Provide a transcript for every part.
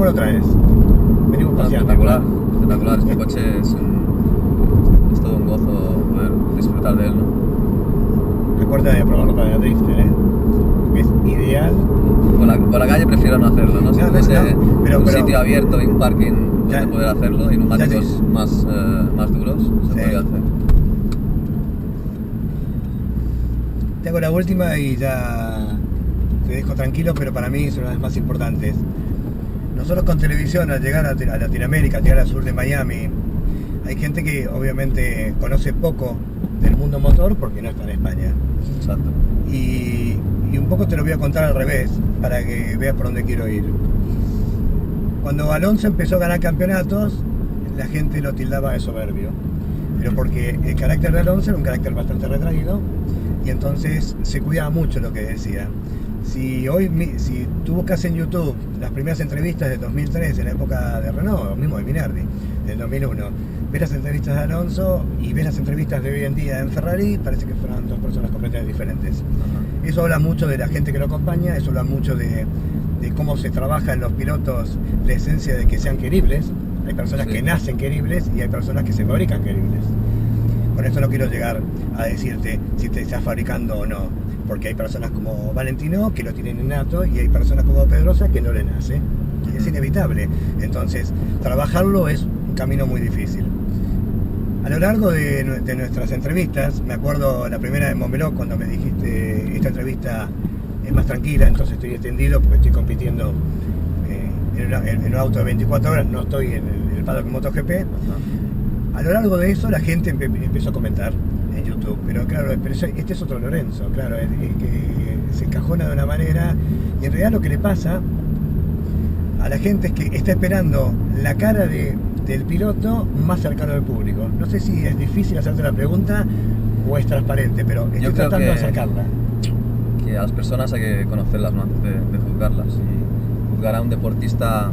¿Cómo lo traes? Venimos paseando. Espectacular, espectacular. Este coche es todo un gozo poder disfrutar de él, ¿no? Recuerda de probarlo para el drifter, ¿eh? Es ideal. Por la calle prefiero no hacerlo, ¿no? Si tuviese un sitio abierto y un parking donde poder hacerlo y neumáticos más duros, se podría hacer. Te hago la última y ya te dejo tranquilo, pero para mí es una de las más importantes. Nosotros con televisión, al llegar a Latinoamérica, al llegar al sur de Miami, hay gente que obviamente conoce poco del mundo motor porque no está en España. Exacto. Y un poco te lo voy a contar al revés, para que veas por dónde quiero ir. Cuando Alonso empezó a ganar campeonatos, la gente lo tildaba de soberbio, pero porque el carácter de Alonso era un carácter bastante retraído, y entonces se cuidaba mucho lo que decía. Si tú buscas en YouTube las primeras entrevistas de 2003, en la época de Renault, o mismo de Minardi, del 2001, ves las entrevistas de Alonso y ves las entrevistas de hoy en día en Ferrari, parece que fueran dos personas completamente diferentes. Eso habla mucho de la gente que lo acompaña, eso habla mucho de cómo se trabaja en los pilotos, la esencia de que sean queribles. Hay personas que nacen queribles y hay personas que se fabrican queribles. Con esto no quiero llegar a decirte si te estás fabricando o no, porque hay personas como Valentino que lo tienen innato y hay personas como Pedrosa que no le nace. Es inevitable. Entonces, trabajarlo es un camino muy difícil. A lo largo de nuestras entrevistas, me acuerdo la primera de Montmeló cuando me dijiste esta entrevista es más tranquila, entonces estoy extendido porque estoy compitiendo en un auto de 24 horas, no estoy en el paddock MotoGP. A lo largo de eso la gente empezó a comentar en YouTube, pero claro, este es otro Lorenzo, claro, que se encajona de una manera, y en realidad lo que le pasa a la gente es que está esperando la cara del piloto más cercano al público. No sé si es difícil hacerte la pregunta o es transparente, pero estoy tratando de acercarla. Que a las personas hay que conocerlas, ¿no? Antes de juzgarlas, y juzgar a un deportista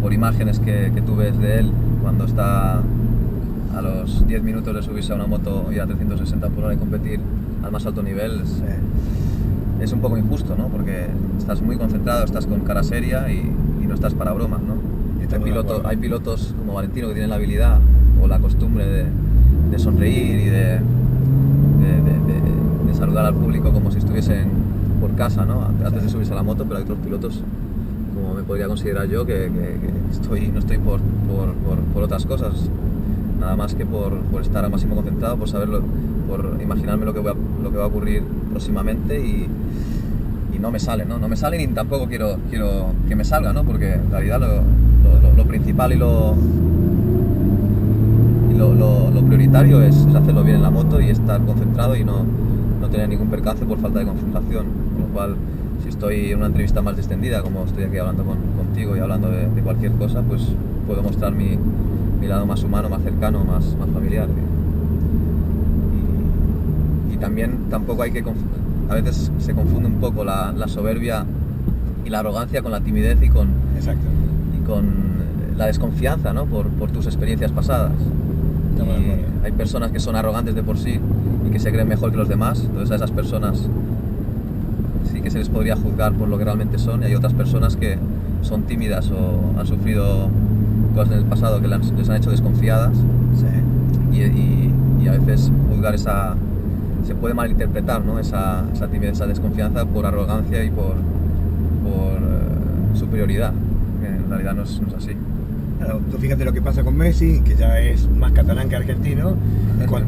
por imágenes que tú ves de él cuando está a los 10 minutos de subirse a una moto y a 360 por hora y competir al más alto nivel es un poco injusto, ¿no? Porque estás muy concentrado, estás con cara seria y no estás para bromas, ¿no? Hay pilotos como Valentino que tienen la habilidad o la costumbre de sonreír y de saludar al público como si estuviesen por casa, ¿no? Antes de subirse a la moto, pero hay otros pilotos, como me podría considerar yo, que no estoy por otras cosas, nada más que por estar al máximo concentrado, por saberlo, por imaginarme lo que va a ocurrir próximamente y no me sale, ¿no? No me sale, ni tampoco quiero que me salga, ¿no? Porque en realidad lo principal y lo prioritario es hacerlo bien en la moto y estar concentrado y no tener ningún percance por falta de concentración, con lo cual si estoy en una entrevista más distendida, como estoy aquí hablando contigo y hablando de cualquier cosa, pues puedo mostrar mi lado más humano, más cercano, más familiar. Y también tampoco hay que a veces se confunde un poco la soberbia y la arrogancia con la timidez y con la desconfianza, ¿no? por tus experiencias pasadas. Y hay personas que son arrogantes de por sí y que se creen mejor que los demás, entonces a esas personas sí que se les podría juzgar por lo que realmente son, y hay otras personas que son tímidas o han sufrido cosas en el pasado que les han hecho desconfiadas, y a veces juzgar se puede malinterpretar, ¿no? esa timidez, esa desconfianza por arrogancia y por superioridad, que en realidad no es así. Claro, tú fíjate lo que pasa con Messi, que ya es más catalán que argentino,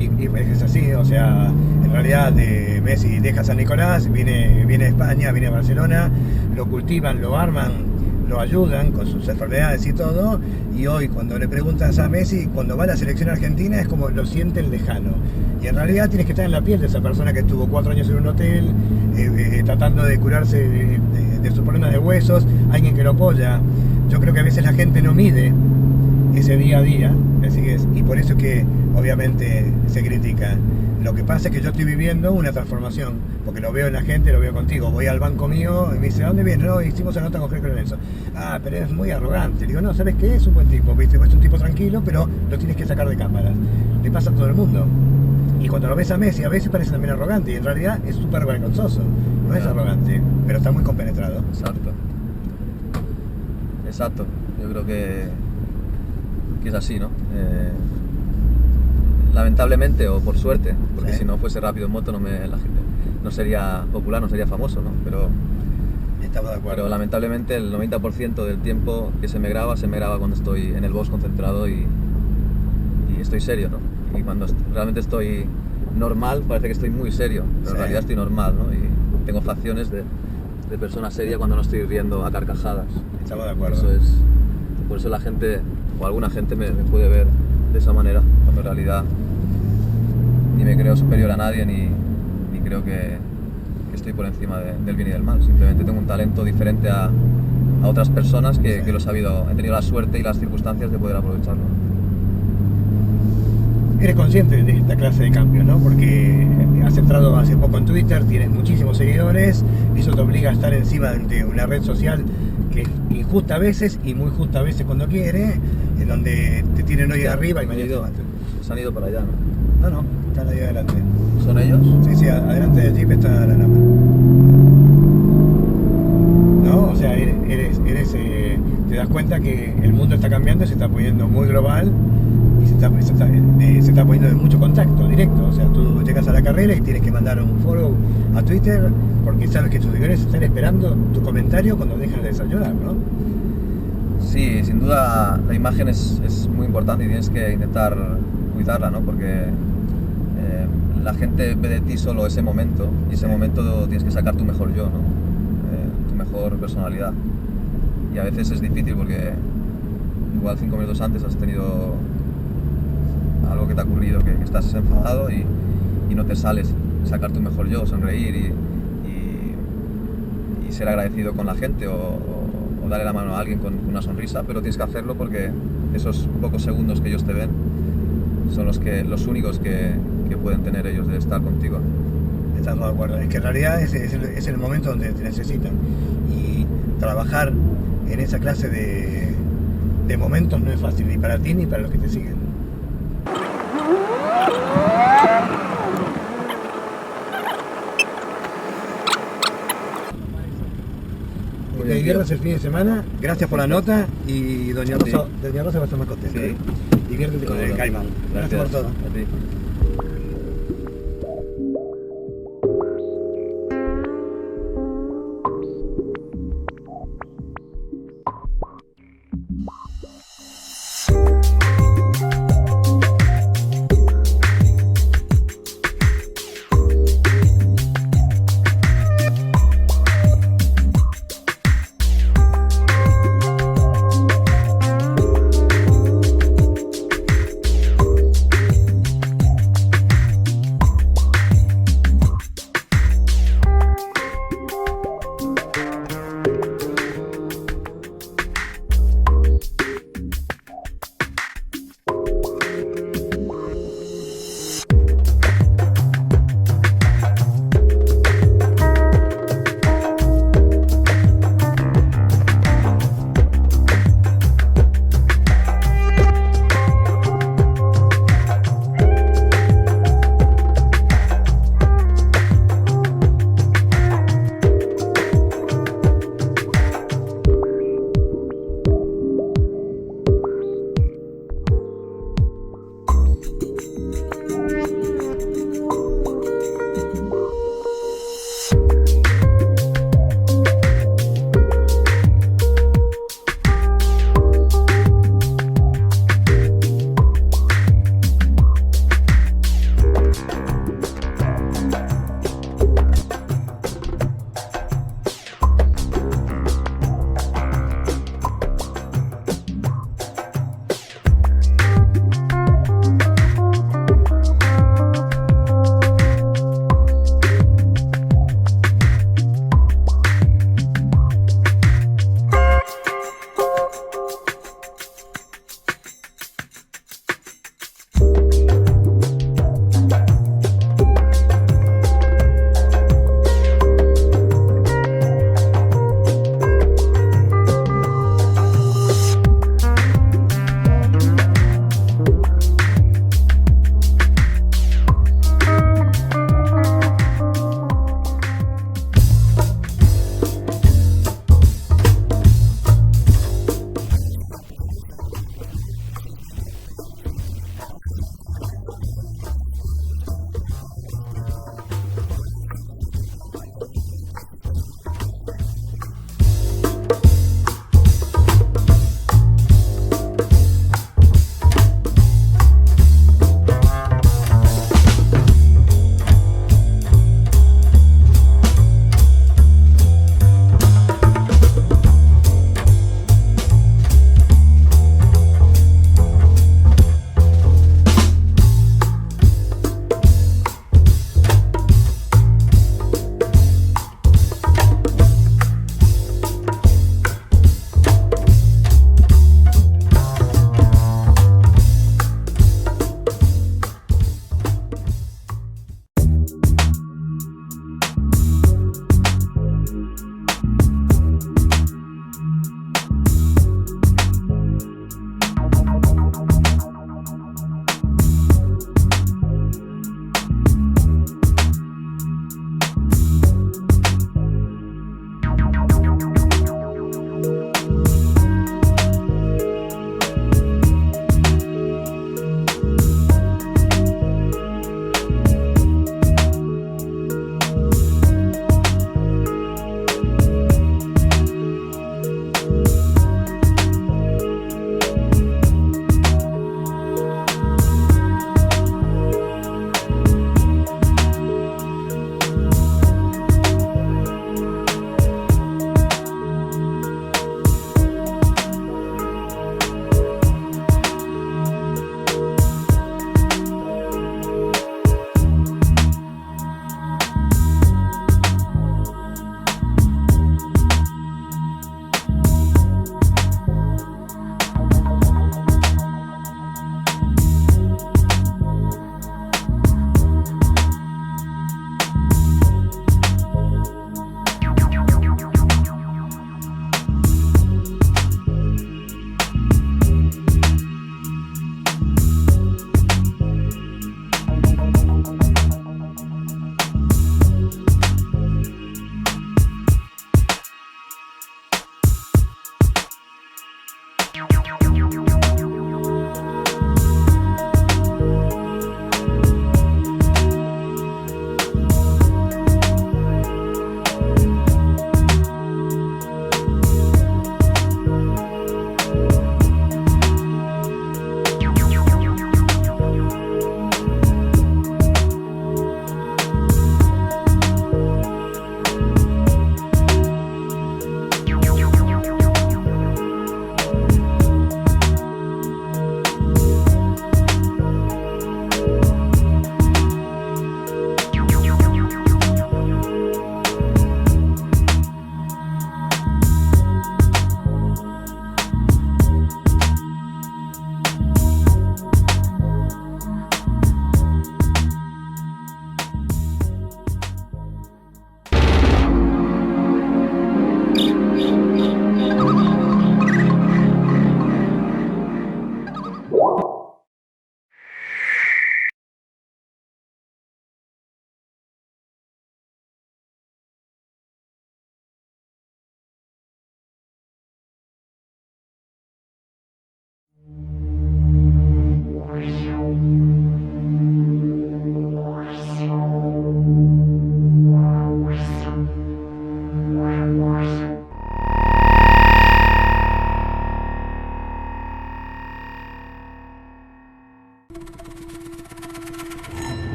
y es así, o sea, en realidad Messi deja San Nicolás, viene a España, viene a Barcelona, lo cultivan, lo arman, lo ayudan con sus enfermedades y todo, y hoy cuando le preguntas a Messi, cuando va a la selección argentina es como lo sienten lejano, y en realidad tienes que estar en la piel de esa persona que estuvo 4 años en un hotel, tratando de curarse de sus problemas de huesos, alguien que lo apoya. Yo creo que a veces la gente no mide ese día a día, y por eso es que obviamente se critica. Lo que pasa es que yo estoy viviendo una transformación, porque lo veo en la gente, lo veo contigo. Voy al banco mío y me dice, ¿a dónde viene? No, hicimos una nota con Jorge Lorenzo. Ah, pero es muy arrogante. Digo, no, ¿sabes qué? Es un buen tipo, ¿viste? Es un tipo tranquilo, pero lo tienes que sacar de cámaras. Le pasa a todo el mundo. Y cuando lo ves a Messi, a veces parece también arrogante, y en realidad es súper vergonzoso. No es arrogante, pero está muy compenetrado. Exacto. Exacto, yo creo que es así, ¿no? Lamentablemente o por suerte, porque si no fuese rápido en moto la gente no sería popular, no sería famoso, ¿no? Estamos de acuerdo. Pero lamentablemente el 90% del tiempo que se me graba cuando estoy en el box concentrado y estoy serio, ¿no? Y cuando realmente estoy normal parece que estoy muy serio, pero en realidad estoy normal, ¿no? Y tengo facciones de persona seria cuando no estoy riendo a carcajadas. Estamos de acuerdo. Por eso la gente, o alguna gente me puede ver de esa manera, cuando en realidad ni me creo superior a nadie ni creo que estoy por encima del bien y del mal. Simplemente tengo un talento diferente a otras personas que he tenido la suerte y las circunstancias de poder aprovecharlo. Eres consciente de esta clase de cambios, ¿no? Porque has entrado hace poco en Twitter, tienes muchísimos seguidores, y eso te obliga a estar encima de una red social que es injusta a veces y muy justa a veces cuando quiere, en donde te tienen hoy arriba y mañana te matan. Se han ido para allá, ¿no? No, están ahí adelante. ¿Son ellos? Sí, adelante del jeep está la lámpara. No, o sea, te das cuenta que el mundo está cambiando, se está poniendo muy global y se está poniendo de mucho contacto directo. O sea, tú llegas a la carrera y tienes que mandar un follow a Twitter porque sabes que tus seguidores están esperando tu comentario cuando dejas de desayunar, ¿no? Sí, sin duda la imagen es muy importante y tienes que intentar cuidarla, ¿no? Porque la gente ve de ti solo ese momento y ese momento tienes que sacar tu mejor yo, ¿no? Tu mejor personalidad. Y a veces es difícil porque igual 5 minutos antes has tenido algo que te ha ocurrido, que estás enfadado y no te sales sacar tu mejor yo, sonreír y ser agradecido con la gente o darle la mano a alguien con una sonrisa, pero tienes que hacerlo porque esos pocos segundos que ellos te ven son los únicos que pueden tener ellos de estar contigo. Estamos de acuerdo, es que en realidad es el momento donde te necesitan y trabajar en esa clase de momentos no es fácil ni para ti ni para los que te siguen. Ok, viernes el fin de semana, gracias por la nota y Doña Rosa va a estar más contenta. Sí. Diviértete con el caimán. Gracias por todo. A ti.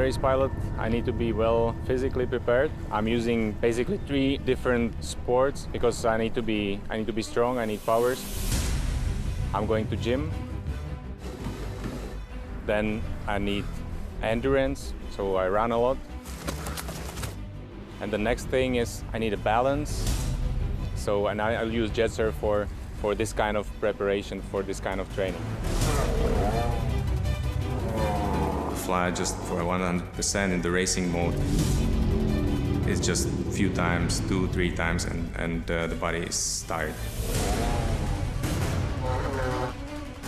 race pilot, I need to be well physically prepared. I'm using basically 3 different sports because I need to be strong, I need powers. I'm going to gym. Then I need endurance, so I run a lot. And the next thing is I need a balance. So, and I'll use jet surf for this kind of preparation, for this kind of training. Fly just for 100% in the racing mode. It's just a few times, 2-3 times, and the body is tired.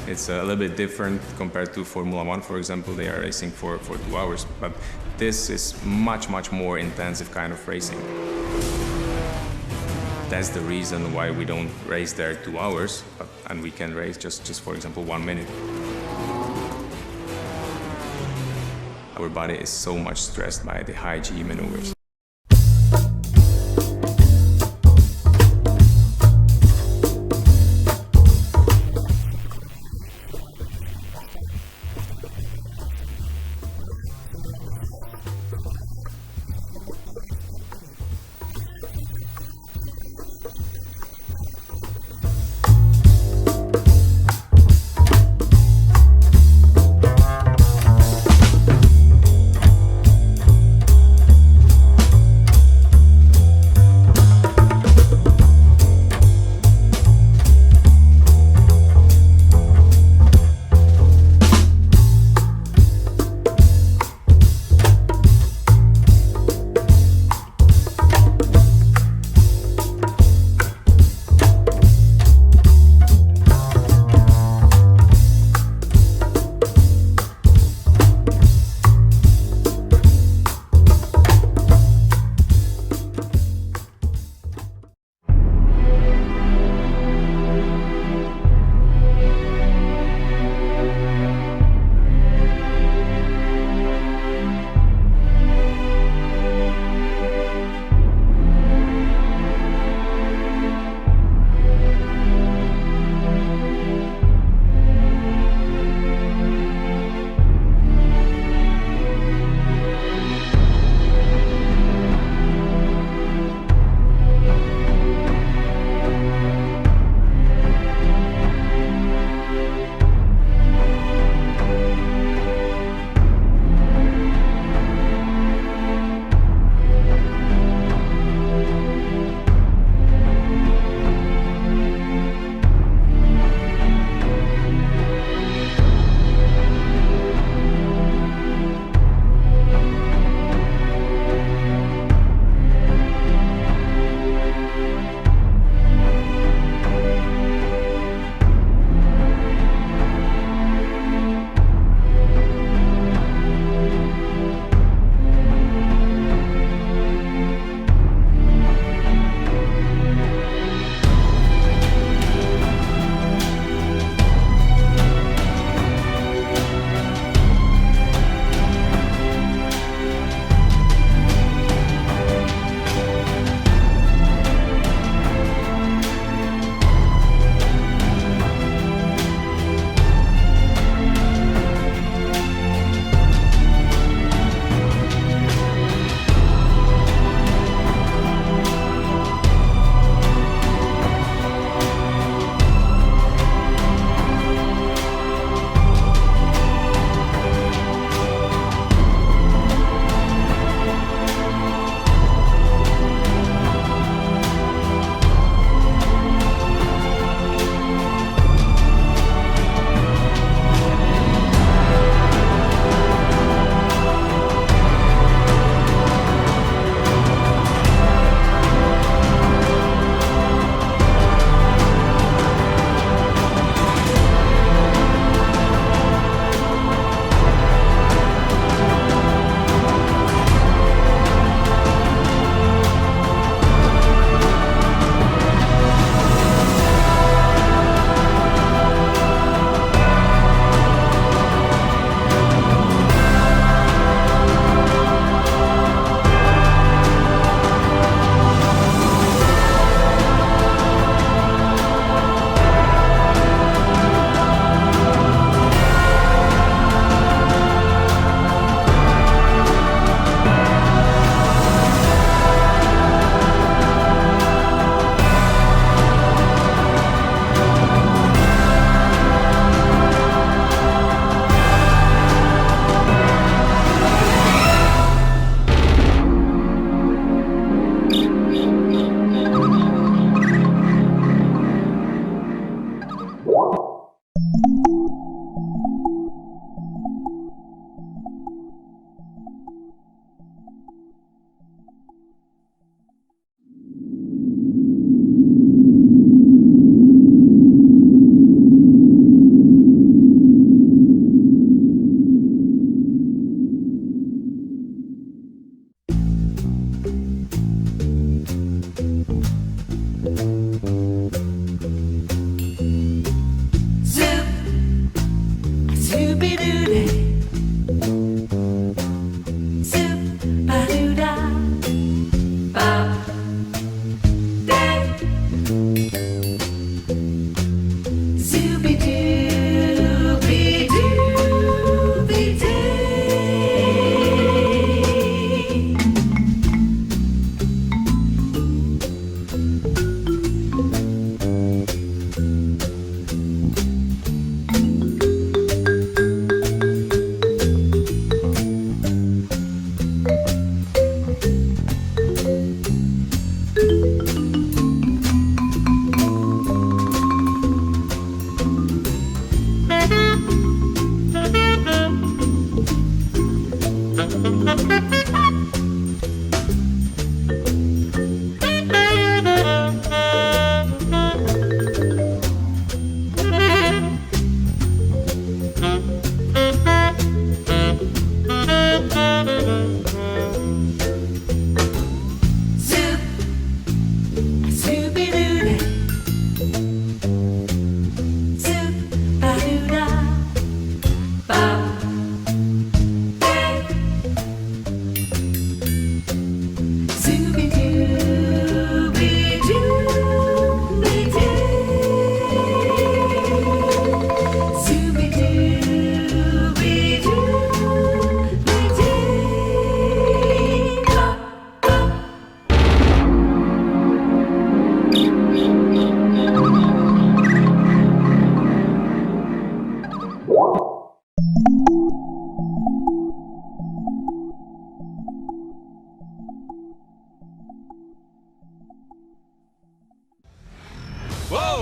It's a little bit different compared to Formula 1, for example. They are racing for 2 hours, but this is much more intensive kind of racing. That's the reason why we don't race there 2 hours, and we can race just for example 1 minute. Our body is so much stressed by the high G maneuvers.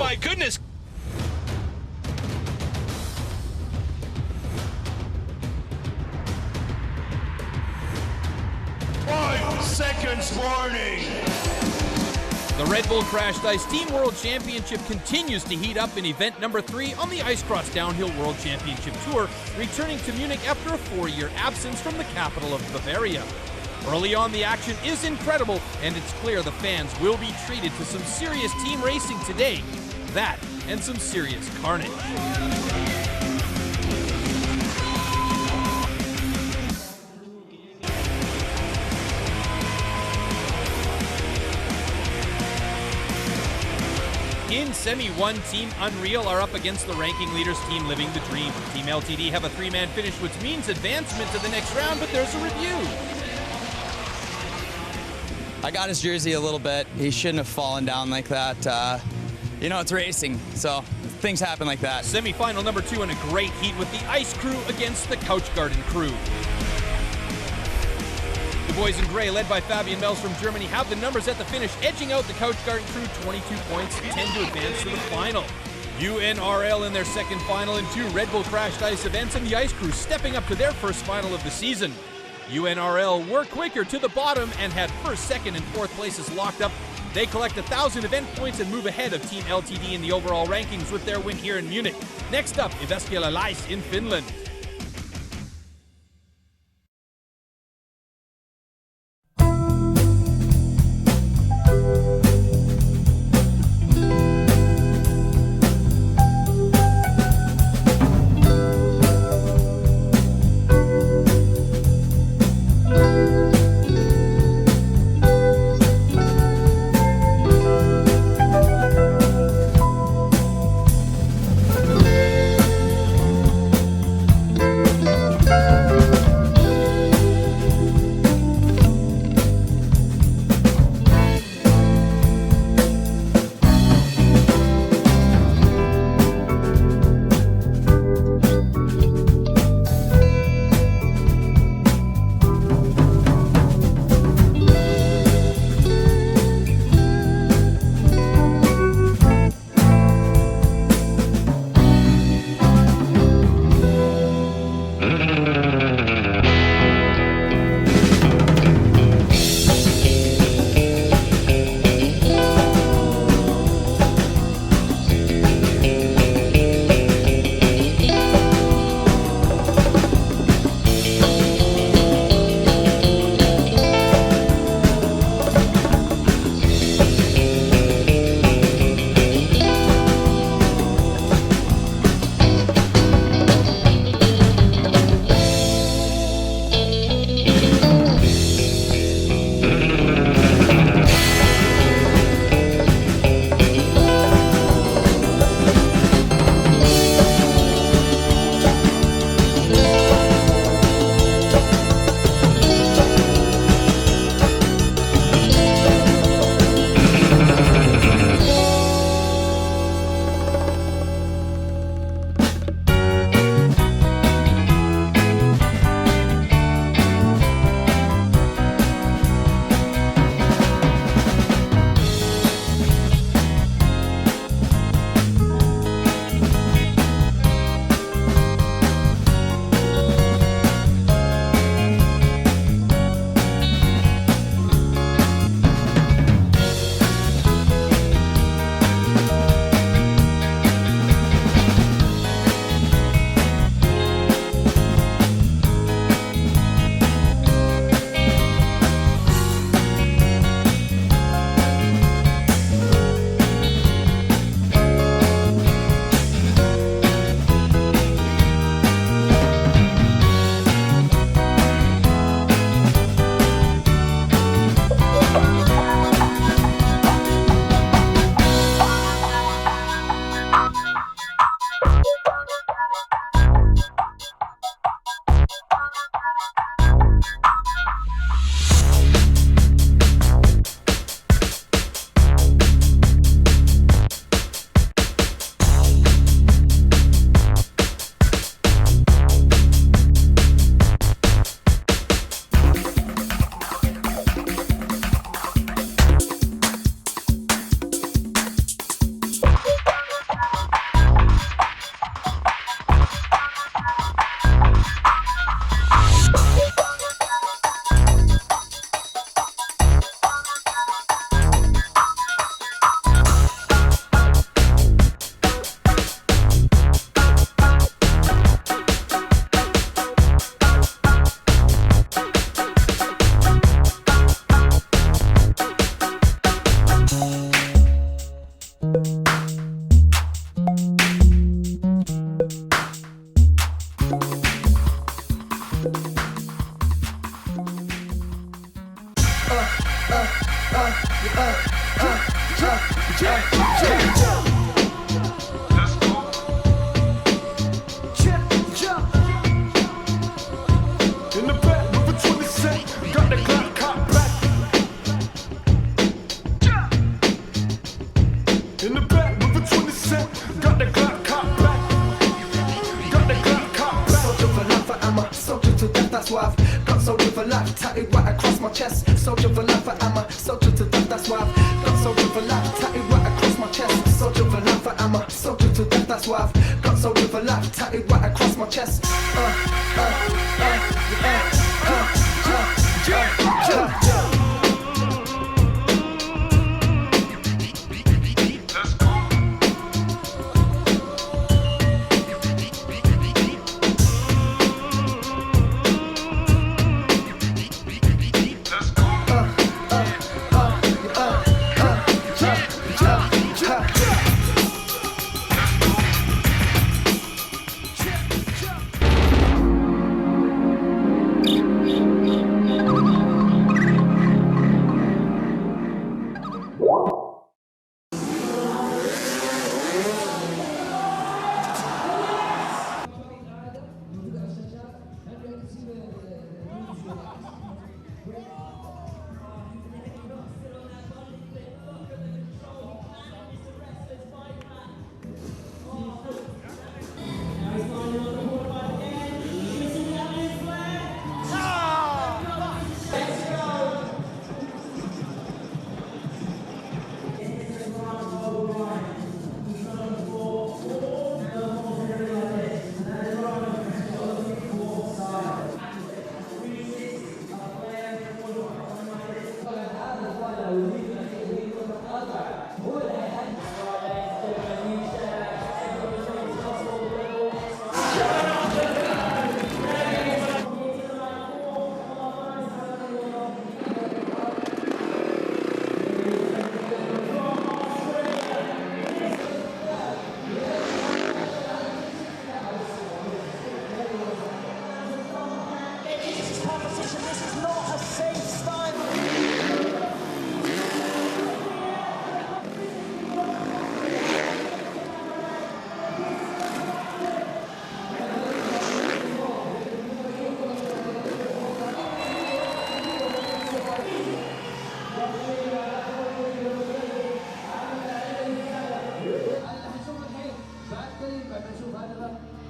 my goodness. Seconds warning. The Red Bull Crashed Ice Team World Championship continues to heat up in event number 3 on the Ice Cross Downhill World Championship Tour, returning to Munich after a 4-year absence from the capital of Bavaria. Early on, the action is incredible, and it's clear the fans will be treated to some serious team racing today. That and some serious carnage. In Semi 1, Team Unreal are up against the ranking leaders Team Living the Dream. Team LTD have a 3-man finish, which means advancement to the next round, but there's a review. I got his jersey a little bit. He shouldn't have fallen down like that. You know, it's racing, so things happen like that. Semi-final number 2 in a great heat with the Ice Crew against the Couch Garden Crew. The boys in gray, led by Fabian Mels from Germany, have the numbers at the finish, edging out the Couch Garden Crew 22 points, 10 to advance to the final. UNRL in their second final in 2 Red Bull Crashed Ice events, and the Ice Crew stepping up to their first final of the season. UNRL were quicker to the bottom and had first, second, and fourth places locked up. They collect 1,000 event points and move ahead of Team LTD in the overall rankings with their win here in Munich. Next up, Jyväskylä Lais in Finland. In the back with a 20 cent, got the Glock cocked back. In the back with a 20 cent, got the Glock cocked back. Got the Glock cocked back. Soldier for life, I'm a soldier to death, that's why I've got soldier for life tatted right across my chest. Soldier for life, I'm a soldier to death, that's why I've got soldier for life tatted right across my chest. Soldier for life, I'm a soldier to death, that's why I've got soldier for life tatted right across my chest.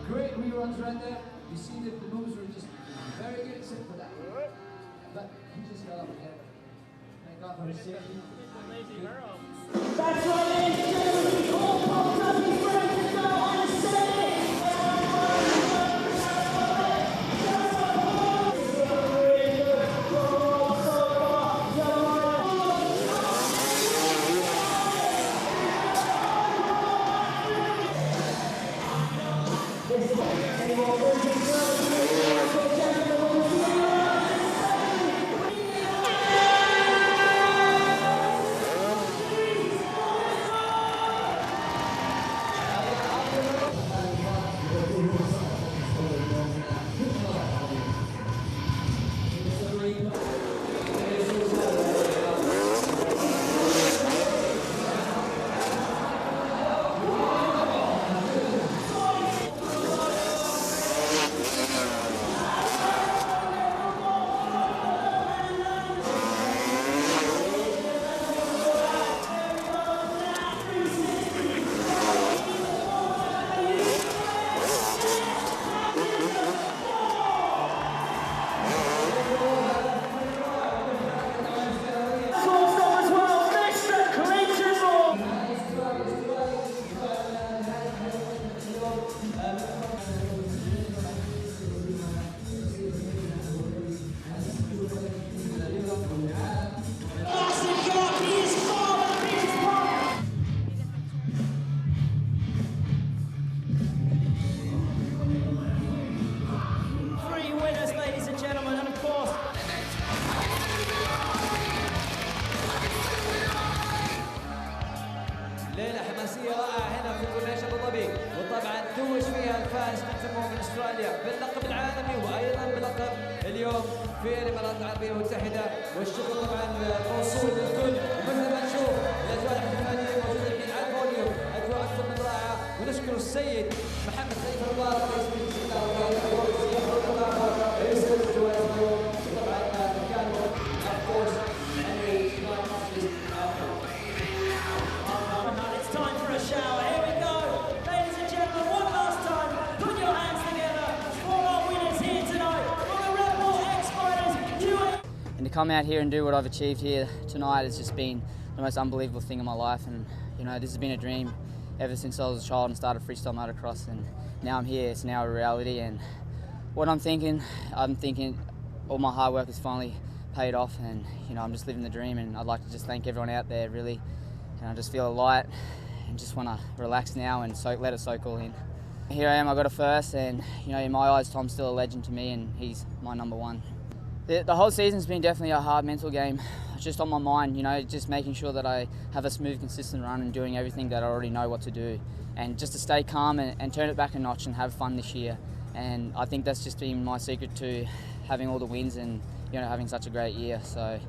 Great reruns right there. You see that the moves were just very good except for that. But he just got up again. Thank God for his safety. That's right, ladies and gentlemen. We all pumped up. He's ready to go on the stage. توج فيها الفائز من استراليا باللقب العالمي وايضا بلقب اليوم في الامارات العربيه المتحده. والشكر طبعا موصول للكل ومثل ما نشوف الاجواء الاحتفاليه موجوده الحين على البوديوم، اجواء اكثر من رائعه، ونشكر السيد محمد خليفه المبارك رئيس مجلس الاداره رئيس الجوائز اليوم، وطبعا مكانه اوف كورس العلوي It's time for a shower. Here we go. Ladies and gentlemen, one last time, put your hands together for our winners here tonight for the Red Bull X-Fighters UN. And to come out here and do what I've achieved here tonight has just been the most unbelievable thing in my life. And you know, this has been a dream ever since I was a child and started freestyle motocross, and now I'm here. It's now a reality. And what I'm thinking all my hard work has finally paid off, and you know, I'm just living the dream. And I'd like to just thank everyone out there, really. And I just feel light and just want to relax now and let it soak all in. Here I am, I got a first, and you know, in my eyes, Tom's still a legend to me, and he's my number one. The whole season's been definitely a hard mental game. It's just on my mind, you know, just making sure that I have a smooth, consistent run and doing everything that I already know what to do. And just to stay calm and turn it back a notch and have fun this year. And I think that's just been my secret to having all the wins and, you know, having such a great year. So,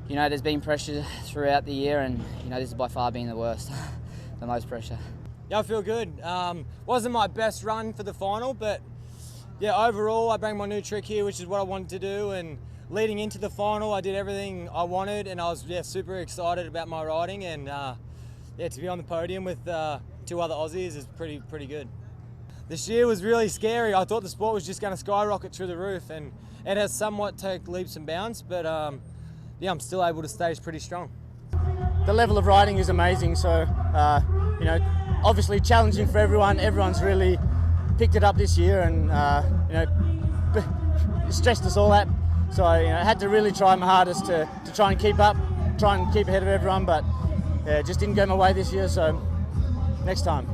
you know, there's been pressure throughout the year, and, you know, this has by far been the worst, the most pressure. Yeah, I feel good. Wasn't my best run for the final, but yeah, overall I bring my new trick here, which is what I wanted to do, and leading into the final I did everything I wanted, and I was super excited about my riding, and yeah, to be on the podium with two other Aussies is pretty good. This year was really scary. I thought the sport was just going to skyrocket through the roof, and it has somewhat taken leaps and bounds, but yeah, I'm still able to stay pretty strong. The level of riding is amazing, so you know, obviously challenging for everyone. Everyone's really picked it up this year, and you know, stressed us all out. So you know, I had to really try my hardest to try and keep up, try and keep ahead of everyone, but yeah, it just didn't go my way this year. So next time.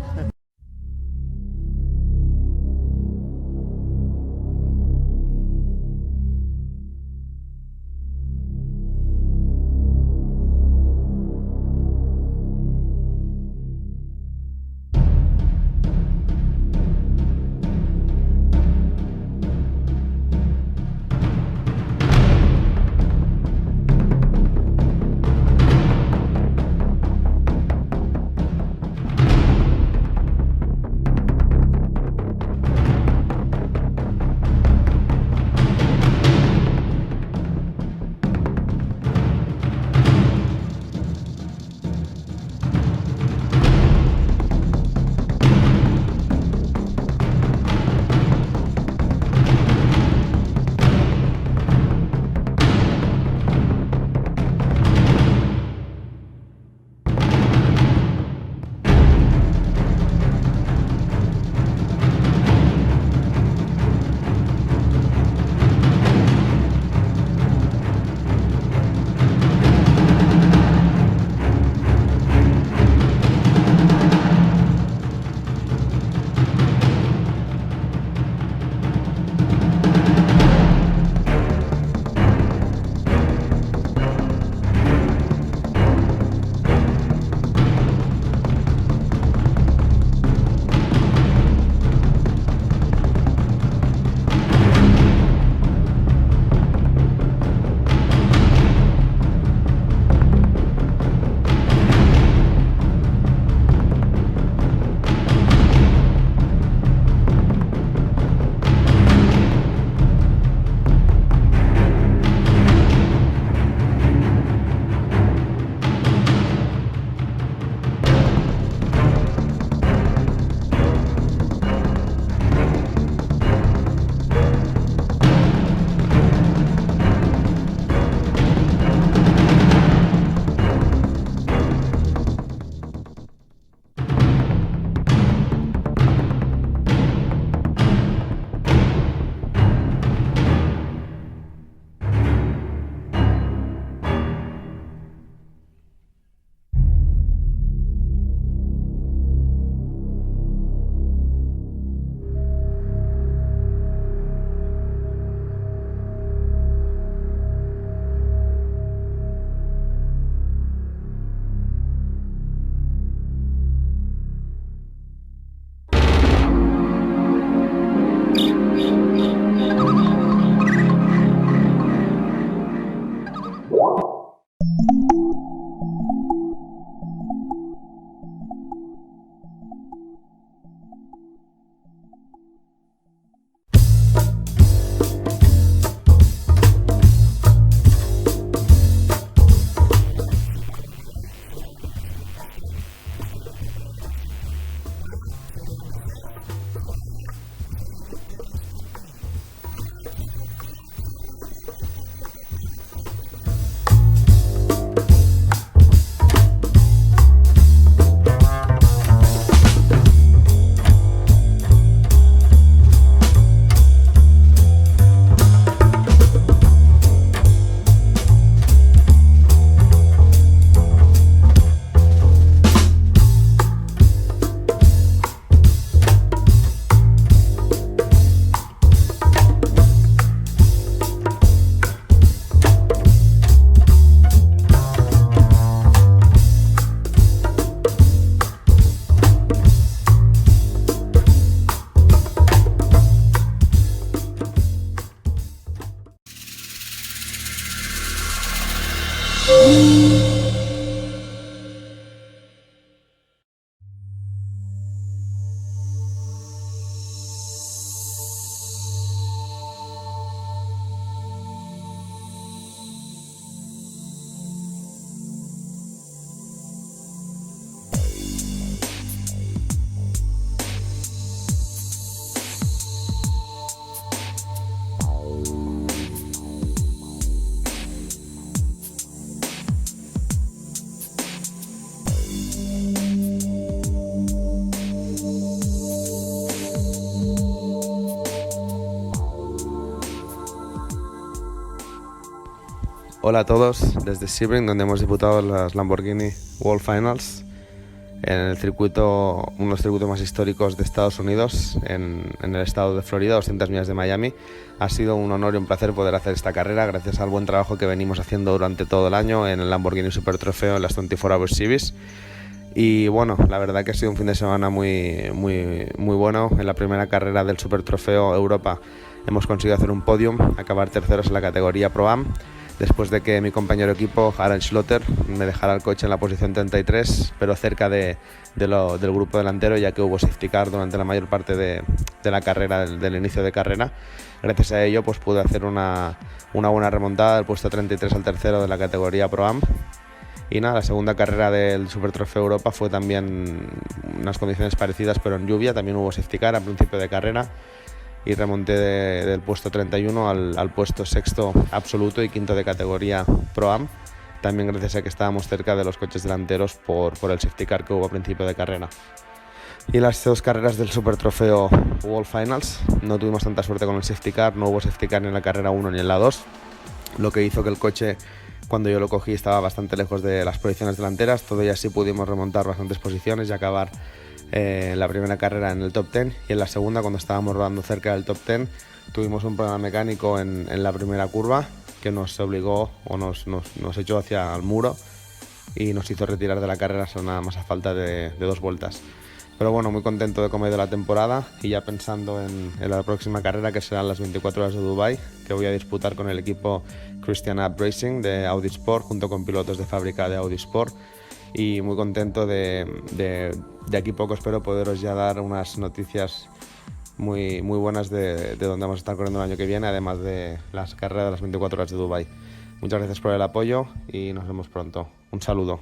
Hola a todos desde Sebring, donde hemos disputado las Lamborghini World Finals en el circuito, uno de los circuitos más históricos de Estados Unidos, en el estado de Florida, 200 millas de Miami. Ha sido un honor y un placer poder hacer esta carrera gracias al buen trabajo que venimos haciendo durante todo el año en el Lamborghini Super Trofeo en las 24 Hour Series. Y bueno, la verdad que ha sido un fin de semana muy bueno. En la primera carrera del Super Trofeo Europa hemos conseguido hacer un podium, acabar terceros en la categoría Pro Am, después de que mi compañero de equipo, Aaron Schlotter, me dejara el coche en la posición 33, pero cerca del grupo delantero, ya que hubo safety car durante la mayor parte de la carrera, del inicio de carrera. Gracias a ello pues pude hacer una buena remontada del puesto 33 al tercero de la categoría Pro Am. Y nada, la segunda carrera del Super Trofeo Europa fue también unas condiciones parecidas, pero en lluvia. También hubo safety car al principio de carrera y remonté del puesto 31 al puesto sexto absoluto y quinto de categoría Pro Am, también gracias a que estábamos cerca de los coches delanteros por el safety car que hubo a principio de carrera. Y en las dos carreras del Super Trofeo World Finals no tuvimos tanta suerte con el safety car, no hubo safety car ni en la carrera 1 ni en la 2, lo que hizo que el coche, cuando yo lo cogí, estaba bastante lejos de las posiciones delanteras. Todavía sí pudimos remontar bastantes posiciones y acabar la primera carrera en el top 10, y en la segunda, cuando estábamos rodando cerca del top 10, tuvimos un problema mecánico en la primera curva que nos obligó o nos echó hacia el muro y nos hizo retirar de la carrera nada más a falta de 2 vueltas. Pero bueno, muy contento de cómo ha ido la temporada y ya pensando en la próxima carrera, que serán las 24 horas de Dubai, que voy a disputar con el equipo Christian App Racing de Audi Sport junto con pilotos de fábrica de Audi Sport. Y muy contento de aquí poco espero poderos ya dar unas noticias muy buenas de dónde vamos a estar corriendo el año que viene, además de las carreras de las 24 horas de Dubái. Muchas gracias por el apoyo y nos vemos pronto. Un saludo.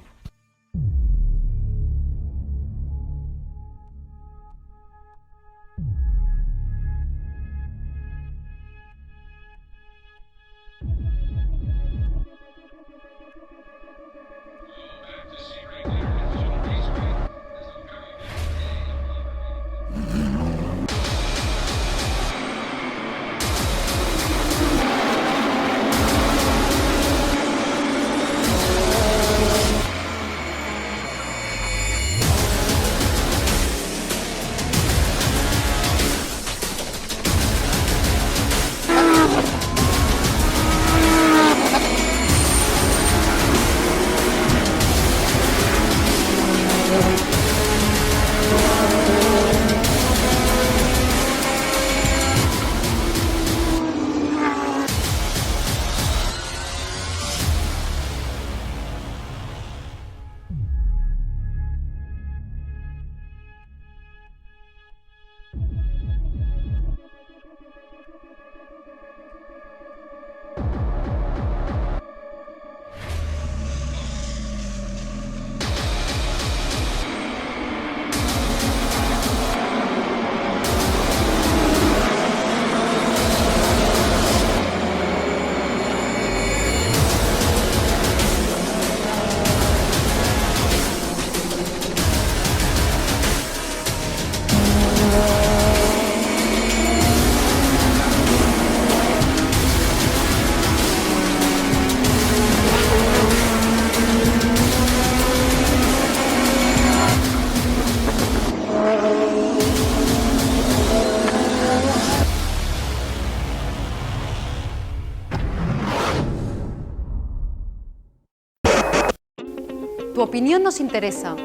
Tu opinión nos interesa.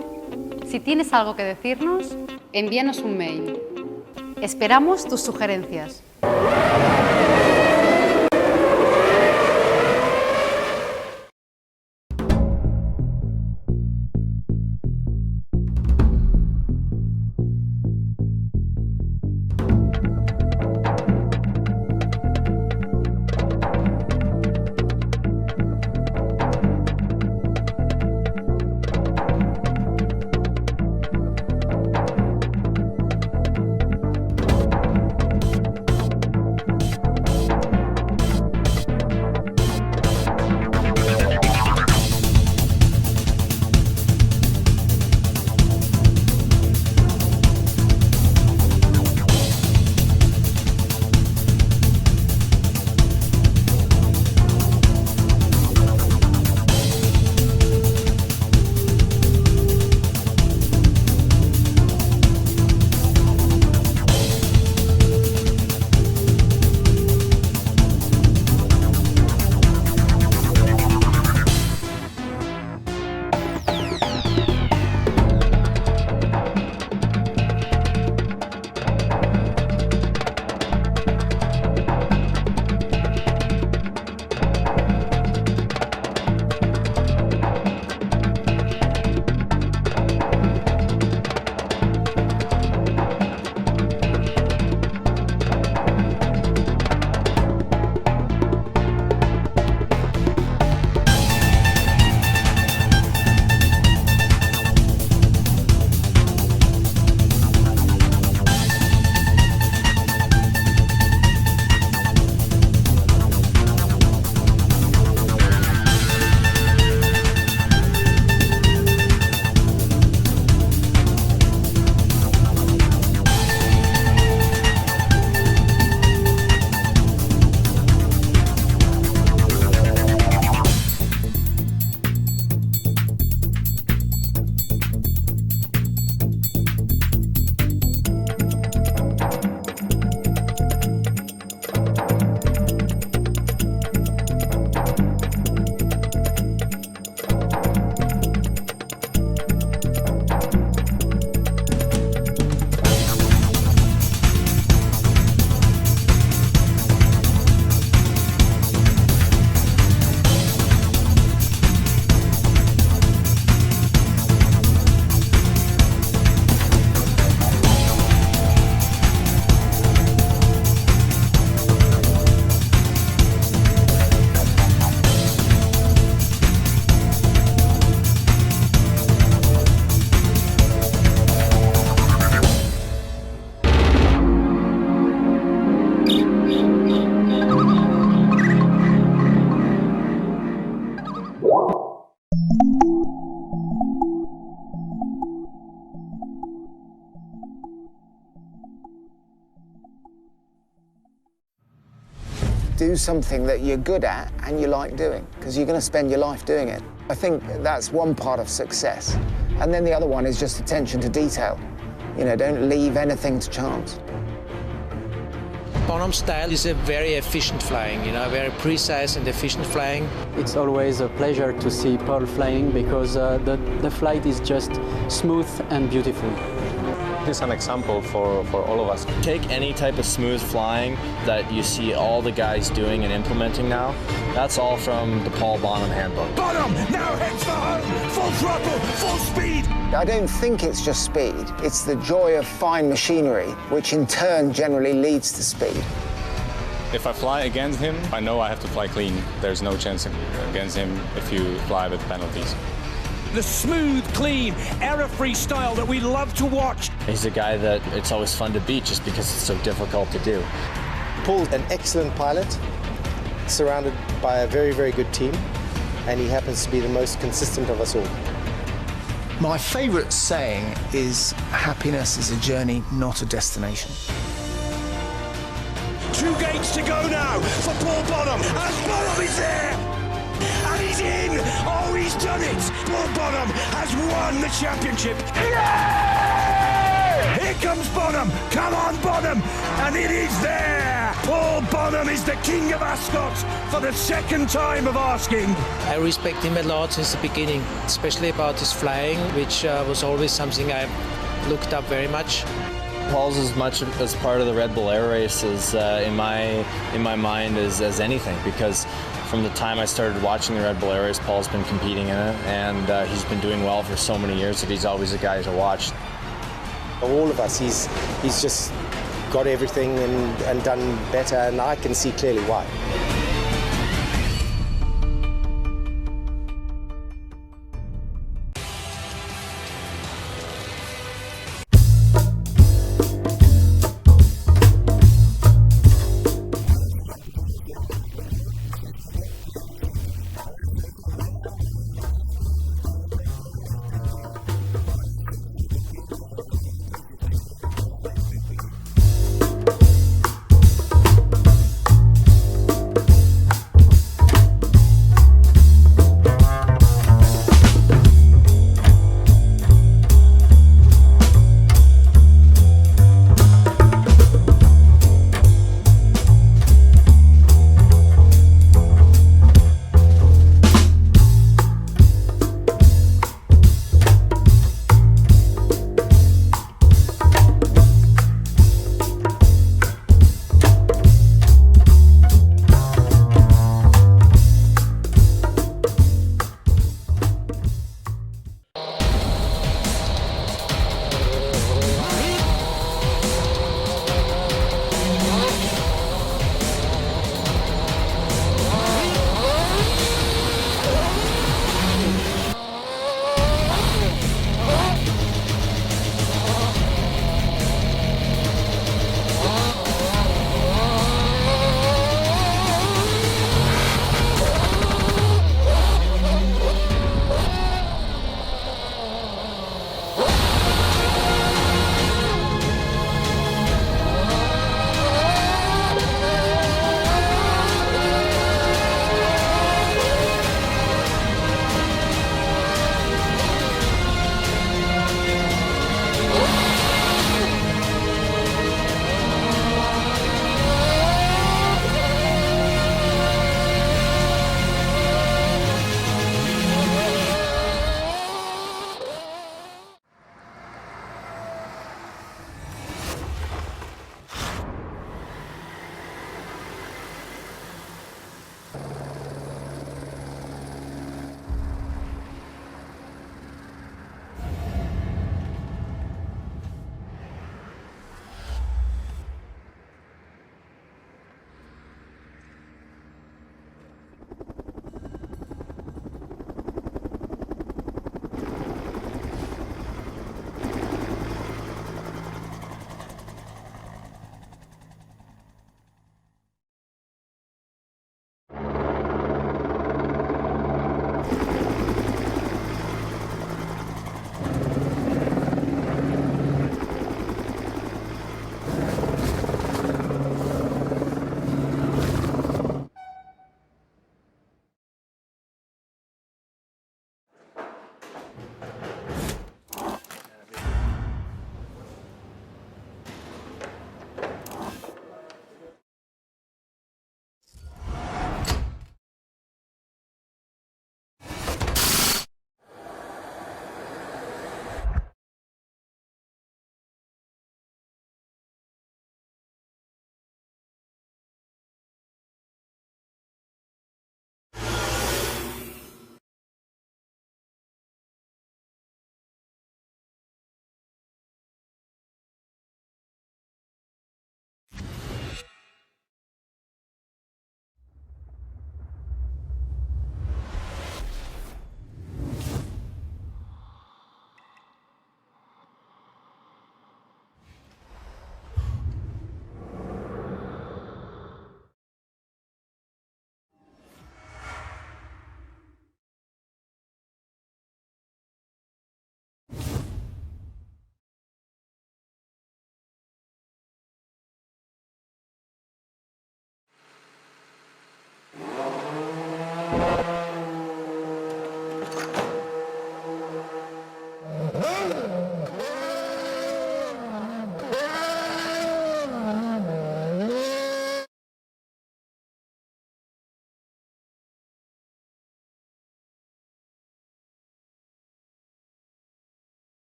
Si tienes algo que decirnos, envíanos un mail. Esperamos tus sugerencias. do something that you're good at and you like doing, because you're going to spend your life doing it. I think that's one part of success. And then the other one is just attention to detail. You know, don't leave anything to chance. Bonham's style is a very efficient flying, you know, very precise and efficient flying. It's always a pleasure to see Paul flying because the flight is just smooth and beautiful. It's an example for all of us. Take any type of smooth flying that you see all the guys doing and implementing now. That's all from the Paul Bonham handbook. Bonham now heads for home, full throttle, full speed. I don't think it's just speed. It's the joy of fine machinery, which in turn generally leads to speed. If I fly against him, I know I have to fly clean. There's no chance against him if you fly with penalties. The smooth, clean, error-free style that we love to watch. He's a guy that it's always fun to beat just because it's so difficult to do. Paul's an excellent pilot, surrounded by a very, very good team, and he happens to be the most consistent of us all. My favourite saying is, happiness is a journey, not a destination. 2 gates to go now for Paul Bonham, and Bonham is there! And he's in! Oh, he's done it! Paul Bonham has won the championship! Yeah! Here comes Bonham! Come on, Bonham! And it is there! Paul Bonham is the king of Ascot for the second time of asking. I respect him a lot since the beginning, especially about his flying, which was always something I looked up very much. Paul's as much as part of the Red Bull Air Races in my mind as anything, because from the time I started watching the Red Bull Air Race, Paul's been competing in it, and he's been doing well for so many years that he's always a guy to watch. All of us, he's just got everything and done better, and I can see clearly why.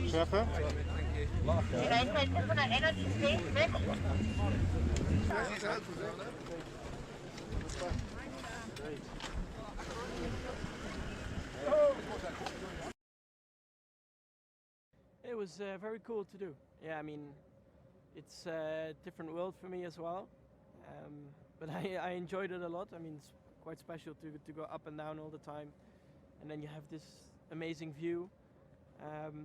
Schärfer. It was very cool to do. Yeah, I mean, it's a different world for me as well. But I enjoyed it a lot. I mean, it's quite special to go up and down all the time. And then you have this amazing view.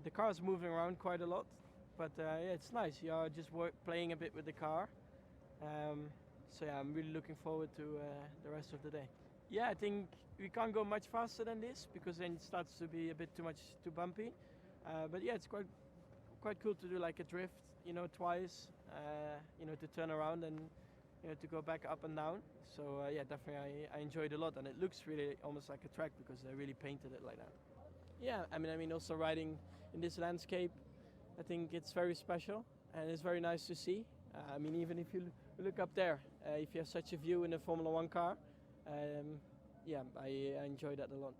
The car is moving around quite a lot, but yeah, it's nice. You're just playing a bit with the car. So yeah, I'm really looking forward to the rest of the day. Yeah, I think we can't go much faster than this because then it starts to be a bit too bumpy. But yeah, it's quite cool to do like a drift, you know, twice, you know, to turn around and you know, to go back up and down. So yeah, definitely I enjoyed it a lot, and it looks really almost like a track because they really painted it like that. Yeah, I mean also riding in this landscape, I think it's very special and it's very nice to see. I mean, even if you look up there, if you have such a view in a Formula 1 car, yeah, I enjoy that a lot.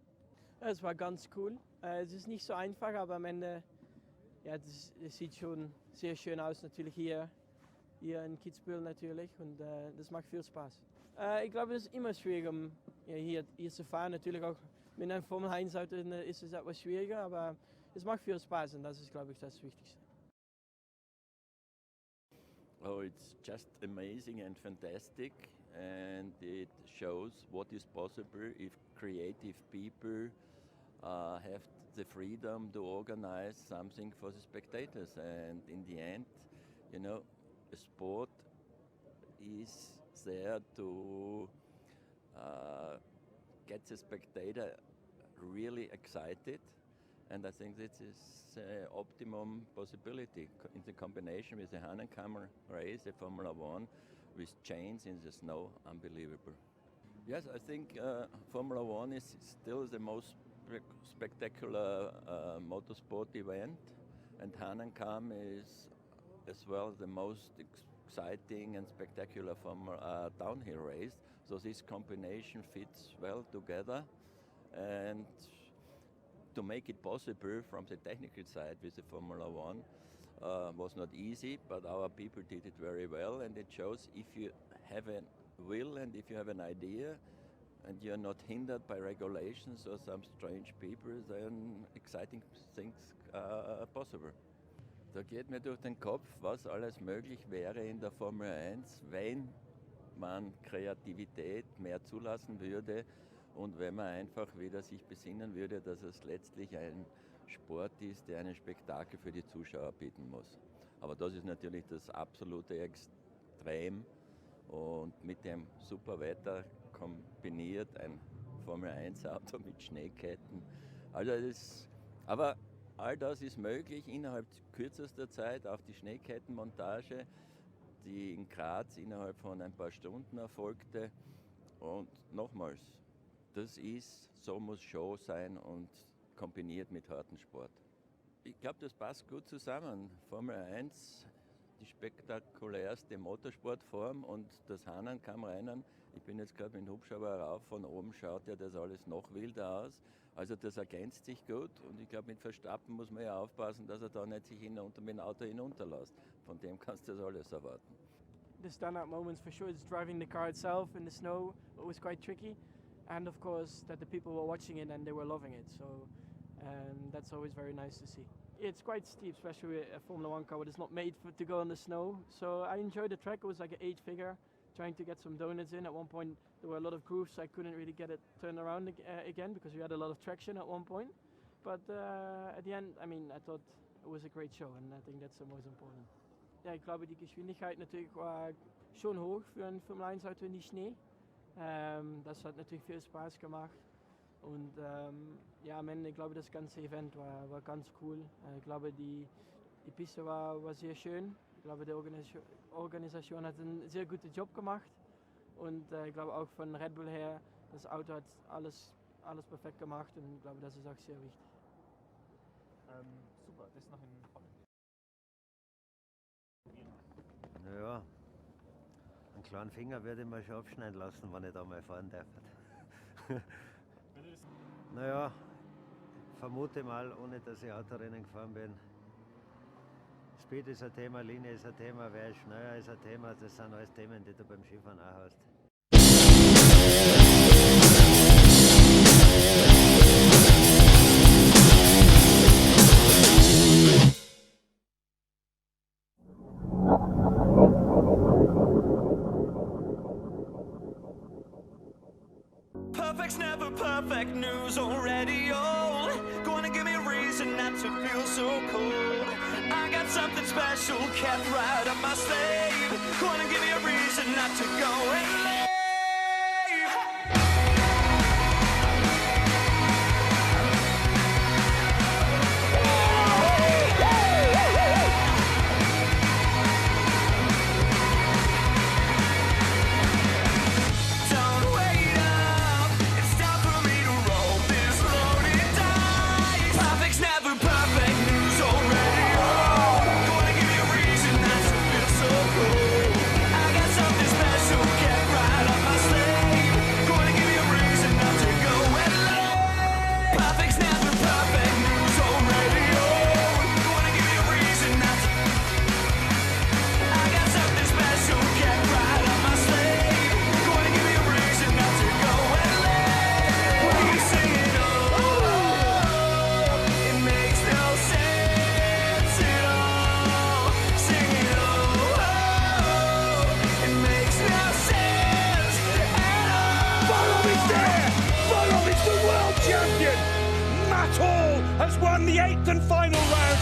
Es war ganz cool. Es ist nicht so einfach, aber am Ende, ja, es sieht schon sehr schön aus natürlich hier in Kitzbühel natürlich und das macht viel Spaß. Ich glaube, es ist immer schwierig, um hier zu fahren. Natürlich auch mit einem Formel 1 Auto ist es etwas schwieriger, aber es macht viel Spaß und das ist, glaube ich, das Wichtigste. Oh, it's just amazing and fantastic, and it shows what is possible if creative people have the freedom to organize something for the spectators. And in the end, you know, a sport is there to get the spectator really excited, and I think this is optimum possibility in the combination with the Hahnenkammer race, the Formula 1, with chains in the snow, unbelievable. Yes, I think Formula 1 is still the most spectacular motorsport event, and Hahnenkamm is as well the most exciting and spectacular downhill race. So this combination fits well together, and to make it possible from the technical side with the Formula 1 was not easy, but our people did it very well, and it shows if you have a will and if you have an idea and you're not hindered by regulations or some strange people, then exciting things are possible. Da geht mir durch den Kopf, was alles möglich wäre in der Formel 1, wenn man Kreativität mehr zulassen würde und wenn man einfach wieder sich besinnen würde, dass es letztlich ein Sport ist, der ein Spektakel für die Zuschauer bieten muss. Aber das ist natürlich das absolute Extrem und mit dem super Wetter kombiniert ein Formel-1-Auto mit Schneeketten. Also aber all das ist möglich innerhalb kürzester Zeit, auch die Schneekettenmontage, die in Graz innerhalb von ein paar Stunden erfolgte. Und nochmals, so muss Show sein und kombiniert mit hartem Sport. Ich glaube, das passt gut zusammen. Formel 1, die spektakulärste Motorsportform und das Hahnenkammrennen. Ich bin jetzt gerade mit dem Hubschrauber rauf, von oben schaut ja das alles noch wilder aus. Also das ergänzt sich gut und ich glaube, mit Verstappen muss man ja aufpassen, dass er da nicht sich mit dem Auto hinunterlässt. Von dem kannst du das alles erwarten. The standout moments for sure is driving the car itself in the snow. It was quite tricky, and of course that the people were watching it and they were loving it. So that's always very nice to see. It's quite steep, especially a Formula 1 car, but it's not made to go on the snow. So I enjoyed the track. It was like an 8-figure, trying to get some donuts in. At one point there were a lot of grooves, so I couldn't really get it turned around again because we had a lot of traction at one point. But at the end, I mean, I thought it was a great show, and I think that's the most important. Ja, ich glaube, die Geschwindigkeit natürlich war schon hoch für ein Formel 1 Auto in die Schnee. Das hat natürlich viel Spaß gemacht. Und ja, am Ende, ich glaube, das ganze Event war ganz cool. Ich glaube, die Piste war sehr schön. Ich glaube, die Organisation hat einen sehr guten Job gemacht. Und ich glaube auch von Red Bull her, das Auto hat alles perfekt gemacht. Und ich glaube, das ist auch sehr wichtig. Super, das noch in Holland. Naja, einen kleinen Finger würde ich mir schon abschneiden lassen, wenn ich da mal fahren darf. Naja, vermute mal, ohne dass ich Autorennen gefahren bin. Speed ist ein Thema, Linie ist ein Thema, wer ist schneller ist ein Thema, das sind alles Themen, die du beim Skifahren auch hast. Perfect's never perfect news already old. Gonna give me a reason not to feel so cold. I got something special kept right up my sleeve. Gonna give me a reason not to go and leave. Has won the 8th and final round.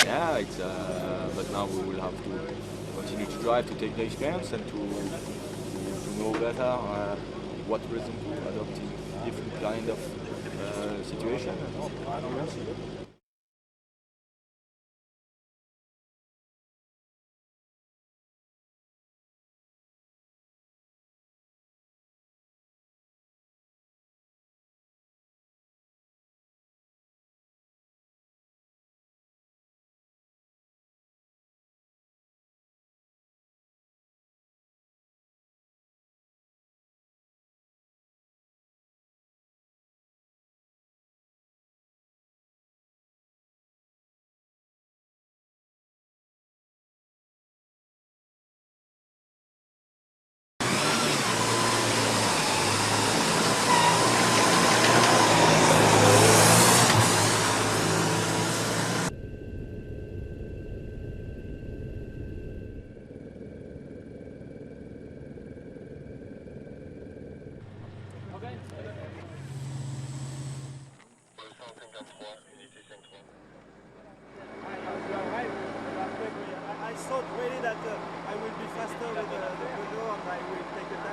Yeah, but now we will have to continue to drive, to take the experience, and to know better what reason to adopt in different kind of situation. We'll see.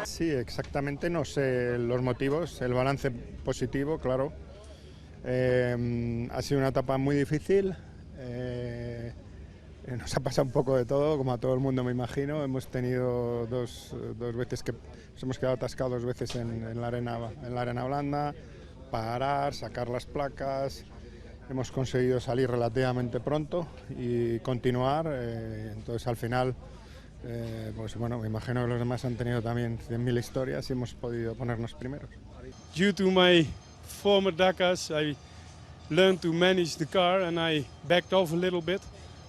Sí, exactamente, no sé los motivos, el balance positivo, claro. Ha sido una etapa muy difícil, nos ha pasado un poco de todo, como a todo el mundo me imagino. Hemos tenido dos veces que nos hemos quedado atascados 2 veces en la arena blanda, parar, sacar las placas. Hemos conseguido salir relativamente pronto y continuar, entonces al final pues bueno, me imagino que los demás han tenido también 100.000 historias y hemos podido ponernos primeros. Due to my former Dakars, I learned to manage the car and I backed off a little bit.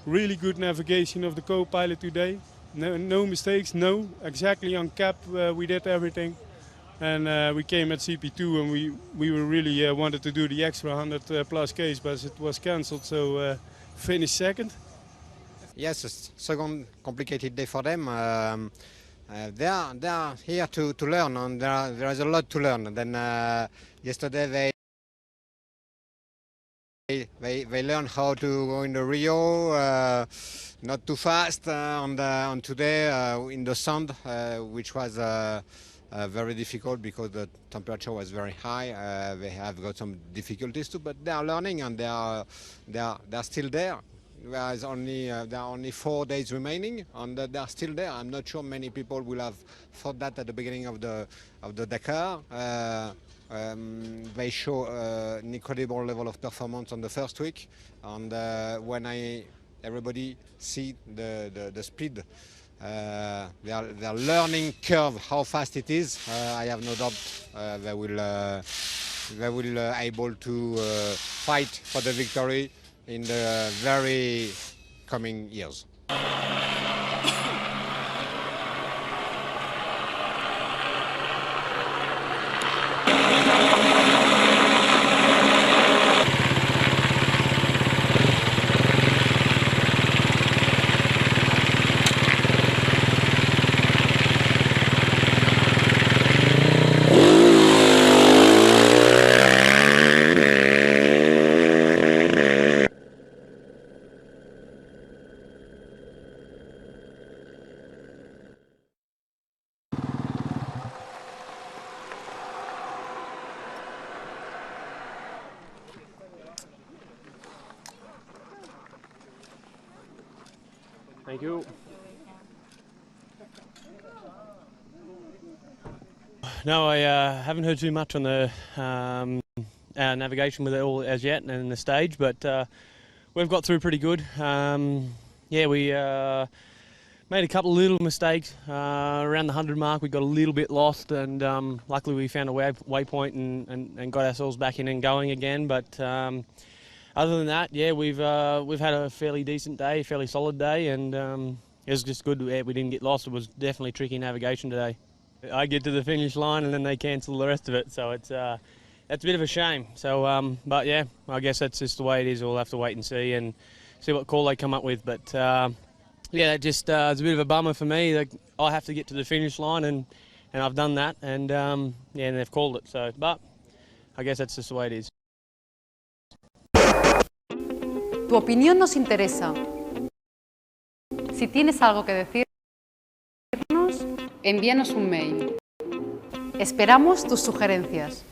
Really good navigation of the co-pilot today. No mistakes, exactly on cap we did everything. And we came at CP2 and we were really wanted to do the extra 100 plus Ks, but it was cancelled, so finished second. Yes, it's second complicated day for them. They are here to learn, and there is a lot to learn. Then yesterday they learned how to go in the Rio, not too fast, on today in the sand, which was very difficult because the temperature was very high. They have got some difficulties too, but they are learning and they are still there. There are only 4 days remaining, and they are still there. I'm not sure many people will have thought that at the beginning of the Dakar. They show an incredible level of performance on the first week, and when everybody see the speed, their learning curve, how fast it is, I have no doubt they will able to fight for the victory in the very coming years. Thank you. No, I haven't heard too much on the navigation with it all as yet and the stage, but we've got through pretty good. Yeah, we made a couple of little mistakes. Around the 100 mark we got a little bit lost, and luckily we found a waypoint and got ourselves back in and going again. But other than that, yeah, we've had a fairly decent day, fairly solid day, and it was just good we didn't get lost. It was definitely tricky navigation today. I get to the finish line and then they cancel the rest of it, so it's that's a bit of a shame. So, but yeah, I guess that's just the way it is. We'll have to wait and see what call they come up with. But yeah, it just it's a bit of a bummer for me that I have to get to the finish line, and I've done that, and yeah, and they've called it. So, but I guess that's just the way it is. Tu opinión nos interesa. Si tienes algo que decirnos, envíanos un mail. Esperamos tus sugerencias.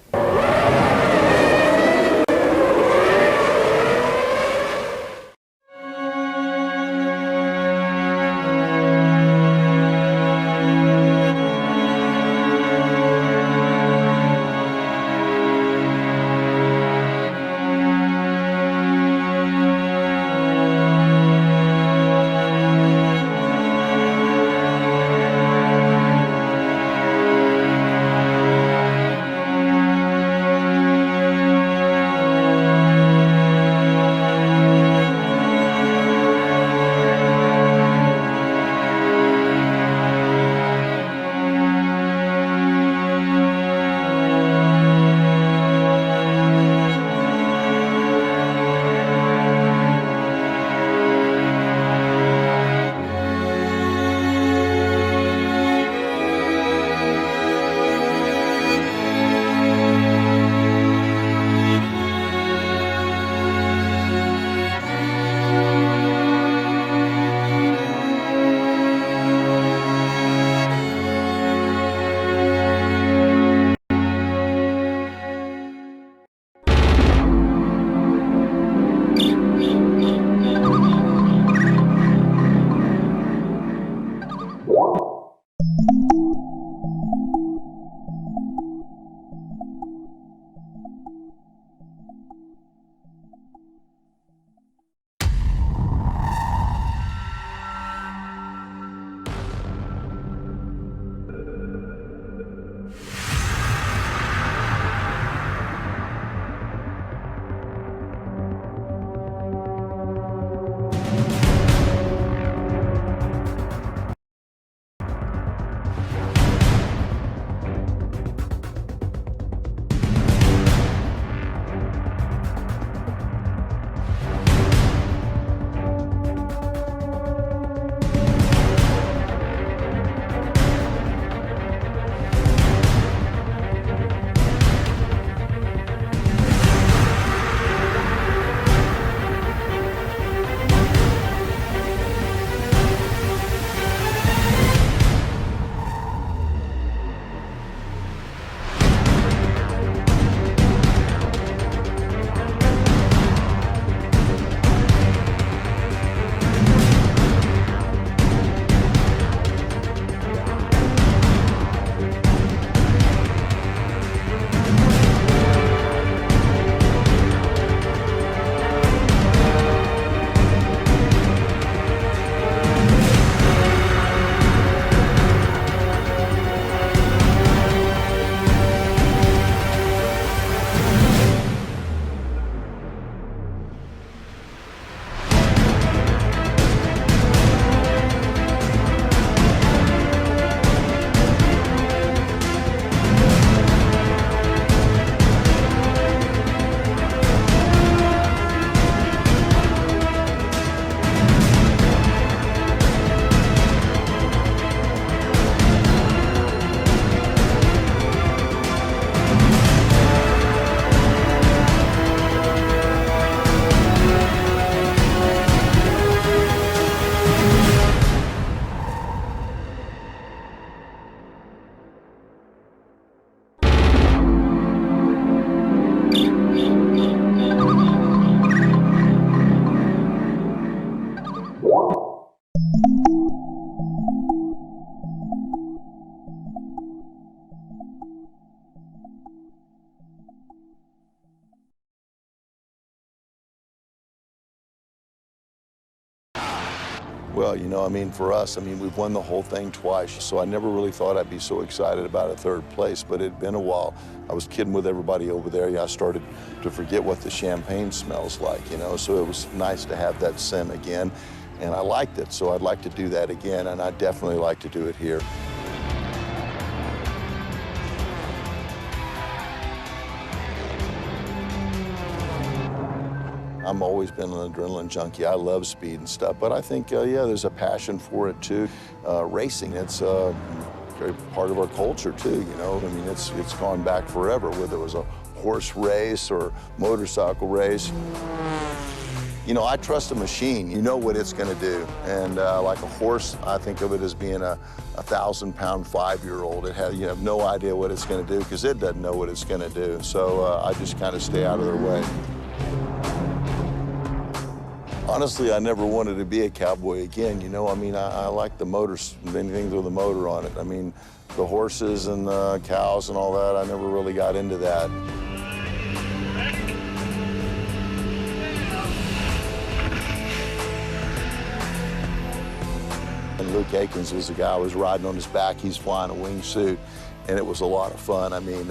Well, you know, I mean, for us, I mean, we've won the whole thing twice, so I never really thought I'd be so excited about a third place, but it'd been a while. I was kidding with everybody over there. Yeah, I started to forget what the champagne smells like, you know, so it was nice to have that scent again, and I liked it, so I'd like to do that again, and I'd definitely like to do it here. I've always been an adrenaline junkie. I love speed and stuff, but I think, yeah, there's a passion for it too. Racing, it's very part of our culture too, you know. I mean, it's gone back forever, whether it was a horse race or motorcycle race. You know, I trust a machine. You know what it's going to do. And like a horse, I think of it as being a 1,000-pound 5-year-old. You have no idea what it's going to do because it doesn't know what it's going to do. So I just kind of stay out of their way. Honestly, I never wanted to be a cowboy again. You know, I mean, I like the motors, anything with a motor on it. I mean, the horses and the cows and all that, I never really got into that. And Luke Akins was the guy I was riding on his back. He's flying a wingsuit, and it was a lot of fun. I mean,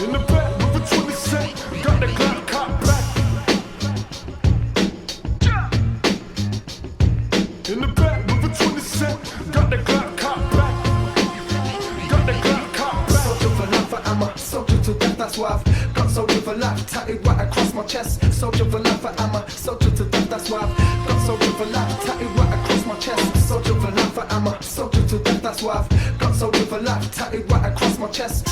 In the back with a 27. I'm a soldier to death, that's why I've got soldier for life tatted right across my chest. Soldier for life, I'm a soldier to death, that's why I've got soldier for life tatted right across my chest. Soldier for life, I'm a soldier to death, that's why I've got soldier for life tatted right across my chest.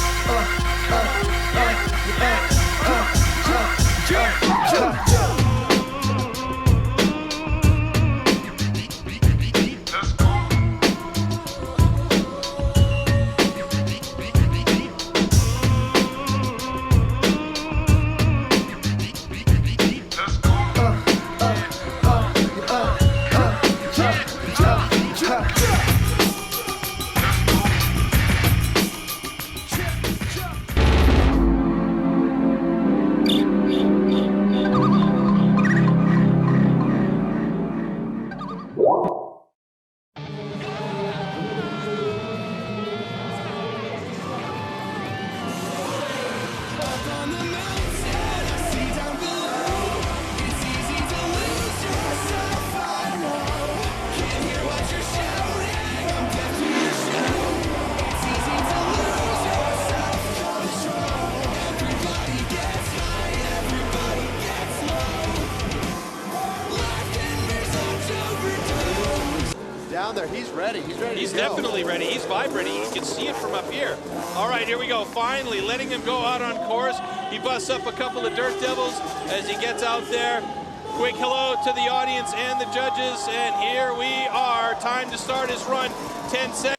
Down there, he's ready. He's ready. He's definitely ready. He's vibrating. You can see it from up here. All right, here we go. Finally, letting him go out on course. He busts up a couple of Dirt Devils as he gets out there. Quick hello to the audience and the judges, and here we are. Time to start his run. 10 seconds.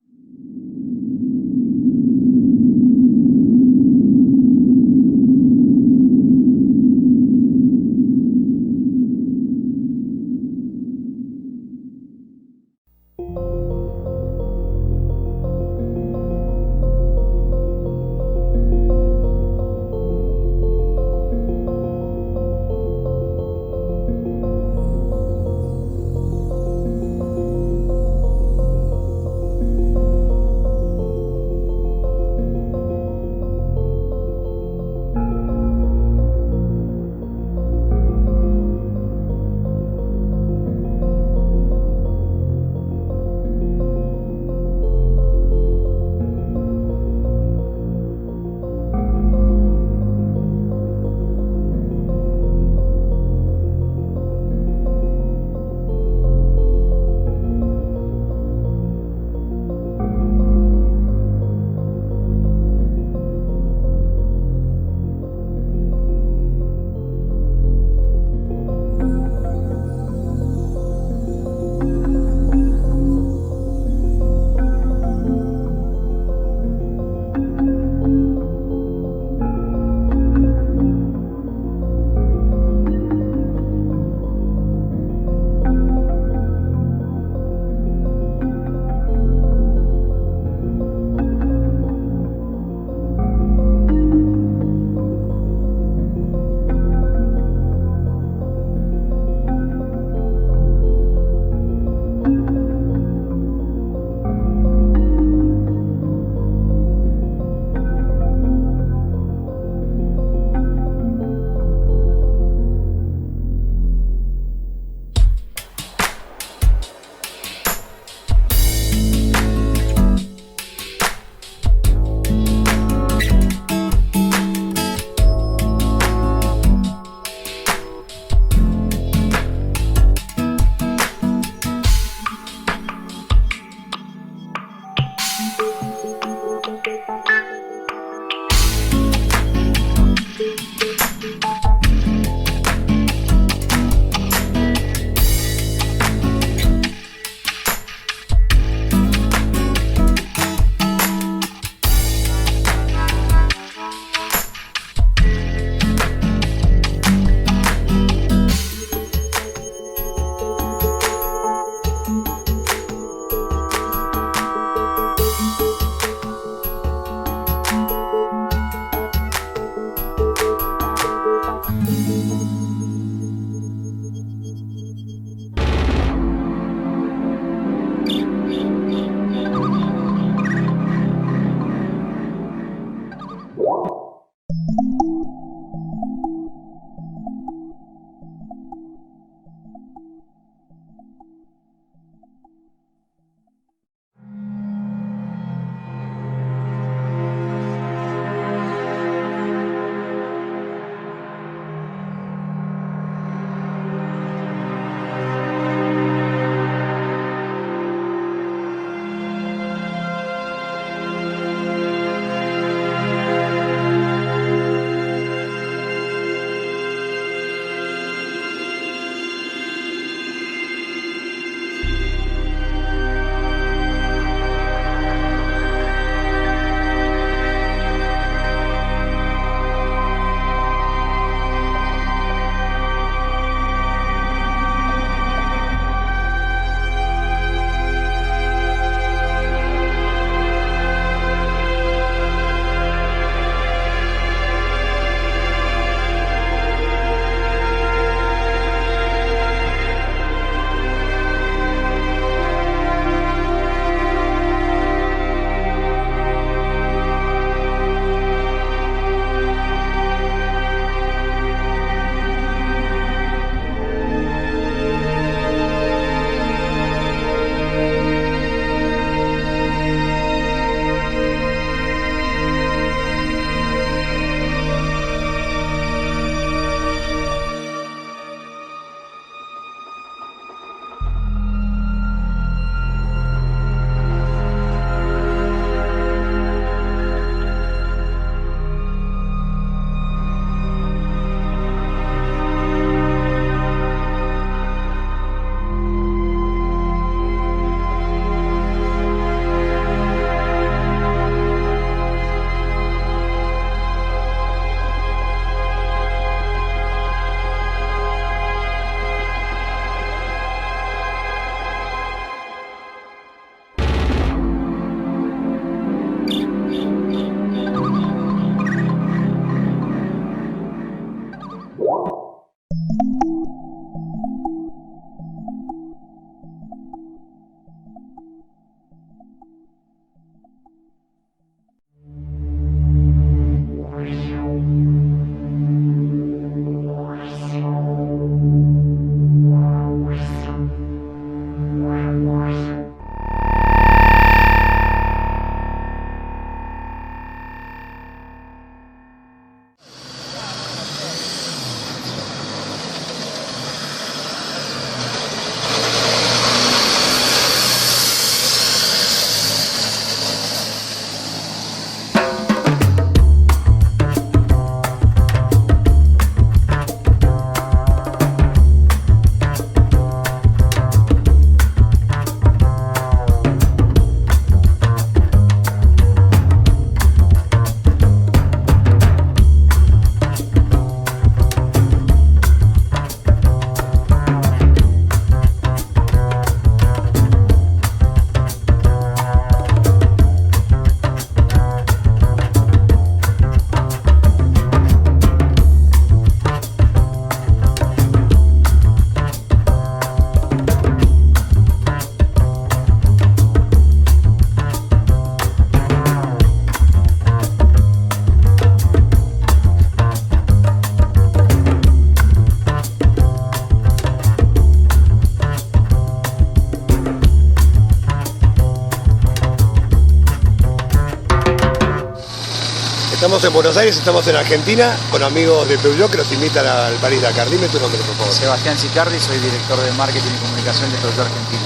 Estamos en Buenos Aires, estamos en Argentina con amigos de Peugeot que nos invitan al París-Dakar. Dime tu nombre, por favor. Sebastián Sicardi, soy director de marketing y comunicación de Peugeot Argentina.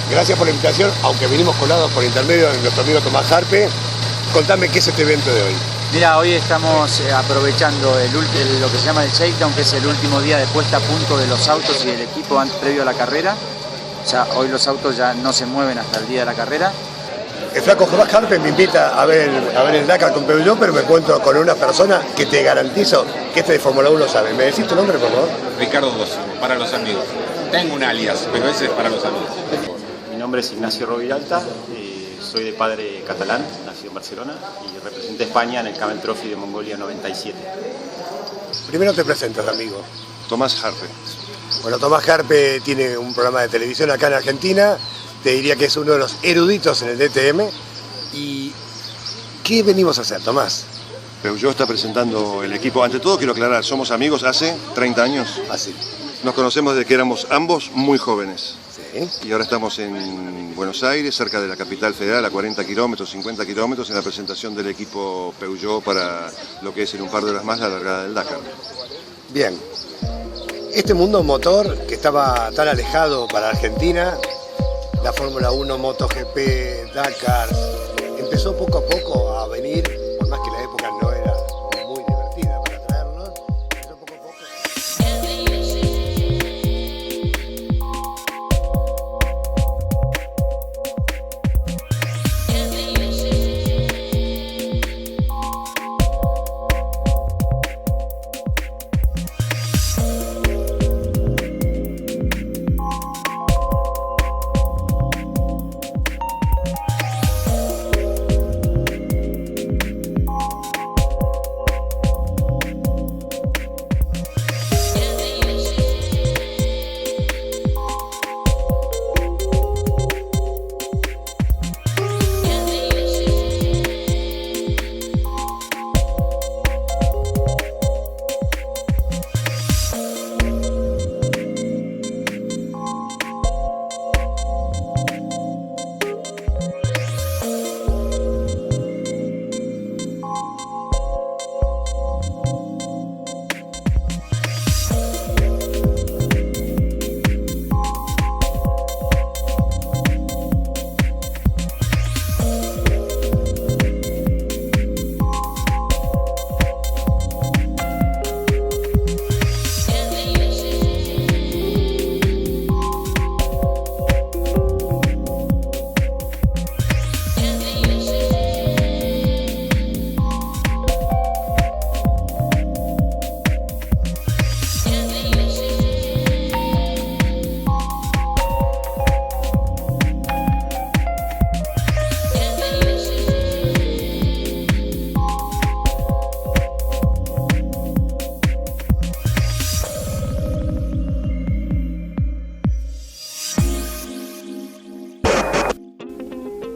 Gracias por la invitación, aunque vinimos colados por intermedio de nuestro amigo Tomás Harpe. Contame qué es este evento de hoy. Mira, hoy estamos aprovechando lo que se llama el shakedown, que es el último día de puesta a punto de los autos y del equipo previo a la carrera. O sea, hoy los autos ya no se mueven hasta el día de la carrera. El flaco Tomás Harpe me invita a ver el Dakar con Peugeot, pero me encuentro con una persona que te garantizo que este de Fórmula 1 sabe. ¿Me decís tu nombre, por favor? Ricardo Dossi, para los amigos. Tengo un alias, pero ese es para los amigos. Mi nombre es Ignacio Roviralta, soy de padre catalán, nacido en Barcelona, y representé a España en el Camel Trophy de Mongolia 97. Primero te presentas, amigo. Tomás Harpe. Bueno, Tomás Harpe tiene un programa de televisión acá en Argentina. Te diría que es uno de los eruditos en el DTM. ¿Y qué venimos a hacer, Tomás? Peugeot está presentando el equipo. Ante todo quiero aclarar, somos amigos hace 30 años. Así. Nos conocemos desde que éramos ambos muy jóvenes. Sí. Y ahora estamos en Buenos Aires, cerca de la capital federal, a 40 kilómetros, 50 kilómetros, en la presentación del equipo Peugeot para lo que es en un par de horas más la largada del Dakar. Bien. Este mundo motor que estaba tan alejado para Argentina, la Fórmula 1, MotoGP, Dakar, empezó poco a poco a venir, por más que la época no era muy divertida para traernos, empezó poco a poco.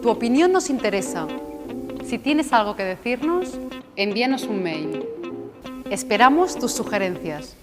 Tu opinión nos interesa. Si tienes algo que decirnos, envíanos un mail. Esperamos tus sugerencias.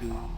1.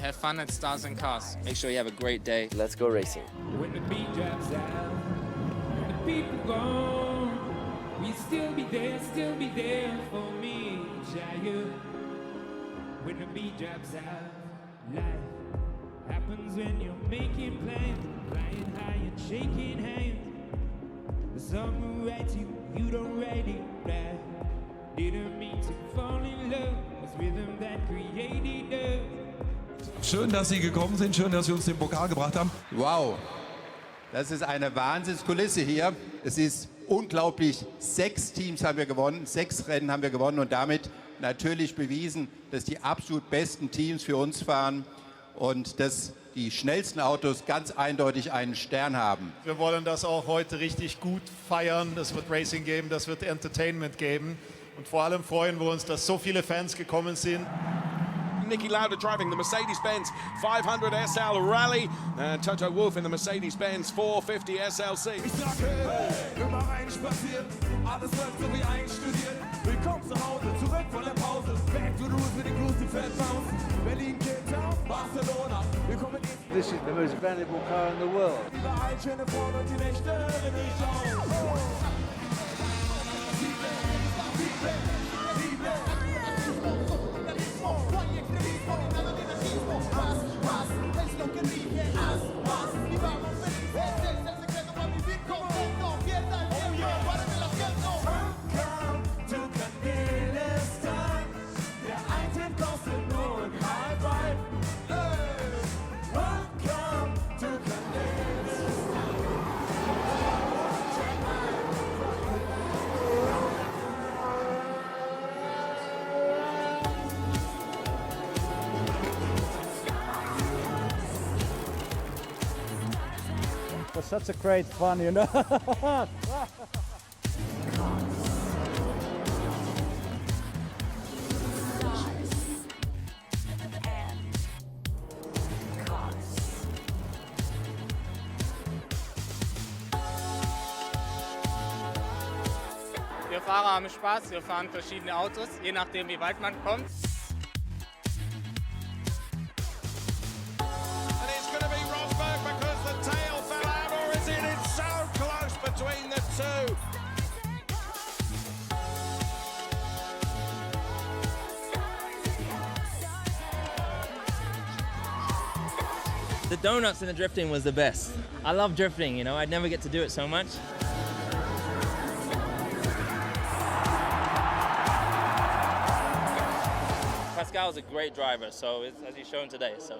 Have fun at Stars and Cars. Make sure you have a great day. Let's go racing. When the beat drops out and the people gone, we still be there for me, Jaya. When the beat drops out, life happens when you're making plans, flying high and shaking hands. The song will write you, you don't write it right. Didn't mean to fall in love, was rhythm that created us. Schön, dass Sie gekommen sind, schön, dass Sie uns den Pokal gebracht haben. Wow, das ist eine Wahnsinnskulisse hier. Es ist unglaublich, 6 Teams haben wir gewonnen, 6 Rennen haben wir gewonnen und damit natürlich bewiesen, dass die absolut besten Teams für uns fahren und dass die schnellsten Autos ganz eindeutig einen Stern haben. Wir wollen das auch heute richtig gut feiern. Das wird Racing geben, das wird Entertainment geben. Und vor allem freuen wir uns, dass so viele Fans gekommen sind. Niki Lauda driving the Mercedes-Benz 500 SL Rally and Toto Wolff in the Mercedes-Benz 450 SLC. Ich sag hey, immer reinspaziert, alles läuft so wie einstudiert. Willkommen zu Hause, zurück von der Pause. Back to the roots with inclusive fat bounce. Berlin, Cape Town, Barcelona. Wir kommen in. This is the most valuable car in the world. Überall schöne Frauen und die Nächte in die Show. was such a great fun, you know. Wir Fahrer haben Spaß, wir fahren verschiedene Autos, je nachdem wie weit man kommt. Between the two. The donuts and the drifting was the best. I love drifting, you know, I'd never get to do it so much. Pascal's a great driver, so as he's shown today. So.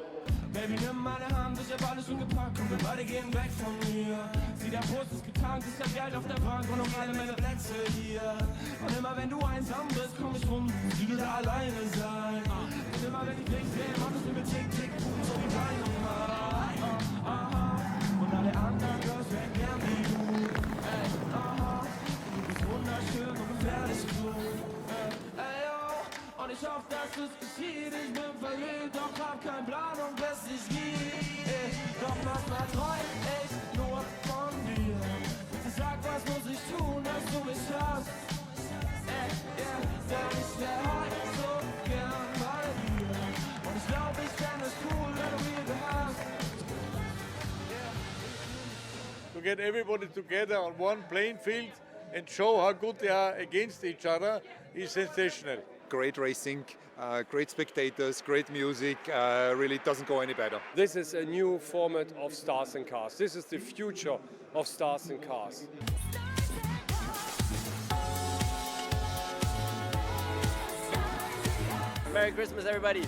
Baby, nimm meine Hand ich hab alles schon gepackt und wir beide gehen weg von mir. Sieh, der Post ist getankt, ich hab Geld auf der Bank und noch alle meine Plätze hier. Und immer wenn du einsam bist, komm ich rum, wie du da alleine sein. Und immer wenn ich dich sehe, mach es mir tick, tick, so wie deine und alle anderen Girls werden gern wie du. Ey, du bist wunderschön und gefährlich klug. Ey, oh, und ich hoffe, dass es geschieht. Ich bin verliebt, doch hab keinen Plan und bis ich lieb. Doch manchmal träum ich nur von dir. Bitte sag, was muss ich tun, dass du mich hast? Denn ich wär heute so gern bei dir. Und ich glaub, ich fänd es cool, wenn du mir gehörst. To get everybody together on one playing field and show how good they are against each other is sensational. Great racing, great spectators, great music, really doesn't go any better. This is a new format of Stars and Cars. This is the future of Stars and Cars. Merry Christmas, everybody.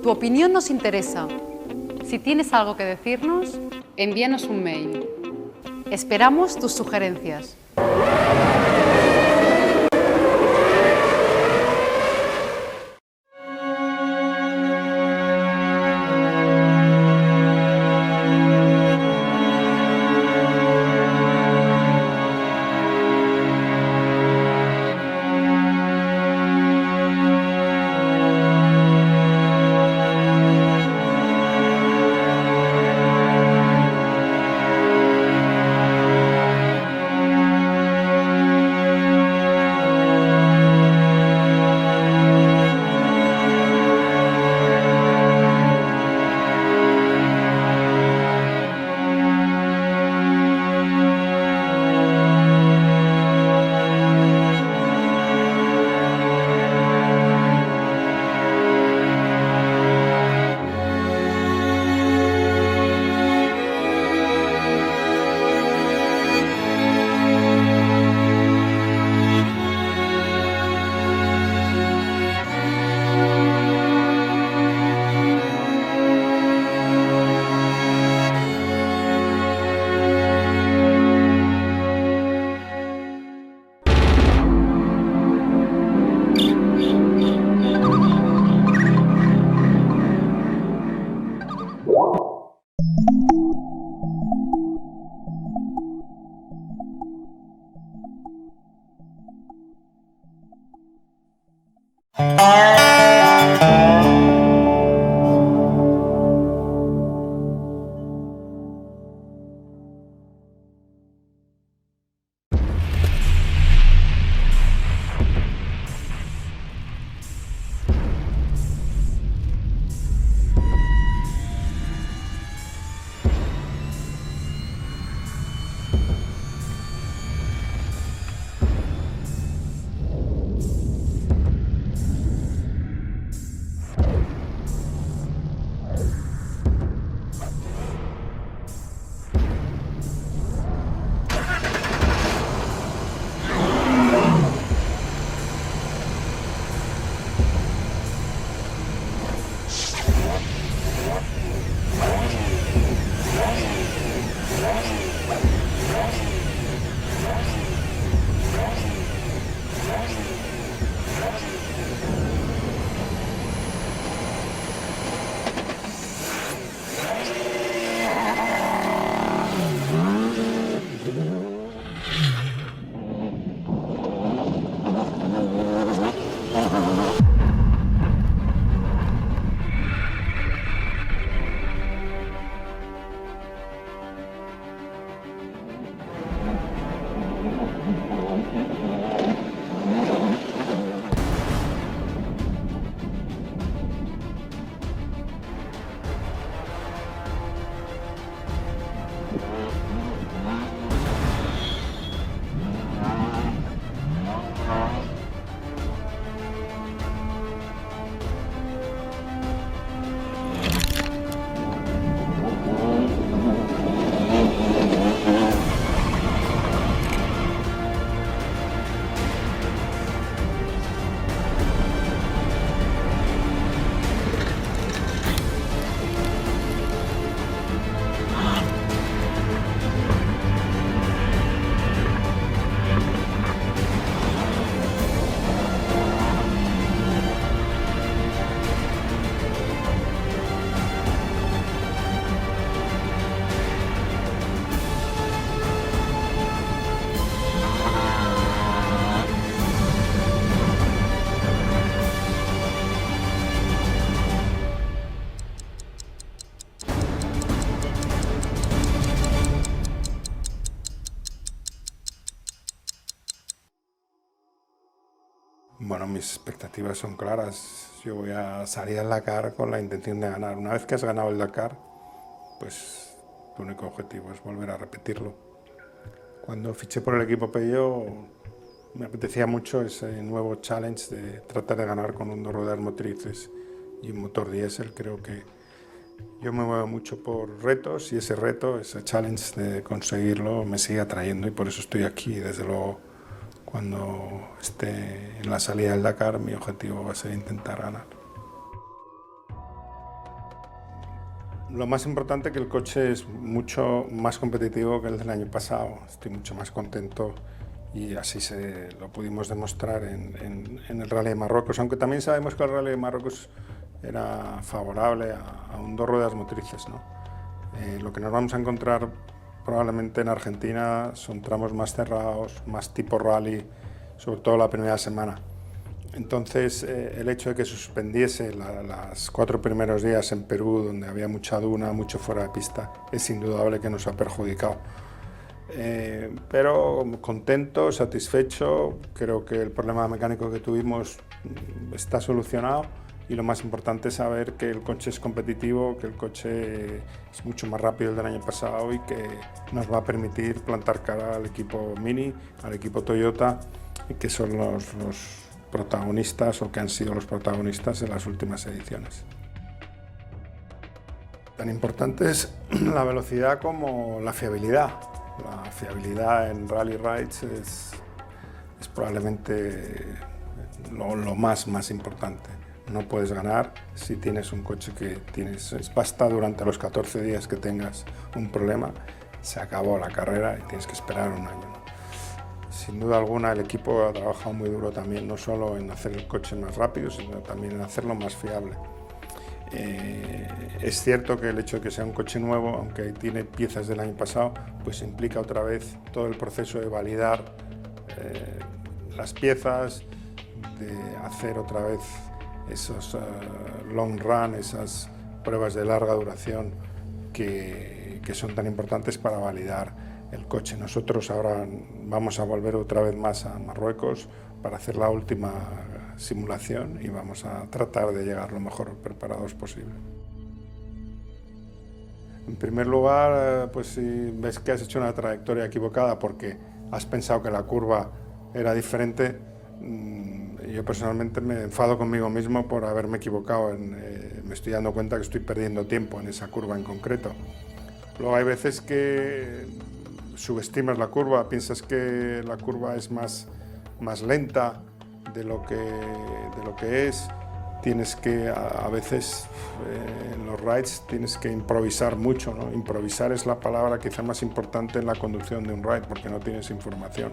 Tu opinión nos interesa. Si tienes algo que decirnos, envíanos un mail. Esperamos tus sugerencias. Bueno, mis expectativas son claras. Yo voy a salir al Dakar con la intención de ganar. Una vez que has ganado el Dakar, pues tu único objetivo es volver a repetirlo. Cuando fiché por el equipo Peugeot, me apetecía mucho ese nuevo challenge de tratar de ganar con dos ruedas motrices y un motor diésel. Creo que yo me muevo mucho por retos y ese reto, ese challenge de conseguirlo, me sigue atrayendo y por eso estoy aquí. Desde luego, cuando esté en la salida del Dakar, mi objetivo va a ser intentar ganar. Lo más importante es que el coche es mucho más competitivo que el del año pasado. Estoy mucho más contento y así lo pudimos demostrar en el Rally de Marruecos, aunque también sabemos que el Rally de Marruecos era favorable a un dos ruedas motrices, ¿no? Lo que nos vamos a encontrar probablemente en Argentina son tramos más cerrados, más tipo rally, sobre todo la primera semana. Entonces, el hecho de que se suspendiese los 4 primeros días en Perú, donde había mucha duna, mucho fuera de pista, es indudable que nos ha perjudicado. Pero contento, satisfecho, creo que el problema mecánico que tuvimos está solucionado y lo más importante es saber que el coche es competitivo, que el coche es mucho más rápido del año pasado y que nos va a permitir plantar cara al equipo Mini, al equipo Toyota, que son los protagonistas o que han sido los protagonistas en las últimas ediciones. Tan importante es la velocidad como la fiabilidad. La fiabilidad en Rally Rides es probablemente lo más importante. No puedes ganar si tienes un coche que basta durante los 14 días que tengas un problema, se acabó la carrera y tienes que esperar un año, ¿no? Sin duda alguna el equipo ha trabajado muy duro también, no solo en hacer el coche más rápido, sino también en hacerlo más fiable. Es cierto que el hecho de que sea un coche nuevo, aunque tiene piezas del año pasado, pues implica otra vez todo el proceso de validar las piezas, de hacer otra vez esos long run, esas pruebas de larga duración que son tan importantes para validar el coche. Nosotros ahora vamos a volver otra vez más a Marruecos para hacer la última simulación y vamos a tratar de llegar lo mejor preparados posible. En primer lugar, pues si ves que has hecho una trayectoria equivocada porque has pensado que la curva era diferente, yo personalmente me enfado conmigo mismo por haberme equivocado. Me estoy dando cuenta que estoy perdiendo tiempo en esa curva en concreto. Luego hay veces que subestimas la curva, piensas que la curva es más lenta de lo que es tienes que, a veces en los rides tienes que improvisar mucho, ¿no? Improvisar es la palabra quizá más importante en la conducción de un ride, porque no tienes información.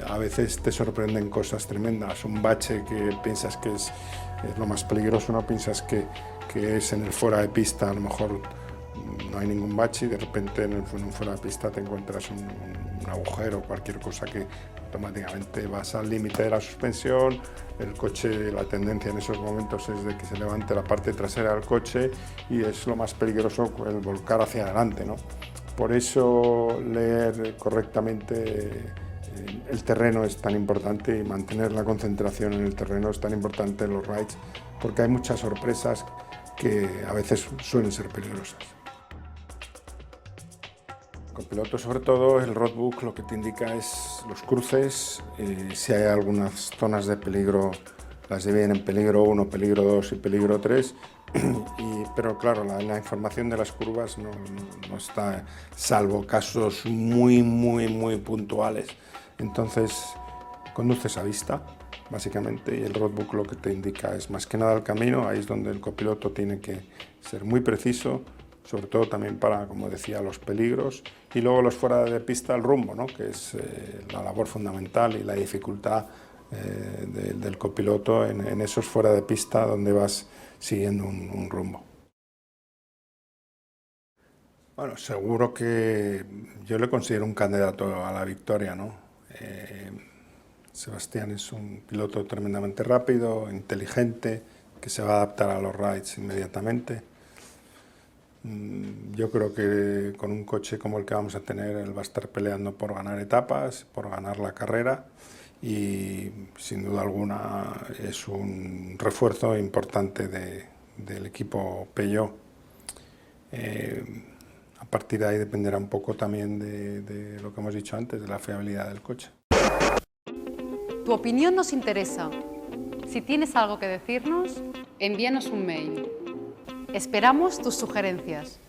A veces te sorprenden cosas tremendas, un bache que piensas que es lo más peligroso, no piensas que es en el fuera de pista, a lo mejor no hay ningún bache y de repente en un fuera de pista te encuentras un agujero, cualquier cosa que automáticamente vas al límite de la suspensión, el coche, la tendencia en esos momentos es de que se levante la parte trasera del coche y es lo más peligroso el volcar hacia adelante, ¿no? Por eso leer correctamente el terreno es tan importante y mantener la concentración en el terreno es tan importante en los rides, porque hay muchas sorpresas que a veces suelen ser peligrosas. Con piloto, sobre todo, el roadbook lo que te indica es los cruces, si hay algunas zonas de peligro, las dividen en peligro 1, peligro 2 y peligro 3, pero claro, la información de las curvas no está, salvo casos muy puntuales. Entonces, conduces a vista, básicamente, y el roadbook lo que te indica es más que nada el camino, ahí es donde el copiloto tiene que ser muy preciso, sobre todo también para, como decía, los peligros, y luego los fuera de pista, el rumbo, ¿no? Que es la labor fundamental y la dificultad del copiloto en esos fuera de pista donde vas siguiendo un rumbo. Bueno, seguro que yo le considero un candidato a la victoria, ¿no? Sebastián es un piloto tremendamente rápido, inteligente, que se va a adaptar a los rides inmediatamente. Yo creo que con un coche como el que vamos a tener, él va a estar peleando por ganar etapas, por ganar la carrera y sin duda alguna es un refuerzo importante del equipo Peugeot. A partir de ahí dependerá un poco también de lo que hemos dicho antes, de la fiabilidad del coche. Tu opinión nos interesa. Si tienes algo que decirnos, envíanos un mail. Esperamos tus sugerencias.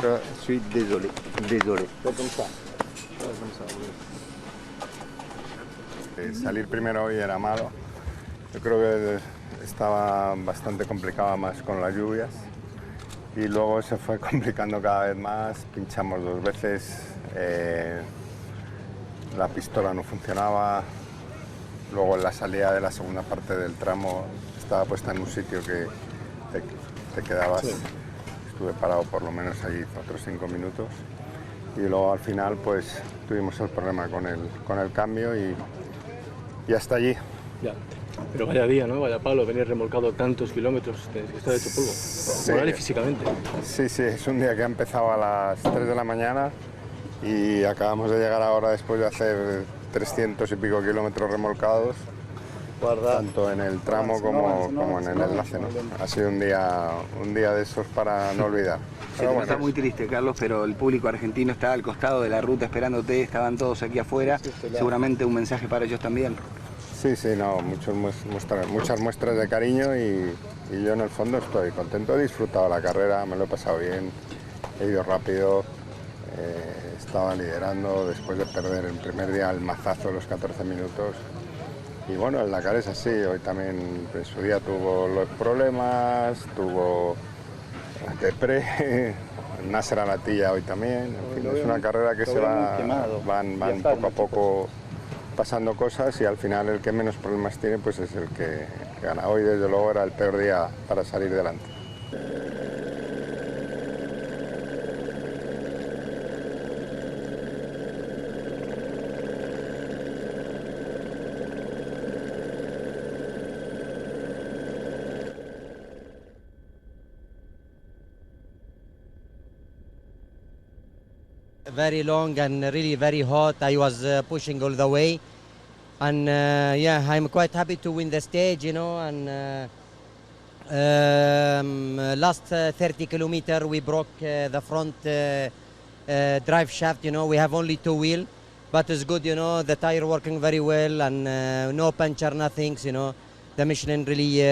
Je suis désolé. C'est comme ça. Salir primero hoy era malo. Yo creo que estaba bastante complicado más con las lluvias y luego se fue complicando cada vez más. Pinchamos 2 veces, la pistola no funcionaba. Luego en la salida de la segunda parte del tramo estaba puesta en un sitio que te quedabas. Sí. Estuve parado por lo menos ahí otros 5 minutos y luego al final pues tuvimos el problema con el cambio y hasta allí. Ya, pero vaya día, ¿no? Vaya palo, venir remolcado tantos kilómetros, tienes que estar hecho polvo, Sí. moral y físicamente. Sí, es un día que ha empezado a las 3 de la mañana y acabamos de llegar ahora después de hacer 300 y pico kilómetros remolcados. Tanto en el tramo como en el enlace, ¿no? Ha sido un día de esos para no olvidar. Pero está muy triste, Carlos, pero el público argentino está al costado de la ruta esperándote, estaban todos aquí afuera, seguramente un mensaje para ellos también. Sí, no, muchas muestras de cariño y yo en el fondo estoy contento, he disfrutado la carrera, me lo he pasado bien, he ido rápido, estaba liderando después de perder el primer día el mazazo de los 14 minutos. Y bueno, el Dakar es así, hoy también en su día tuvo los problemas, tuvo Depre, Nasser Alatilla hoy también, en fin, es una carrera que van poco a poco pasando cosas y al final el que menos problemas tiene pues es el que gana. Hoy desde luego era el peor día para salir delante. Very long and really very hot. I was pushing all the way, and yeah, I'm quite happy to win the stage, you know. And last 30 kilometers we broke the front drive shaft. You know, we have only 2 wheels, but it's good. You know, the tire working very well and no puncture, nothing. You know, the Michelin really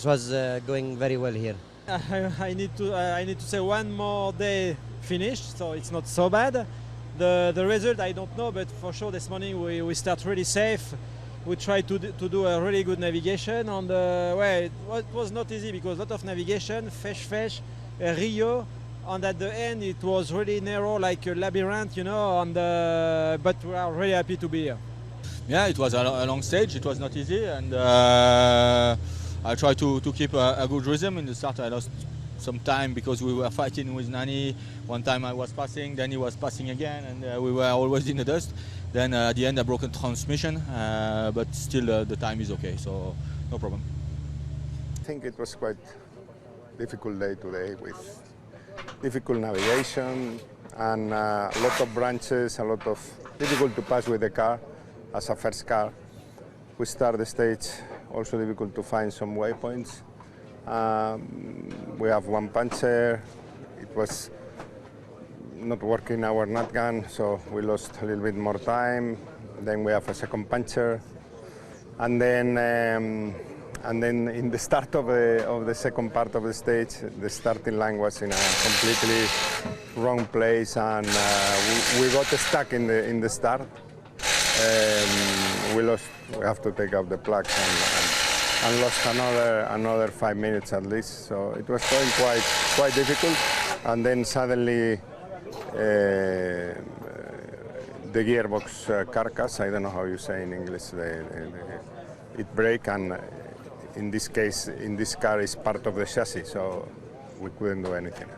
was going very well here. I need to say one more day finished, so it's not so bad. The result I don't know, but for sure this morning we start really safe. We try to do a really good navigation on the way. It was not easy because a lot of navigation, Fesh, Rio, and at the end it was really narrow like a labyrinth, you know. But we are really happy to be here. Yeah, it was a long stage. It was not easy, and I tried to keep a good rhythm. In the start I lost some time because we were fighting with Nani. One time I was passing, then he was passing again, and we were always in the dust. Then at the end I broke a transmission, but still the time is okay, so no problem. I think it was quite difficult day today with difficult navigation and a lot of branches, a lot of difficult to pass with the car as a first car. We start the stage also difficult to find some waypoints. We have one puncture. It was not working our nut gun, so we lost a little bit more time. Then we have a second puncture, and then in the start of the second part of the stage, the starting line was in a completely wrong place, and we got stuck in the start. We have to take out the plugs and lost another 5 minutes at least. So it was going quite difficult, and then suddenly the gearbox carcass, I don't know how you say in English, it broke, and in this case, in this car, is part of the chassis, so we couldn't do anything.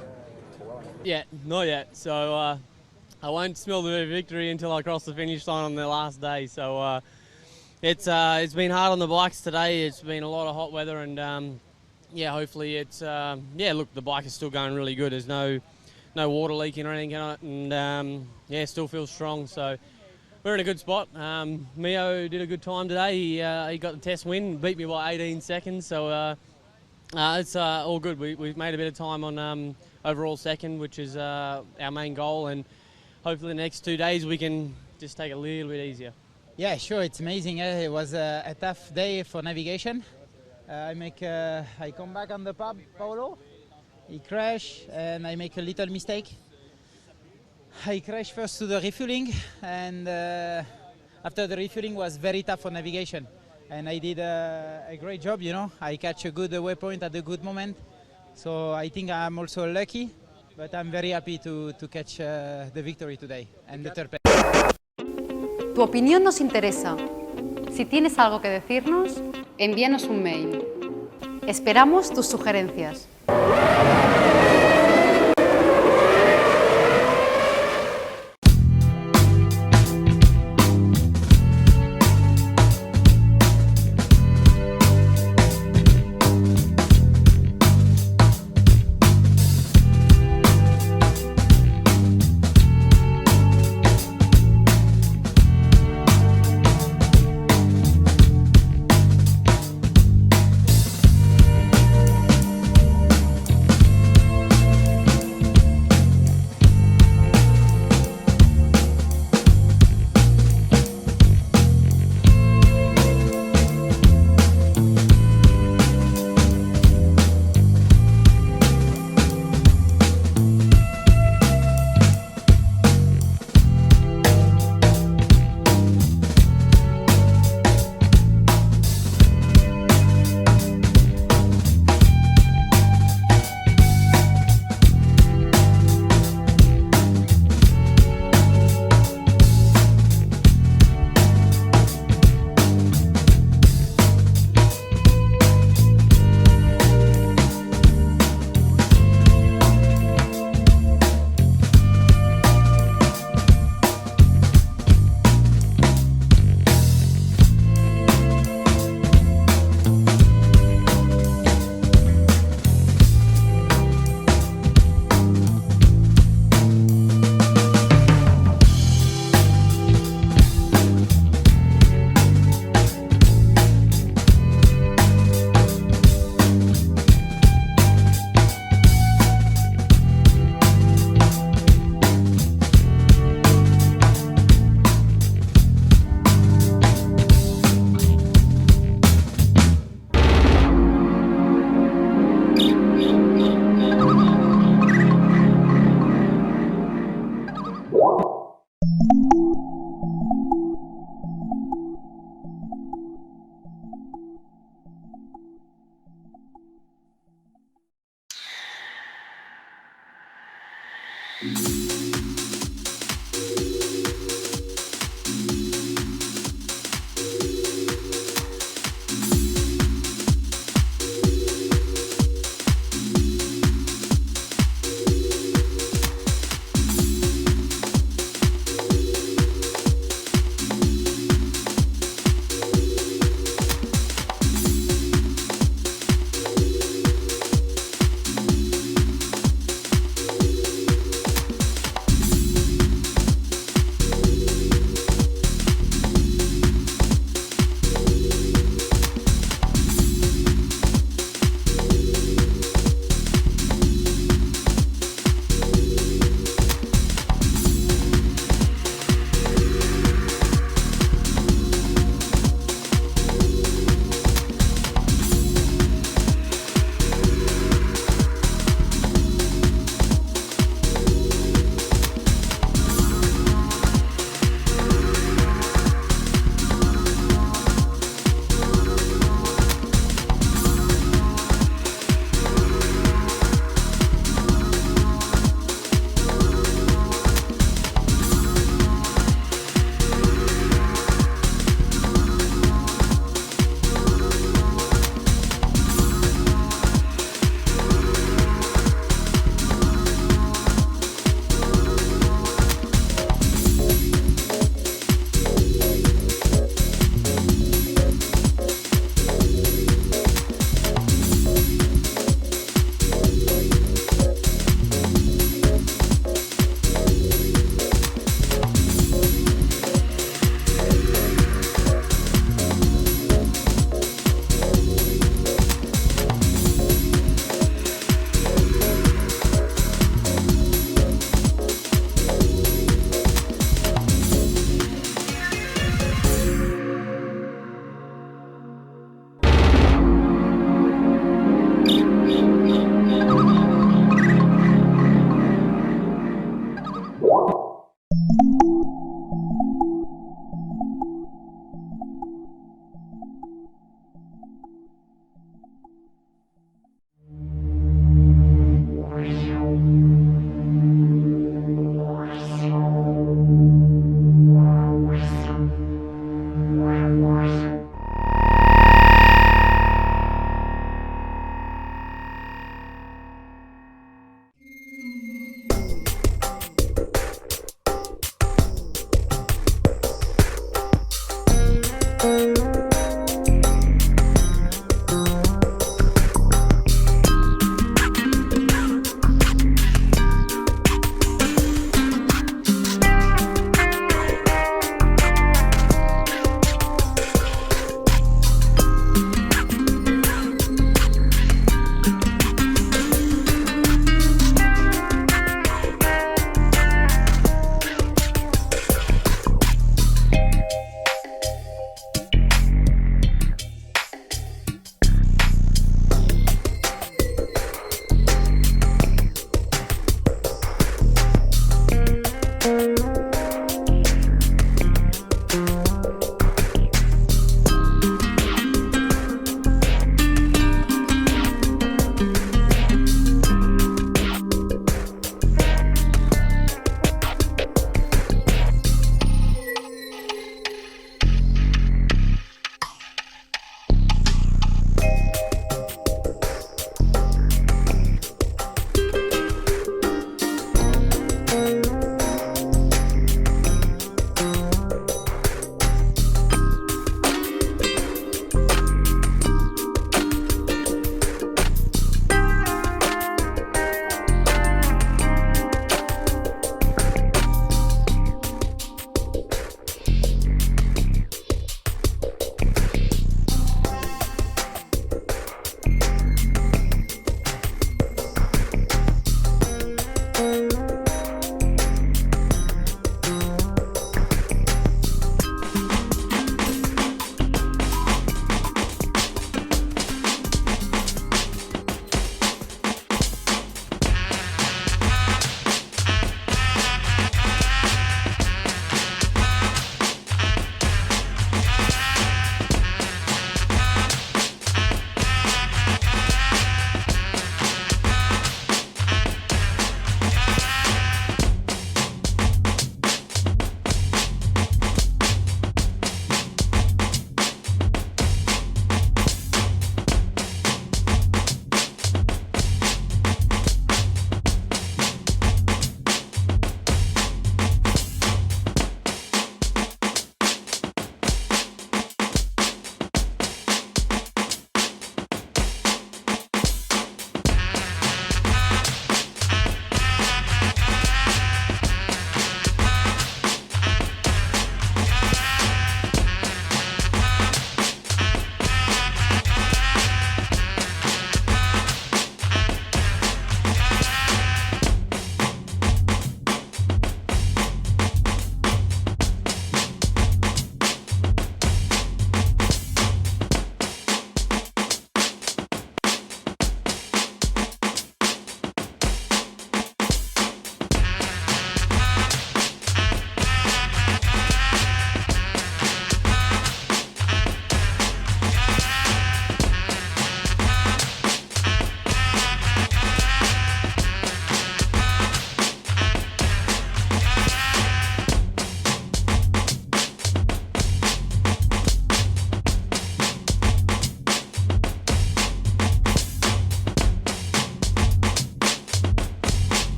Yeah, not yet. So I won't smell the victory until I cross the finish line on the last day. So it's been hard on the bikes today. It's been a lot of hot weather, and yeah, hopefully it's yeah. Look, the bike is still going really good. There's no water leaking or anything on it, and yeah, still feels strong. So We're in a good spot. Mio did a good time today. He got the test win, beat me by 18 seconds, so it's all good. We've made a bit of time on overall second, which is our main goal, and hopefully the next 2 days we can just take it a little bit easier. Yeah, sure, it's amazing. It was a tough day for navigation. I come back on the pub, Paolo. He crashed and I make a little mistake. I crashed first to the refueling, and after the refueling was very tough for navigation. And I did a great job, you know. I catch a good waypoint at a good moment. So I think I'm also lucky, but I'm very happy to catch the victory today and the third place. Tu opinión nos interesa. Si tienes algo que decirnos, envíanos un mail. Esperamos tus sugerencias.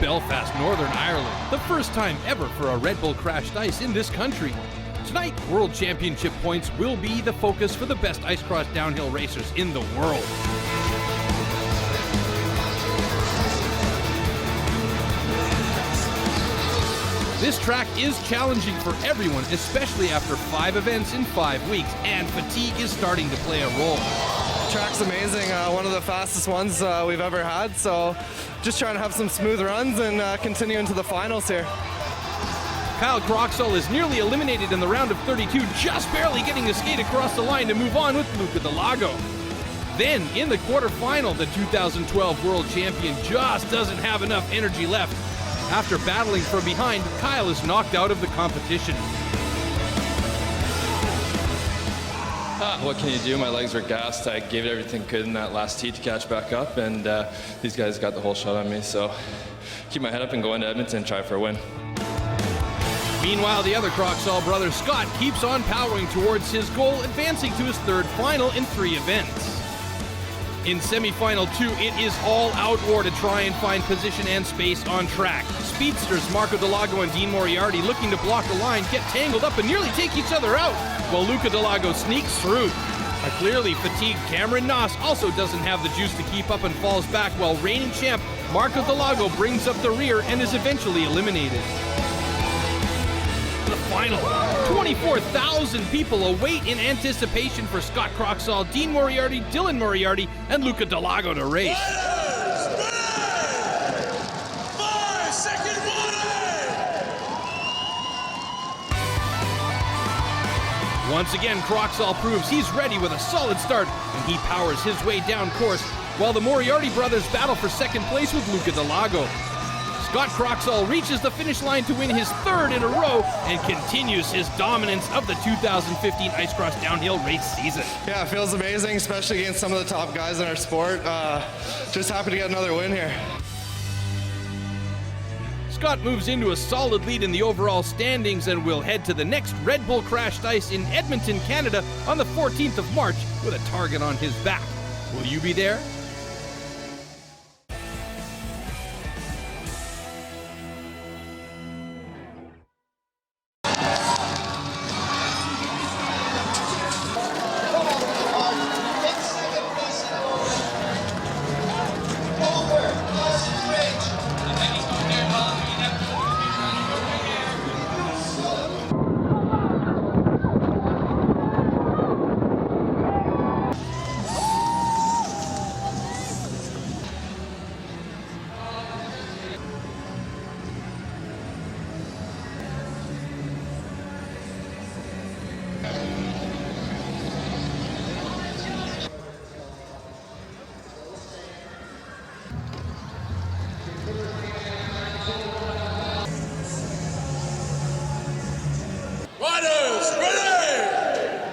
Belfast, Northern Ireland, the first time ever for a Red Bull crashed ice in this country. Tonight, World Championship points will be the focus for the best ice cross downhill racers in the world. This track is challenging for everyone, especially after 5 events in 5 weeks, and fatigue is starting to play a role. The track's amazing, one of the fastest ones we've ever had, so just trying to have some smooth runs and continue into the finals here. Kyle Croxall is nearly eliminated in the round of 32, just barely getting a skate across the line to move on with Luca Delago. Then, in the quarterfinal, the 2012 world champion just doesn't have enough energy left. After battling from behind, Kyle is knocked out of the competition. What can you do? My legs were gassed. I gave it everything good in that last heat to catch back up, and these guys got the whole shot on me. So keep my head up and go into Edmonton and try for a win. Meanwhile, the other Croxall brother, Scott, keeps on powering towards his goal, advancing to his third final in 3 events. In semi-final 2, it is all-out war to try and find position and space on track. Speedsters Marco Delago and Dean Moriarty, looking to block the line, get tangled up and nearly take each other out, while Luca Delago sneaks through. A clearly fatigued Cameron Noss also doesn't have the juice to keep up and falls back, while reigning champ Marco Delago brings up the rear and is eventually eliminated. The final. 24,000 people await in anticipation for Scott Croxall, Dean Moriarty, Dylan Moriarty, and Luca Delago to race. Once again, Croxall proves he's ready with a solid start, and he powers his way down course, while the Moriarty brothers battle for second place with Luca Delago. Scott Croxall reaches the finish line to win his 3rd in a row and continues his dominance of the 2015 Ice Cross Downhill race season. Yeah, it feels amazing, especially against some of the top guys in our sport. Just happy to get another win here. Scott moves into a solid lead in the overall standings and will head to the next Red Bull Crashed Ice in Edmonton, Canada on the 14th of March with a target on his back. Will you be there? Riders, ready!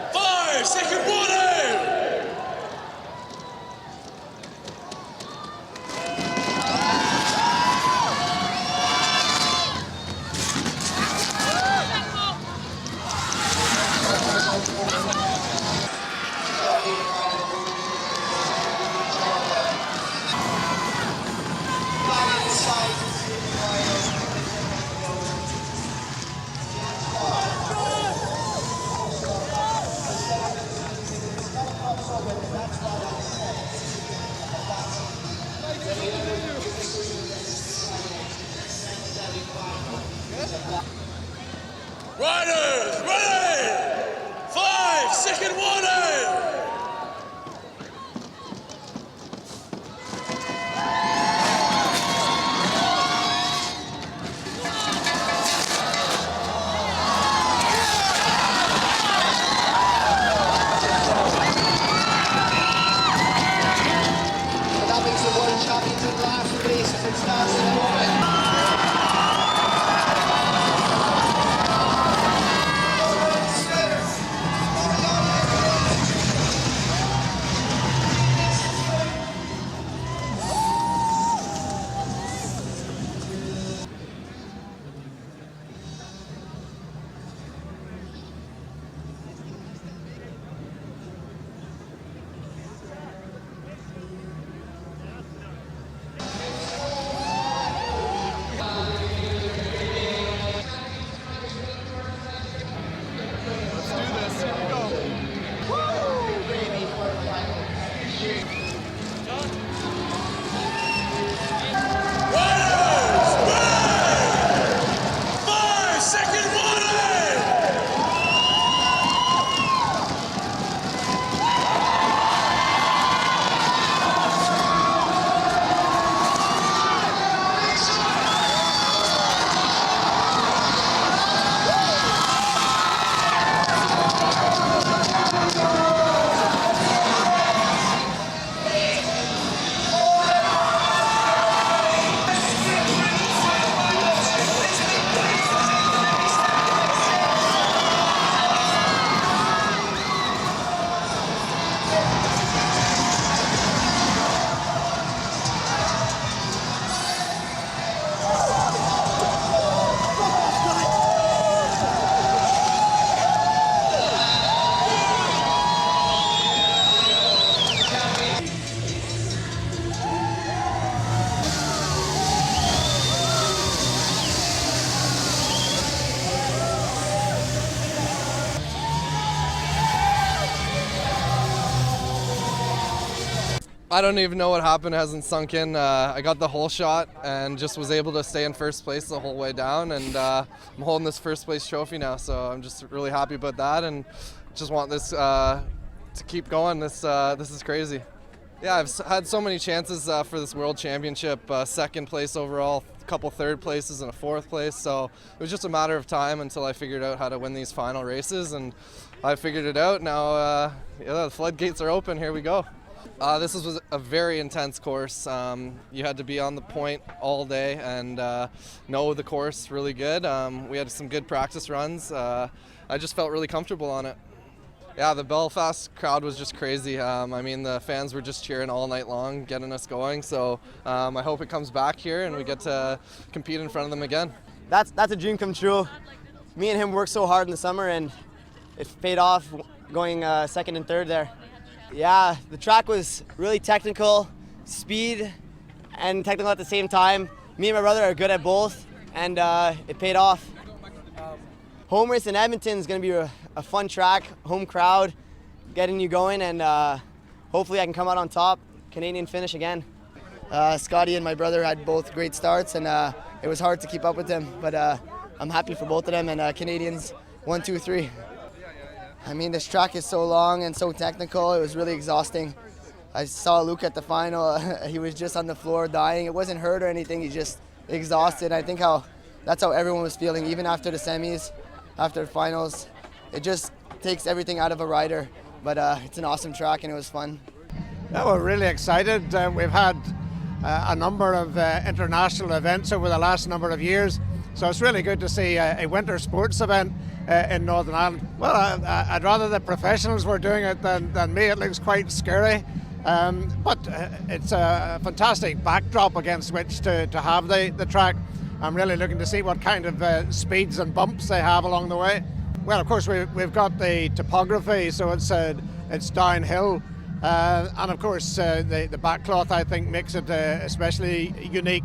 I don't even know what happened. It hasn't sunk in. I got the whole shot and just was able to stay in first place the whole way down, and I'm holding this first place trophy now, so I'm just really happy about that and just want this to keep going. This is crazy. Yeah, I've had so many chances for this World Championship, second place overall, a couple third places and a fourth place, so it was just a matter of time until I figured out how to win these final races, and I figured it out. Now the floodgates are open, here we go. This was a very intense course. You had to be on the point all day and know the course really good. We had some good practice runs. I just felt really comfortable on it. Yeah, the Belfast crowd was just crazy. I mean, the fans were just cheering all night long, getting us going. So I hope it comes back here and we get to compete in front of them again. That's a dream come true. Me and him worked so hard in the summer and it paid off going second and third there. Yeah, the track was really technical, speed and technical at the same time. Me and my brother are good at both, and it paid off. Home race in Edmonton is going to be a fun track, home crowd, getting you going, and hopefully I can come out on top, Canadian finish again. Scotty and my brother had both great starts, and it was hard to keep up with them, but I'm happy for both of them, and Canadians 1, 2, 3. I mean, this track is so long and so technical, it was really exhausting. I saw Luke at the final, he was just on the floor dying. It wasn't hurt or anything, he's just exhausted. I think that's how everyone was feeling, even after the semis, after the finals. It just takes everything out of a rider, but it's an awesome track and it was fun. Yeah, we're really excited. We've had a number of international events over the last number of years, so it's really good to see a winter sports event in Northern Ireland. Well, I'd rather the professionals were doing it than me. It looks quite scary, but it's a fantastic backdrop against which to have the track. I'm really looking to see what kind of speeds and bumps they have along the way. Well, of course, we've got the topography, so it's downhill, and of course the backcloth, I think, makes it especially unique.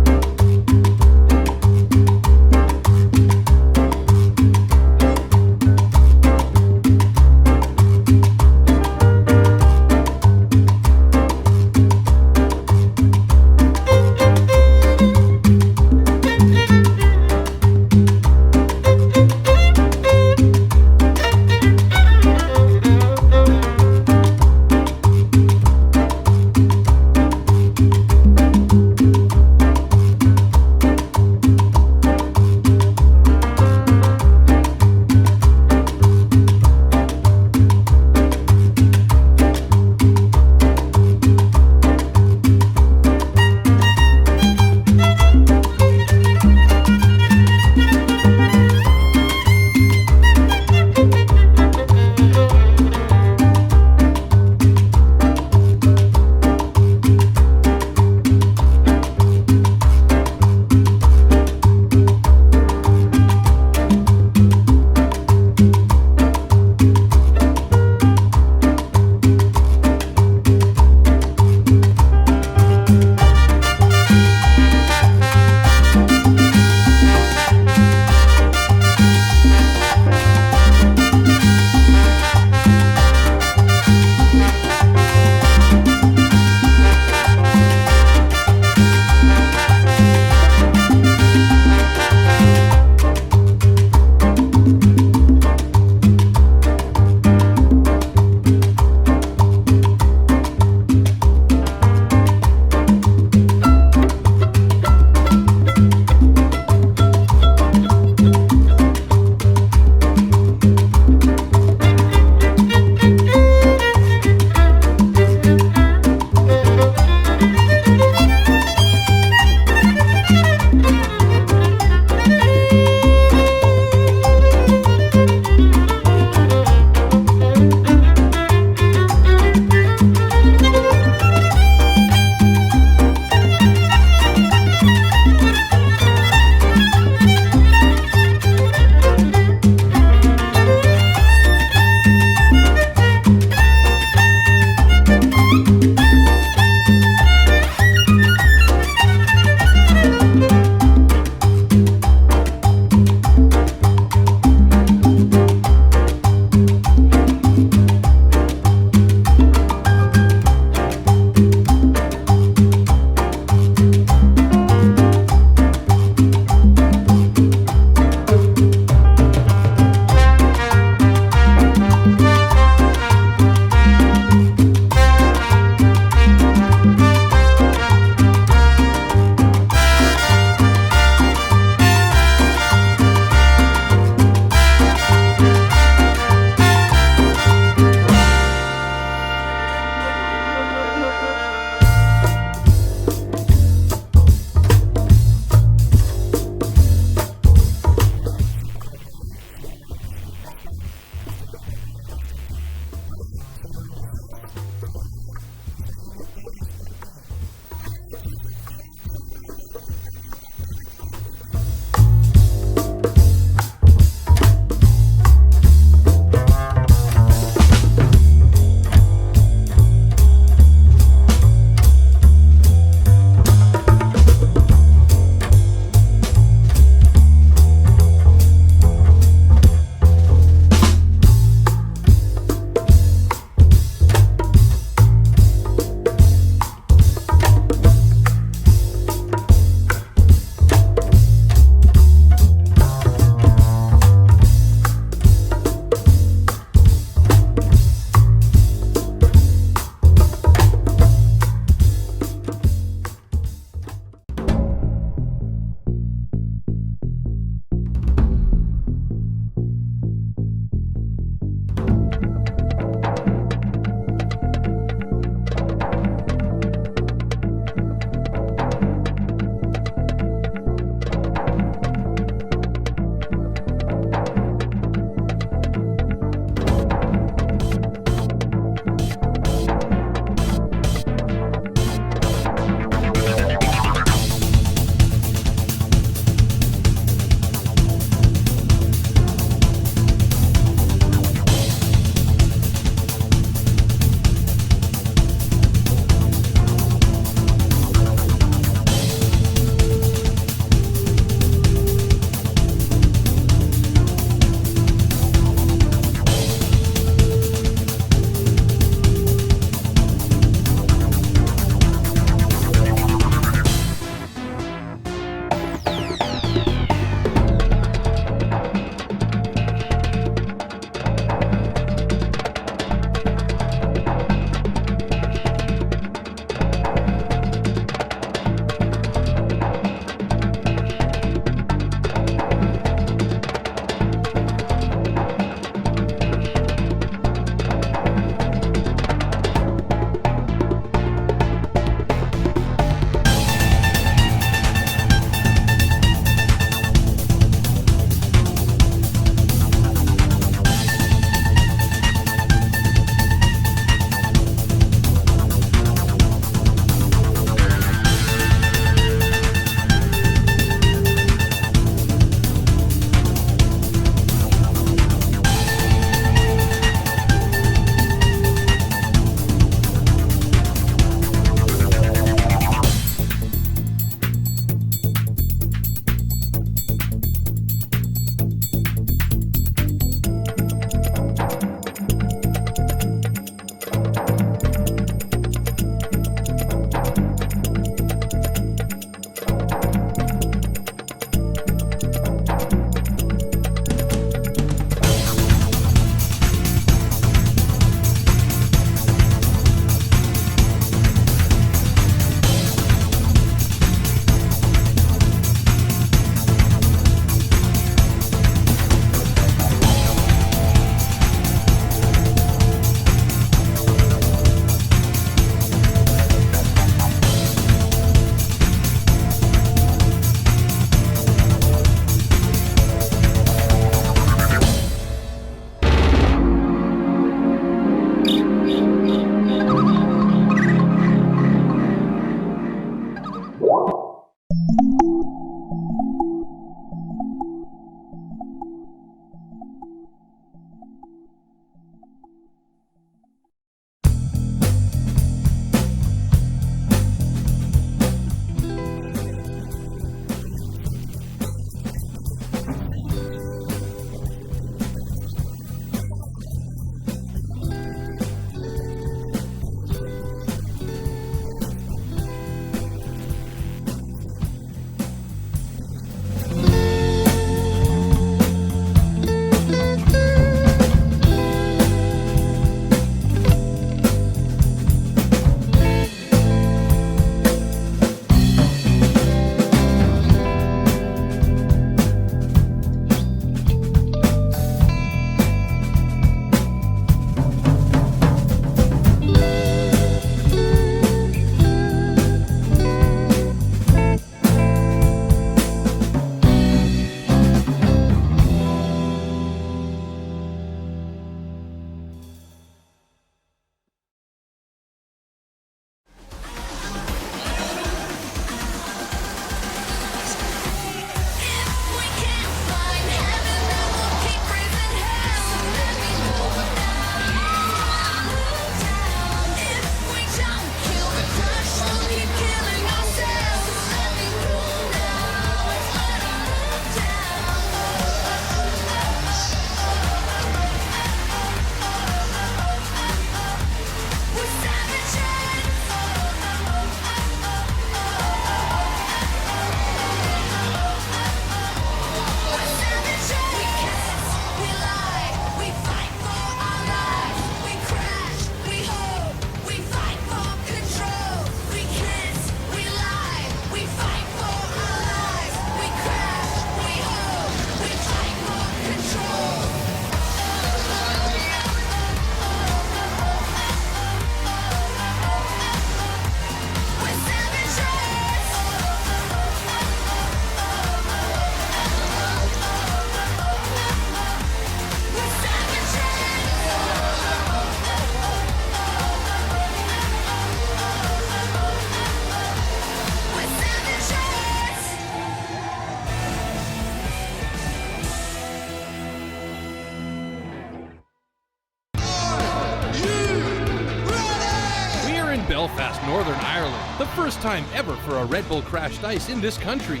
Belfast, Northern Ireland, the first time ever for a Red Bull crashed ice in this country.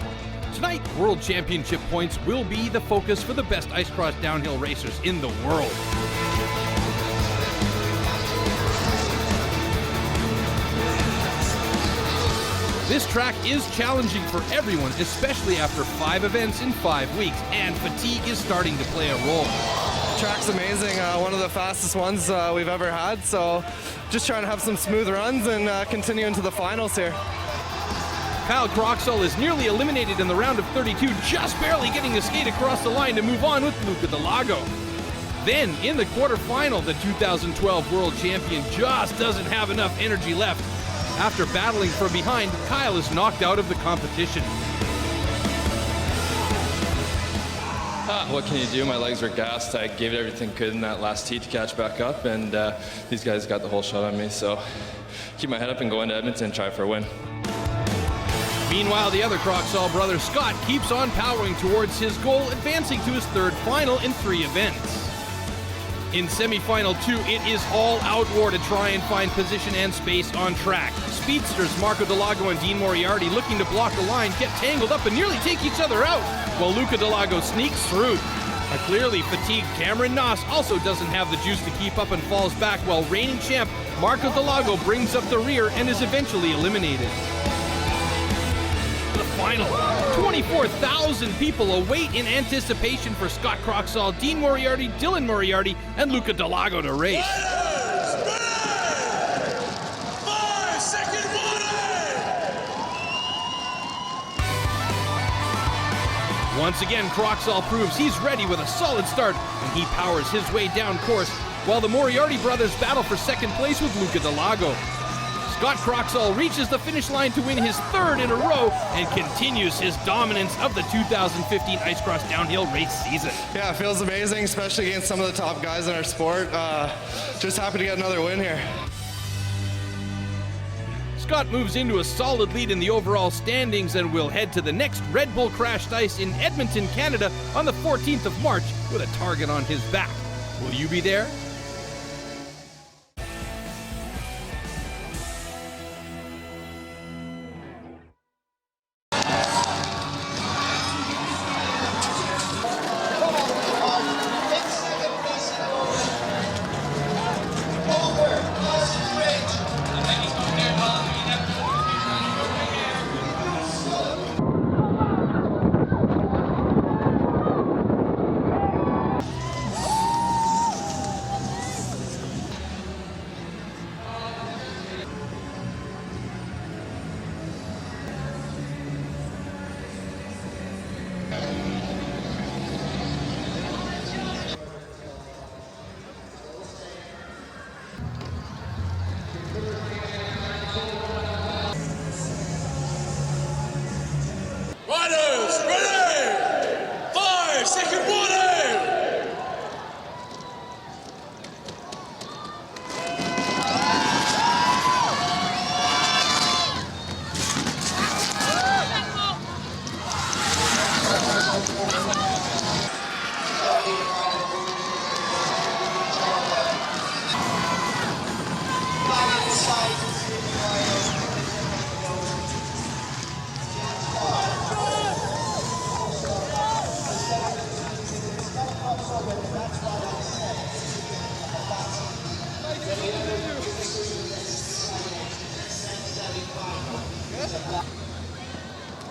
Tonight, World Championship points will be the focus for the best ice cross downhill racers in the world. This track is challenging for everyone, especially after 5 events in 5 weeks, and fatigue is starting to play a role. The track's amazing, one of the fastest ones we've ever had, so just trying to have some smooth runs and continue into the finals here. Kyle Croxall is nearly eliminated in the round of 32, just barely getting a skate across the line to move on with Luca Delago. Then, in the quarterfinal, the 2012 world champion just doesn't have enough energy left. After battling from behind, Kyle is knocked out of the competition. What can you do? My legs were gassed. I gave it everything could in that last heat to catch back up, and these guys got the whole shot on me, so keep my head up and go into Edmonton and try for a win. Meanwhile, the other Croxall brother, Scott, keeps on powering towards his goal, advancing to his 3rd final in 3 events. In semi-final 2, it is all-out war to try and find position and space on track. Speedsters Marco Delago and Dean Moriarty, looking to block the line, get tangled up and nearly take each other out, while Luca Delago sneaks through. A clearly fatigued Cameron Noss also doesn't have the juice to keep up and falls back, while reigning champ Marco Delago brings up the rear and is eventually eliminated. The final. 24,000 people await in anticipation for Scott Croxall, Dean Moriarty, Dylan Moriarty, and Luca Delago to race. Once again, Croxall proves he's ready with a solid start, and he powers his way down course, while the Moriarty brothers battle for 2nd place with Luca Delago. Scott Croxall reaches the finish line to win his 3rd in a row and continues his dominance of the 2015 Ice Cross Downhill race season. Yeah, it feels amazing, especially against some of the top guys in our sport. Just happy to get another win here. Scott moves into a solid lead in the overall standings and will head to the next Red Bull Crashed Ice in Edmonton, Canada on the 14th of March with a target on his back. Will you be there? Riders, ready! 5-second warning!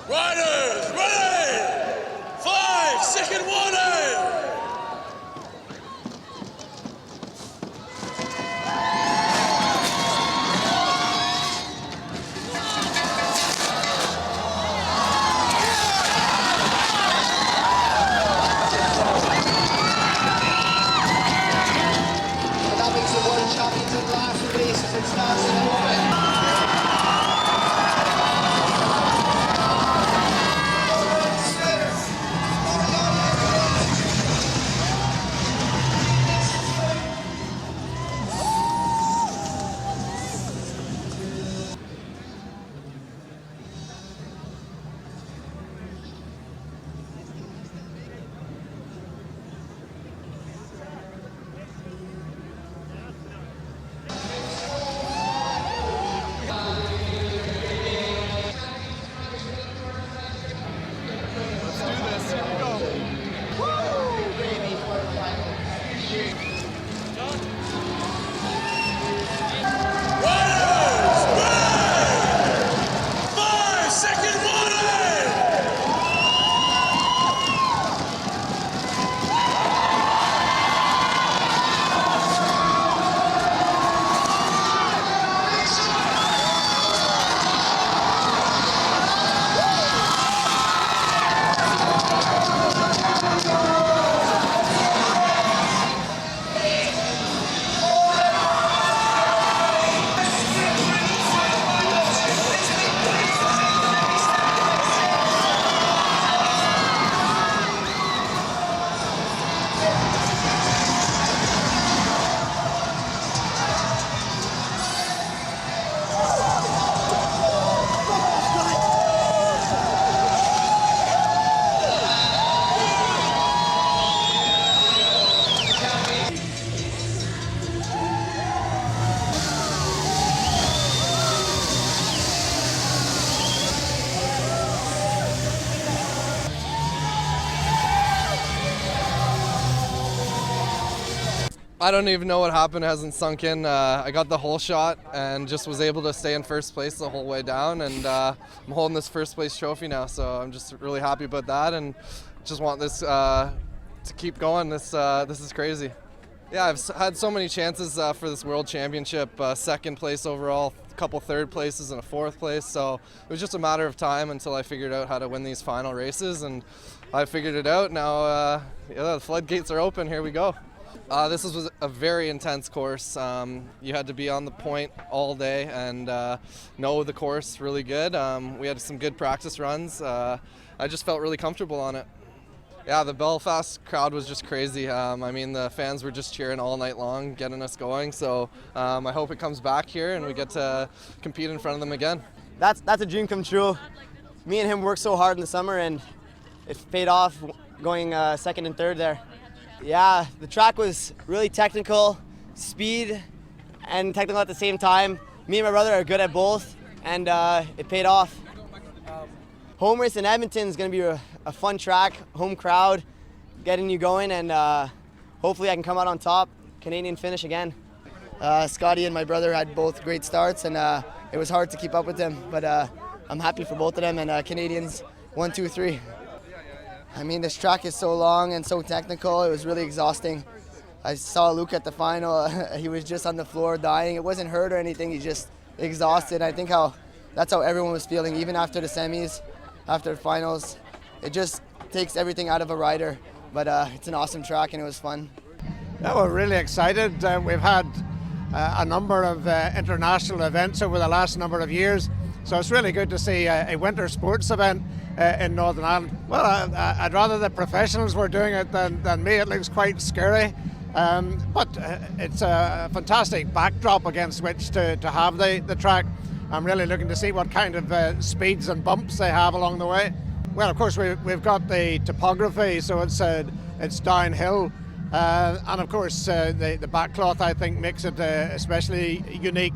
Riders, ready! 5-second warning! That makes the world champions in the last race as it starts in a moment. I don't even know what happened. It hasn't sunk in. I got the hole shot and just was able to stay in first place the whole way down, and I'm holding this first place trophy now, so I'm just really happy about that and just want this to keep going. This is crazy. Yeah, I've had so many chances for this World Championship, second place overall, a couple third places and a fourth place, so it was just a matter of time until I figured out how to win these final races, and I figured it out. Now the floodgates are open, here we go. This was a very intense course. You had to be on the point all day and know the course really good. We had some good practice runs. I just felt really comfortable on it. Yeah, the Belfast crowd was just crazy. I mean, the fans were just cheering all night long, getting us going. So I hope it comes back here and we get to compete in front of them again. That's a dream come true. Me and him worked so hard in the summer, and it paid off going second and third there. Yeah, the track was really technical, speed and technical at the same time. Me and my brother are good at both, and it paid off. Home race in Edmonton is going to be a fun track, home crowd, getting you going, and hopefully I can come out on top, Canadian finish again. Scotty and my brother had both great starts, and it was hard to keep up with them, but I'm happy for both of them, and Canadians 1, 2, 3. I mean, this track is so long and so technical, it was really exhausting. I saw Luke at the final, he was just on the floor dying. It wasn't hurt or anything, he's just exhausted. I think that's how everyone was feeling, even after the semis, after the finals. It just takes everything out of a rider, but it's an awesome track and it was fun. Yeah, we're really excited. We've had a number of international events over the last number of years, so it's really good to see a winter sports event in Northern Ireland. Well, I'd rather the professionals were doing it than me. It looks quite scary, but it's a fantastic backdrop against which to have the track. I'm really looking to see what kind of speeds and bumps they have along the way. Well, of course, we've got the topography, so it's downhill, and of course the backcloth, I think, makes it especially unique.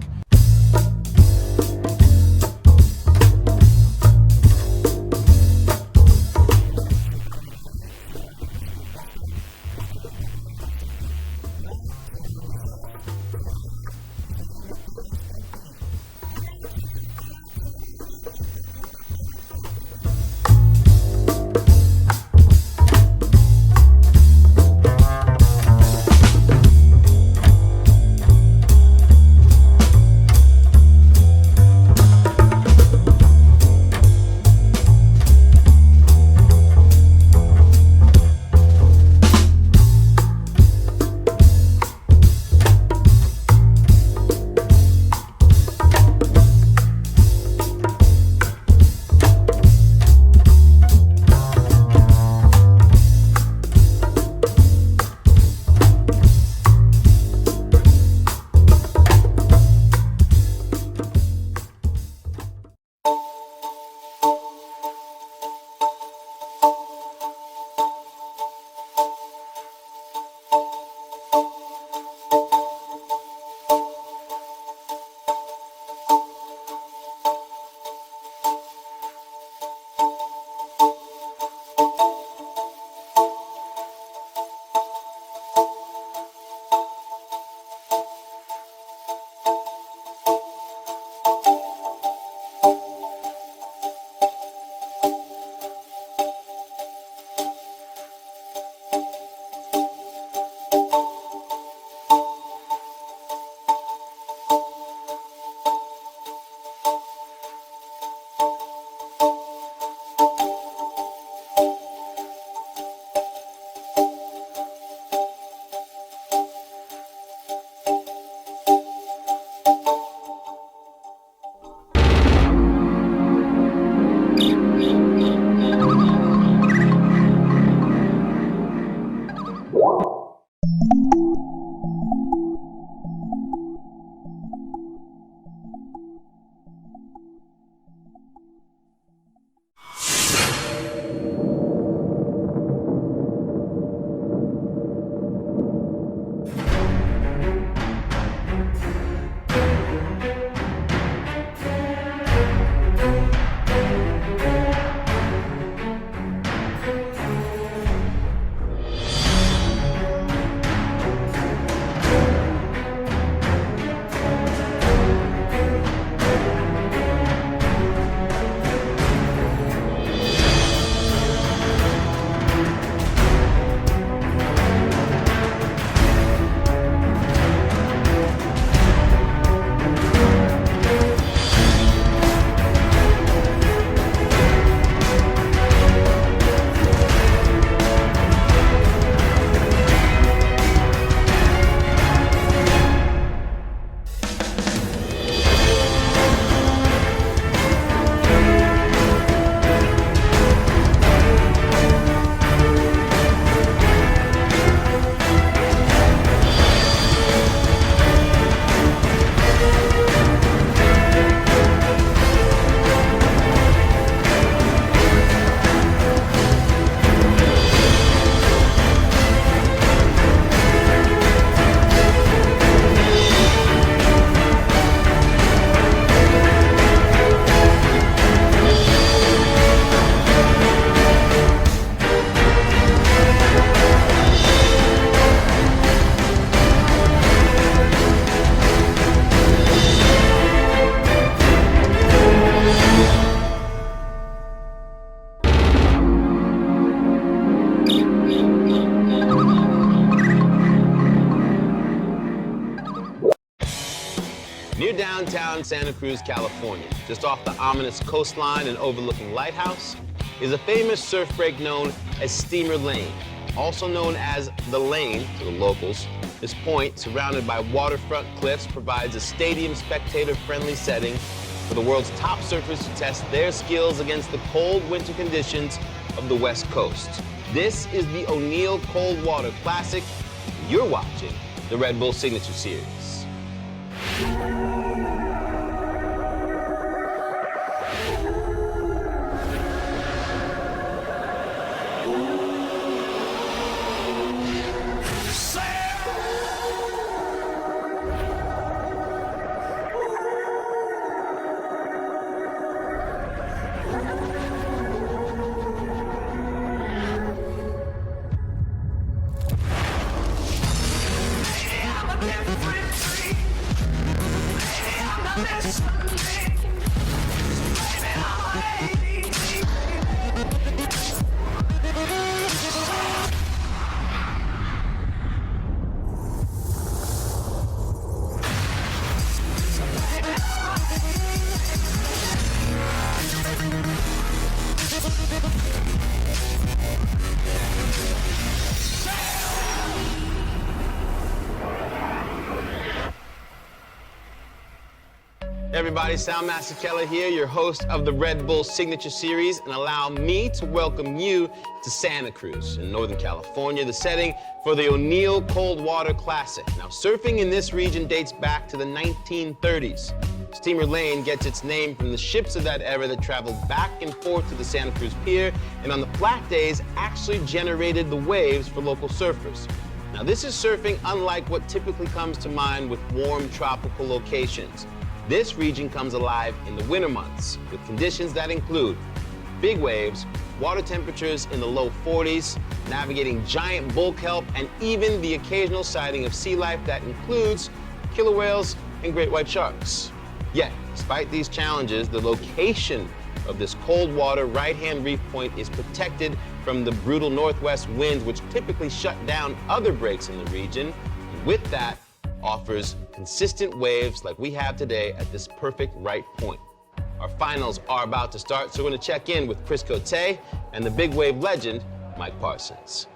downtown Santa Cruz, California, just off the ominous coastline and overlooking Lighthouse, is a famous surf break known as Steamer Lane, also known as the Lane to the locals. This point, surrounded by waterfront cliffs, provides a stadium spectator-friendly setting for the world's top surfers to test their skills against the cold winter conditions of the West Coast. This is the O'Neill Cold Water Classic. You're watching the Red Bull Signature Series. Everybody, Soundmaster Keller here, your host of the Red Bull Signature Series, and allow me to welcome you to Santa Cruz in Northern California, the setting for the O'Neill Cold Water Classic. Now, surfing in this region dates back to the 1930s. Steamer Lane gets its name from the ships of that era that traveled back and forth to the Santa Cruz Pier, and on the flat days actually generated the waves for local surfers. Now, this is surfing unlike what typically comes to mind with warm tropical locations. This region comes alive in the winter months with conditions that include big waves, water temperatures in the low 40s, navigating giant bull kelp, and even the occasional sighting of sea life that includes killer whales and great white sharks. Yet, despite these challenges, the location of this cold water right-hand reef point is protected from the brutal northwest winds, which typically shut down other breaks in the region. And with that, offers consistent waves like we have today at this perfect right point. Our finals are about to start, so we're going to check in with Chris Cote and the big wave legend, Mike Parsons.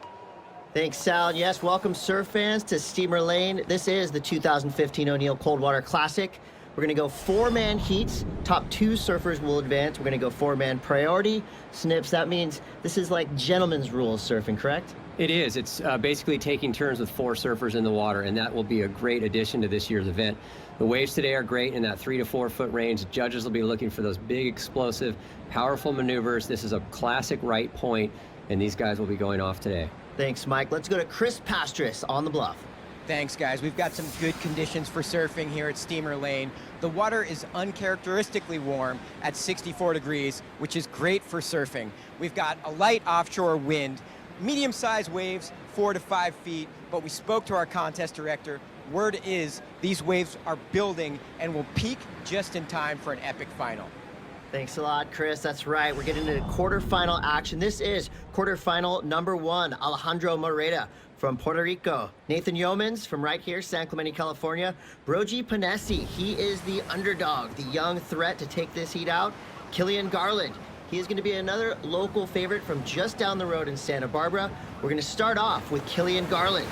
Thanks, Sal. Yes, welcome surf fans to Steamer Lane. This is the 2015 O'Neill Cold Water Classic. We're going to go four-man heats. Top two surfers will advance. We're going to go four-man priority. Snips, that means this is like gentlemen's rules surfing, correct? It is. It's basically taking turns with four surfers in the water, and that will be a great addition to this year's event. The waves today are great in that 3 to 4 foot range. Judges will be looking for those big, explosive, powerful maneuvers. This is a classic right point, and these guys will be going off today. Thanks, Mike. Let's go to Chris Pastris on the bluff. Thanks, guys. We've got some good conditions for surfing here at Steamer Lane. The water is uncharacteristically warm at 64 degrees, which is great for surfing. We've got a light offshore wind, medium-sized waves, 4 to 5 feet, but we spoke to our contest director. Word is these waves are building and will peak just in time for an epic final. Thanks a lot, Chris. That's right. We're getting into quarterfinal action. This is quarterfinal number 1, Alejandro Moreta from Puerto Rico. Nathan Yeomans from right here, San Clemente, California. Brogy Panesi, he is the underdog, the young threat to take this heat out. Killian Garland, he is going to be another local favorite from just down the road in Santa Barbara. We're going to start off with Killian Garland.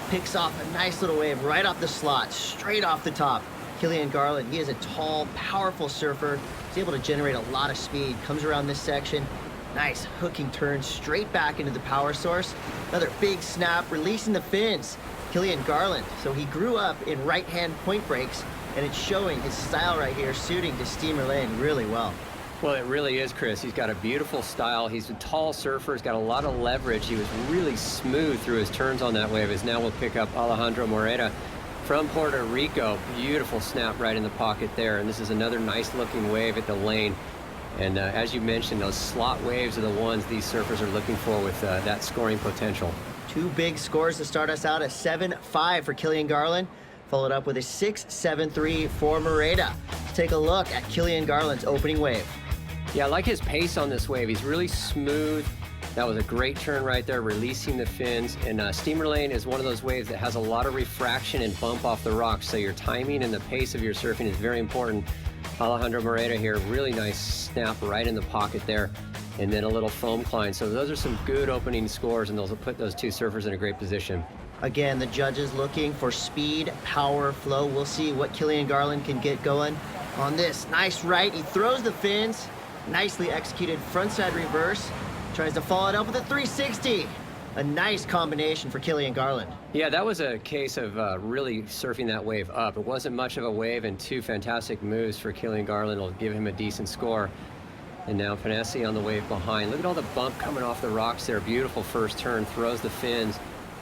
Picks off a nice little wave right off the slot, straight off the top. Killian Garland, he is a tall, powerful surfer. He's able to generate a lot of speed. Comes around this section. Nice hooking turn straight back into the power source. Another big snap, releasing the fins. Killian Garland, so he grew up in right-hand point breaks, and it's showing his style right here, suiting to Steamer Lane really well. Well, it really is, Chris. He's got a beautiful style. He's a tall surfer. He's got a lot of leverage. He was really smooth through his turns on that wave, as now we'll pick up Alejandro Moreta from Puerto Rico. Beautiful snap right in the pocket there. And this is another nice looking wave at the lane. And as you mentioned, those slot waves are the ones these surfers are looking for with that scoring potential. Two big scores to start us out, a 7-5 for Killian Garland, followed up with a 6-7-3 for Moreta. Let's take a look at Killian Garland's opening wave. Yeah, I like his pace on this wave. He's really smooth. That was a great turn right there, releasing the fins. And steamer lane is one of those waves that has a lot of refraction and bump off the rocks, so your timing and the pace of your surfing is very important. Alejandro Moreta here, really nice snap right in the pocket there, and then a little foam climb. So those are some good opening scores, and those will put those two surfers in a great position. Again, the judges looking for speed, power, flow. We'll see what Kilian Garland can get going on this. Nice right, he throws the fins, nicely executed frontside reverse, tries to follow it up with a 360. A nice combination for Kilian Garland. Yeah, that was a case of really surfing that wave up. It wasn't much of a wave, and two fantastic moves for Kilian Garland will give him a decent score. And now Panesi on the wave behind. Look at all the bump coming off the rocks there. Beautiful first turn, throws the fins,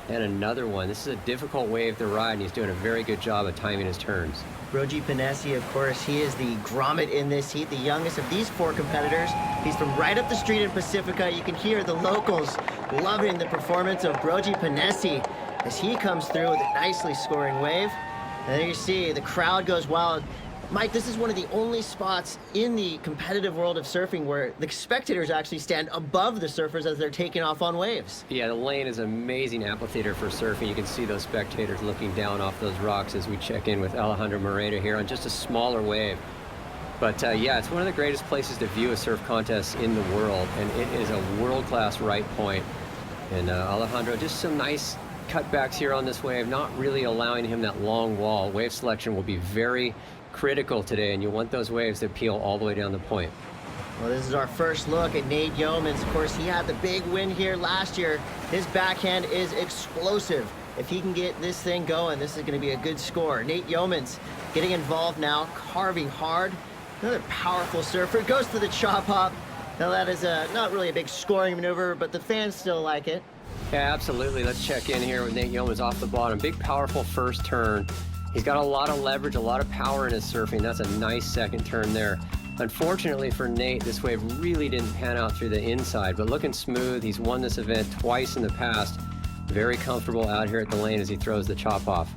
and another one. This is a difficult wave to ride, and he's doing a very good job of timing his turns. Brogy Panesi, of course, he is the grommet in this heat, the youngest of these four competitors. He's from right up the street in Pacifica. You can hear the locals loving the performance of Brogy Panesi as he comes through with a nicely scoring wave. And there you see the crowd goes wild. Mike, this is one of the only spots in the competitive world of surfing where the spectators actually stand above the surfers as they're taking off on waves. Yeah, the lane is an amazing amphitheater for surfing. You can see those spectators looking down off those rocks as we check in with Alejandro Moreta here on just a smaller wave. But yeah, it's one of the greatest places to view a surf contest in the world, and it is a world-class right point. And Alejandro, just some nice cutbacks here on this wave, not really allowing him that long wall. Wave selection will be very critical today, and you want those waves to peel all the way down the point. Well, this is our first look at Nate Yeomans. Of course, he had the big win here last year. His backhand is explosive. If he can get this thing going, this is going to be a good score. Nate Yeomans getting involved now, carving hard. Another powerful surfer, goes for the chop hop. Now that is not really a big scoring maneuver, but the fans still like it. Yeah, absolutely. Let's check in here with Nate Yeomans off the bottom. Big, powerful first turn. He's got a lot of leverage, a lot of power in his surfing. That's a nice second turn there. Unfortunately for Nate, this wave really didn't pan out through the inside, but looking smooth. He's won this event twice in the past. Very comfortable out here at the lane as he throws the chop off.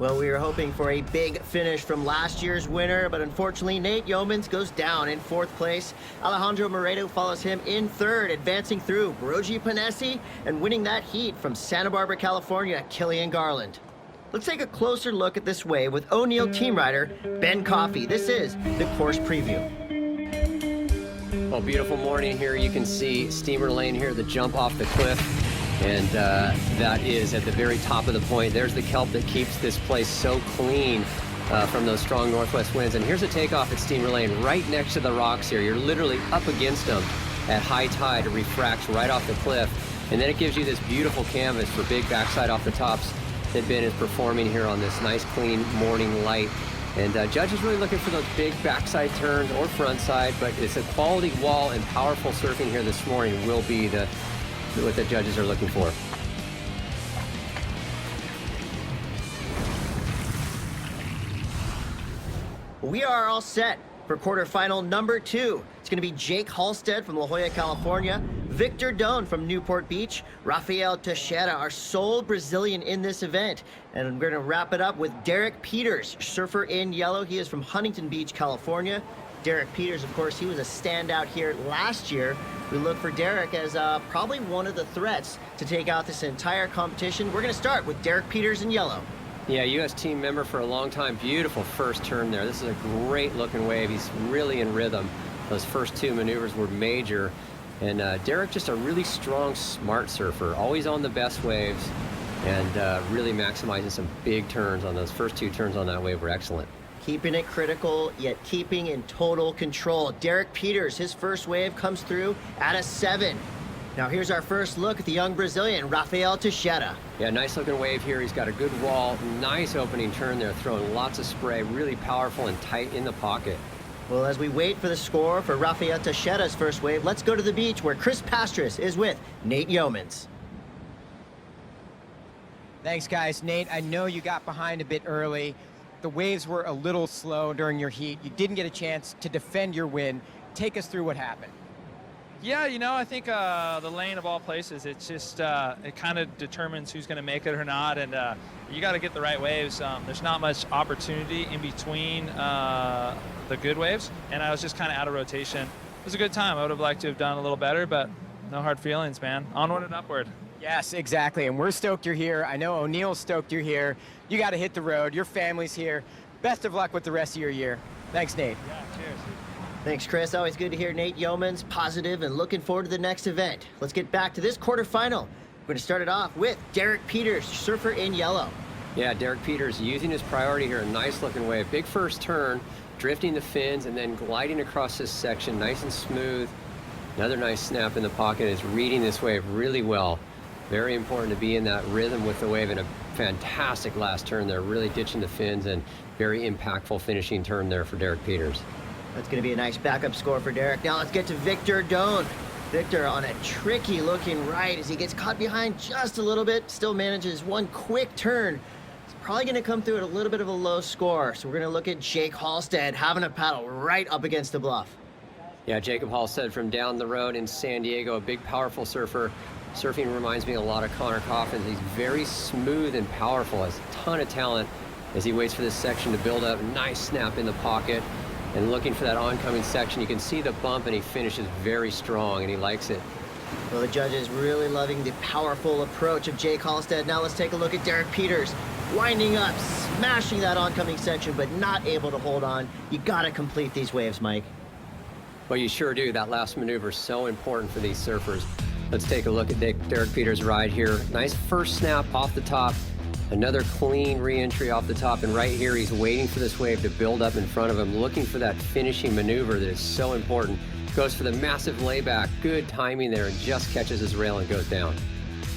Well, we were hoping for a big finish from last year's winner, but unfortunately, Nate Yeomans goes down in fourth place. Alejandro Moreta follows him in third, advancing through Brogy Panesi and winning that heat from Santa Barbara, California, Kilian Garland. Let's take a closer look at this wave with O'Neill team rider Ben Coffey. This is the course preview. Well, beautiful morning here. You can see steamer lane here, the jump off the cliff. And that is at the very top of the point. There's the kelp that keeps this place so clean from those strong northwest winds. And here's a takeoff at steamer lane right next to the rocks here. You're literally up against them at high tide. It refracts right off the cliff. And then it gives you this beautiful canvas for big backside off the tops that Ben is performing here on this nice clean morning light. And Judge is really looking for those big backside turns or front side, but it's a quality wall, and powerful surfing here this morning will be what the judges are looking for. We are all set for quarterfinal number 2. It's going to be Jake Halstead from La Jolla, California, Victor Doan from Newport Beach, Rafael Teixeira, our sole Brazilian in this event. And we're going to wrap it up with Derek Peters, surfer in yellow. He is from Huntington Beach, California. Derek Peters, of course, he was a standout here last year. We look for Derek as probably one of the threats to take out this entire competition. We're going to start with Derek Peters in yellow. Yeah, U.S. team member for a long time. Beautiful first turn there. This is a great looking wave. He's really in rhythm. Those first two maneuvers were major. And Derek, just a really strong, smart surfer. Always on the best waves, and really maximizing some big turns on those first two turns on that wave were excellent. Keeping it critical, yet keeping in total control. Derek Peters, his first wave comes through at a 7. Now here's our first look at the young Brazilian, Rafael Teixeira. Yeah, nice looking wave here. He's got a good wall, nice opening turn there, throwing lots of spray, really powerful and tight in the pocket. Well, as we wait for the score for Rafael Teixeira's first wave, let's go to the beach where Chris Pastris is with Nate Yeomans. Thanks, guys. Nate, I know you got behind a bit early. The waves were a little slow during your heat. You didn't get a chance to defend your win. Take us through what happened. Yeah, you know, I think the lane of all places, it's just, it kind of determines who's going to make it or not, and you got to get the right waves. There's not much opportunity in between the good waves, and I was just kind of out of rotation. It was a good time. I would have liked to have done a little better, but no hard feelings, man. Onward and upward. Yes, exactly. And we're stoked you're here. I know O'Neill's stoked you're here. You got to hit the road. Your family's here. Best of luck with the rest of your year. Thanks, Nate. Yeah, cheers. Thanks, Chris. Always good to hear Nate Yeomans positive and looking forward to the next event. Let's get back to this quarterfinal. We're going to start it off with Derek Peters, surfer in yellow. Yeah, Derek Peters using his priority here. A nice looking wave. Big first turn, drifting the fins, and then gliding across this section nice and smooth. Another nice snap in the pocket. Is reading this wave really well. Very important to be in that rhythm with the wave, and a fantastic last turn there, really ditching the fins, and very impactful finishing turn there for Derek Peters. That's going to be a nice backup score for Derek. Now let's get to Victor Doan. Victor on a tricky looking right as he gets caught behind just a little bit, still manages one quick turn. It's probably going to come through at a little bit of a low score, so we're going to look at Jake Halstead having a paddle right up against the bluff. Yeah, Jacob Halstead from down the road in San Diego, a big, powerful surfer. Surfing reminds me a lot of Connor Coffins. He's very smooth and powerful, has a ton of talent as he waits for this section to build up. Nice snap in the pocket and looking for that oncoming section. You can see the bump, and he finishes very strong, and he likes it. Well, the judges really loving the powerful approach of Jake Halstead. Now let's take a look at Derek Peters. Winding up, smashing that oncoming section, but not able to hold on. You got to complete these waves, Mike. Well, you sure do. That last maneuver is so important for these surfers. Let's take a look at Derek Peters' ride here. Nice first snap off the top. Another clean re-entry off the top, and right here he's waiting for this wave to build up in front of him, looking for that finishing maneuver that is so important. Goes for the massive layback, good timing there, and just catches his rail and goes down.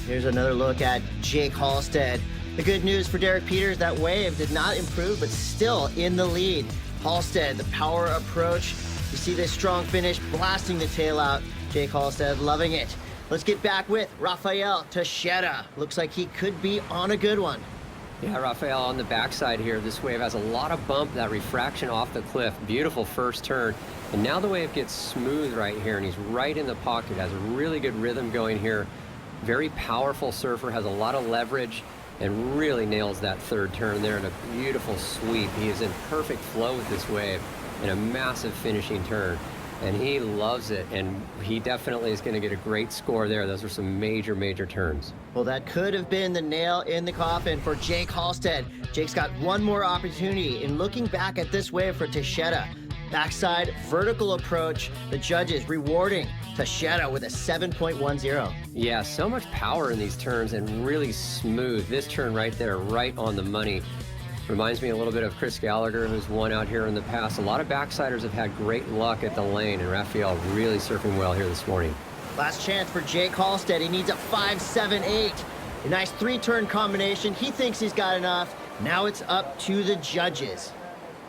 Here's another look at Jake Halstead. The good news for Derek Peters, that wave did not improve, but still in the lead. Halstead, the power approach. You see this strong finish, blasting the tail out. Jake Halstead loving it. Let's get back with Rafael Teixeira. Looks like he could be on a good one. Yeah, Rafael on the backside here. This wave has a lot of bump, that refraction off the cliff. Beautiful first turn. And now the wave gets smooth right here, and he's right in the pocket. Has a really good rhythm going here. Very powerful surfer, has a lot of leverage, and really nails that third turn there in a beautiful sweep. He is in perfect flow with this wave and a massive finishing turn. And he loves it, and he definitely is going to get a great score there. Those are some major, major turns. Well, that could have been the nail in the coffin for Jake Halstead. Jake's got one more opportunity in looking back at this wave for Teixeira. Backside vertical approach, the judges rewarding Teixeira with a 7.10. Yeah, so much power in these turns and really smooth. This turn right there, right on the money. Reminds me a little bit of Chris Gallagher, who's won out here in the past. A lot of backsiders have had great luck at the lane, and Rafael really surfing well here this morning. Last chance for Jake Halstead. He needs a 5-7-8. A nice three-turn combination. He thinks he's got enough. Now it's up to the judges.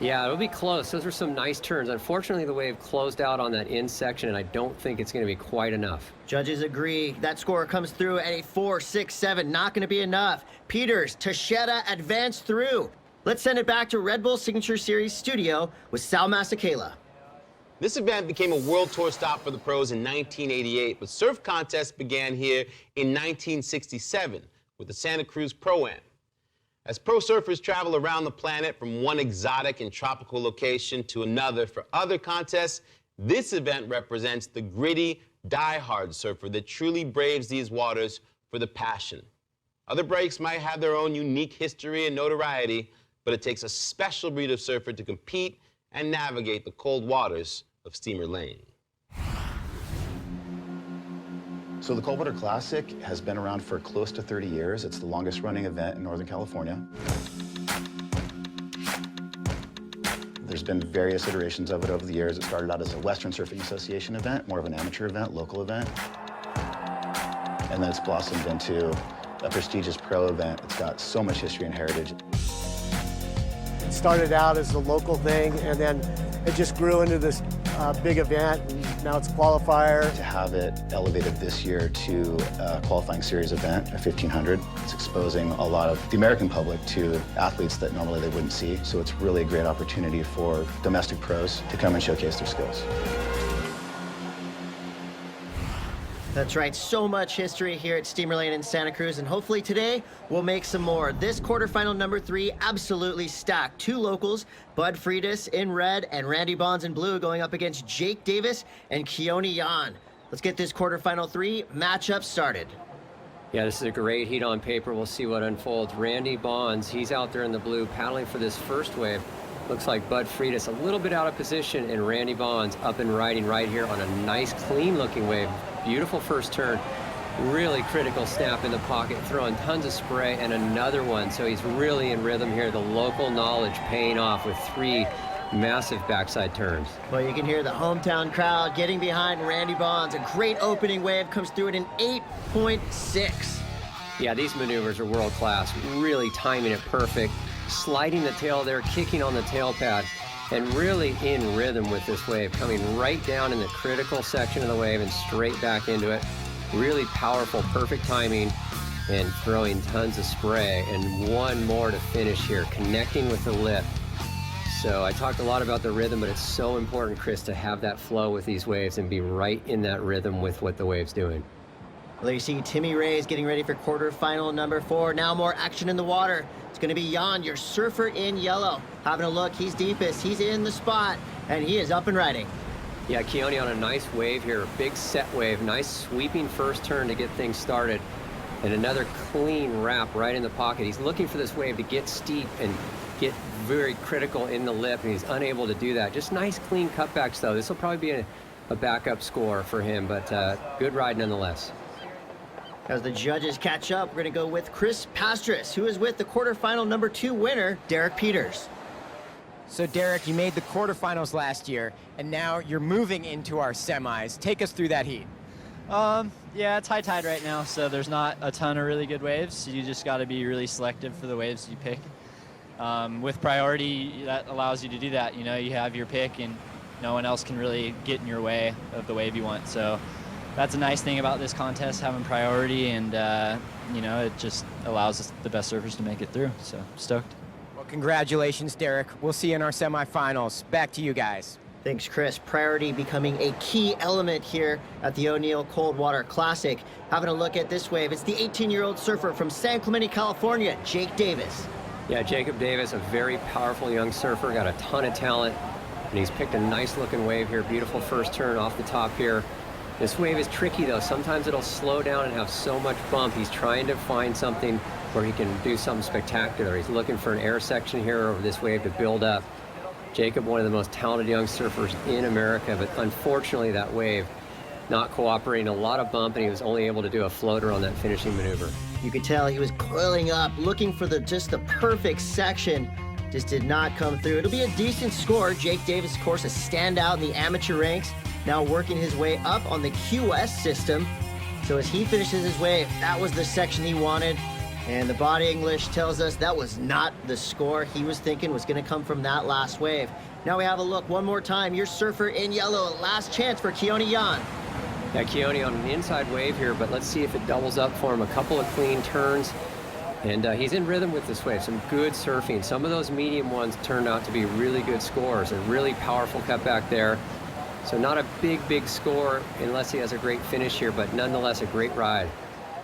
Yeah, it'll be close. Those are some nice turns. Unfortunately, the wave closed out on that in section, and I don't think it's going to be quite enough. Judges agree. That score comes through at a 4-6-7. Not going to be enough. Peters, Teixeira advanced through. Let's send it back to Red Bull Signature Series studio with Sal Masekela. This event became a world tour stop for the pros in 1988, but surf contests began here in 1967 with the Santa Cruz Pro-Am. As pro surfers travel around the planet from one exotic and tropical location to another for other contests, this event represents the gritty, die-hard surfer that truly braves these waters for the passion. Other breaks might have their own unique history and notoriety, but it takes a special breed of surfer to compete and navigate the cold waters of Steamer Lane. So the Coldwater Classic has been around for close to 30 years. It's the longest running event in Northern California. There's been various iterations of it over the years. It started out as a Western Surfing Association event, more of an amateur event, local event. And then it's blossomed into a prestigious pro event. It's got so much history and heritage. It started out as a local thing, and then it just grew into this big event, and now it's a qualifier. To have it elevated this year to a qualifying series event, a 1500, it's exposing a lot of the American public to athletes that normally they wouldn't see. So it's really a great opportunity for domestic pros to come and showcase their skills. That's right, so much history here at Steamer Lane in Santa Cruz, and hopefully today we'll make some more. This quarterfinal number 3 absolutely stacked. 2 locals, Bud Friedis in red and Randy Bonds in blue, going up against Jake Davis and Keone Yan. Let's get this quarterfinal 3 matchup started. Yeah, this is a great heat on paper. We'll see what unfolds. Randy Bonds, he's out there in the blue paddling for this first wave. Looks like Bud Freitas a little bit out of position, and Randy Bonds up and riding right here on a nice, clean-looking wave. Beautiful first turn. Really critical snap in the pocket, throwing tons of spray, and another one. So he's really in rhythm here. The local knowledge paying off with 3 massive backside turns. Well, you can hear the hometown crowd getting behind Randy Bonds. A great opening wave comes through at an 8.6. Yeah, these maneuvers are world class. Really timing it perfect. Sliding the tail there, kicking on the tail pad, and really in rhythm with this wave, coming right down in the critical section of the wave and straight back into it. Really powerful, perfect timing, and throwing tons of spray. And one more to finish here, connecting with the lip. So I talked a lot about the rhythm, but it's so important, Chris, to have that flow with these waves and be right in that rhythm with what the wave's doing. Well, you see Timmy Ray's getting ready for quarterfinal number 4. Now more action in the water. It's going to be Jan, your surfer in yellow. Having a look, he's deepest, he's in the spot, and he is up and riding. Yeah, Keone on a nice wave here, a big set wave, nice sweeping first turn to get things started, and another clean wrap right in the pocket. He's looking for this wave to get steep and get very critical in the lip, and he's unable to do that. Just nice clean cutbacks though. This will probably be a backup score for him, but good ride nonetheless. As the judges catch up, we're going to go with Chris Pastris, who is with the quarterfinal number 2 winner, Derek Peters. So Derek, you made the quarterfinals last year, and now you're moving into our semis. Take us through that heat. Yeah, it's high tide right now, so there's not a ton of really good waves. You just got to be really selective for the waves you pick. With priority, that allows you to do that. You know, you have your pick, and no one else can really get in your way of the wave you want. So that's a nice thing about this contest, having priority, and you know, it just allows the best surfers to make it through. So stoked. Well, congratulations, Derek. We'll see you in our semifinals. Back to you guys. Thanks, Chris. Priority becoming a key element here at the O'Neill Coldwater Classic. Having a look at this wave, it's the 18-year-old surfer from San Clemente, California, Jake Davis. Yeah, Jacob Davis, a very powerful young surfer, got a ton of talent, and he's picked a nice-looking wave here. Beautiful first turn off the top here. This wave is tricky though. Sometimes it'll slow down and have so much bump. He's trying to find something where he can do something spectacular. He's looking for an air section here over this wave to build up. Jacob, one of the most talented young surfers in America, but unfortunately that wave not cooperating, a lot of bump, and he was only able to do a floater on that finishing maneuver. You could tell he was coiling up, looking for just the perfect section. Just did not come through. It'll be a decent score. Jake Davis, of course, a standout in the amateur ranks, now working his way up on the QS system. So as he finishes his wave, that was the section he wanted. And the body English tells us that was not the score he was thinking was going to come from that last wave. Now we have a look one more time. Your surfer in yellow. Last chance for Keone Jan. Yeah, Keone on an inside wave here, but let's see if it doubles up for him. A couple of clean turns, and he's in rhythm with this wave. Some good surfing. Some of those medium ones turned out to be really good scores. A really powerful cutback there. So not a big score unless he has a great finish here, but nonetheless a great ride.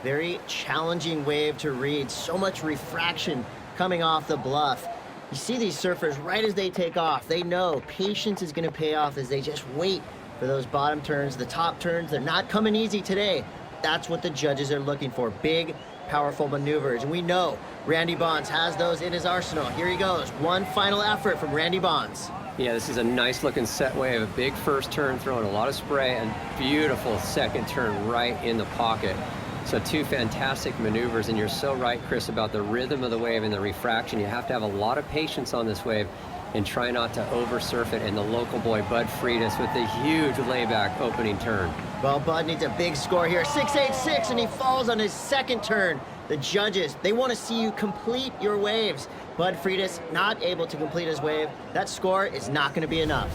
Very challenging wave to read. So much refraction coming off the bluff. You see these surfers right as they take off. They know patience is going to pay off as they just wait for those bottom turns. The top turns, they're not coming easy today. That's what the judges are looking for. Big, powerful maneuvers. And we know Randy Bonds has those in his arsenal. Here he goes. One final effort from Randy Bonds. Yeah, this is a nice looking set wave. A big first turn, throwing a lot of spray, and beautiful second turn right in the pocket. So two fantastic maneuvers, and you're so right, Chris, about the rhythm of the wave and the refraction. You have to have a lot of patience on this wave and try not to oversurf it. And the local boy, Bud Freitas, with the huge layback opening turn. Well, Bud needs a big score here. 6.86, and he falls on his second turn. The judges, they want to see you complete your waves. Bud Freitas not able to complete his wave. That score is not going to be enough.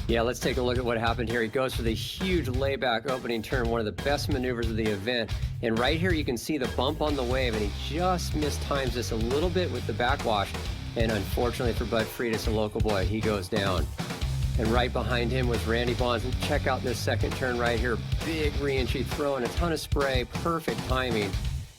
Yeah, let's take a look at what happened here. He goes for the huge layback opening turn, one of the best maneuvers of the event. And right here you can see the bump on the wave, and he just mistimes this a little bit with the backwash. And unfortunately for Bud Freitas, a local boy, he goes down. And right behind him was Randy Bonds. And check out this second turn right here. Big re-entry, throwing a ton of spray, perfect timing.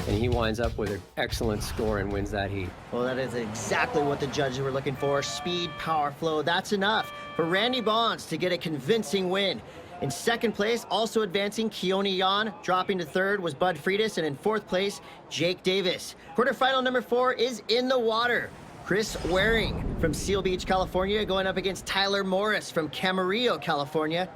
And he winds up with an excellent score and wins that heat. Well, that is exactly what the judges were looking for. Speed, power, flow, that's enough for Randy Bonds to get a convincing win. In second place, also advancing, Keone Yan. Dropping to third was Bud Friedis, and in fourth place, Jake Davis. Quarterfinal number 4 is in the water. Chris Waring from Seal Beach, California, going up against Tyler Morris from Camarillo, California.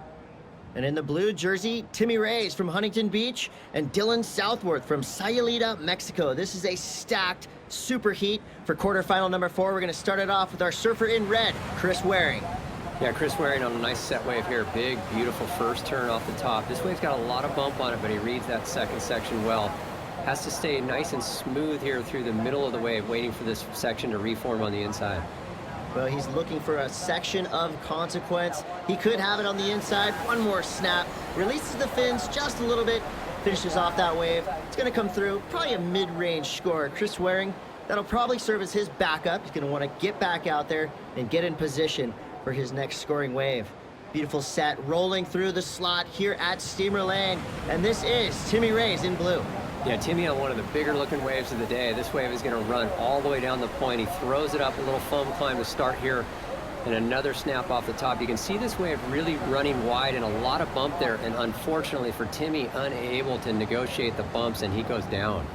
And in the blue jersey, Timmy Reyes from Huntington Beach and Dylan Southworth from Sayulita, Mexico. This is a stacked super heat for quarterfinal number 4. We're going to start it off with our surfer in red, Chris Waring. Yeah, Chris Waring on a nice set wave here. Big, beautiful first turn off the top. This wave's got a lot of bump on it, but he reads that second section well. Has to stay nice and smooth here through the middle of the wave, waiting for this section to reform on the inside. Well, he's looking for a section of consequence. He could have it on the inside. One more snap. Releases the fins just a little bit. Finishes off that wave. It's going to come through. Probably a mid-range score. Chris Waring, that'll probably serve as his backup. He's going to want to get back out there and get in position for his next scoring wave. Beautiful set rolling through the slot here at Steamer Lane. And this is Timmy Reyes in blue. Yeah, Timmy on one of the bigger looking waves of the day. This wave is going to run all the way down the point. He throws it up, a little foam climb to start here, and another snap off the top. You can see this wave really running wide and a lot of bump there, and unfortunately for Timmy, unable to negotiate the bumps, and he goes down.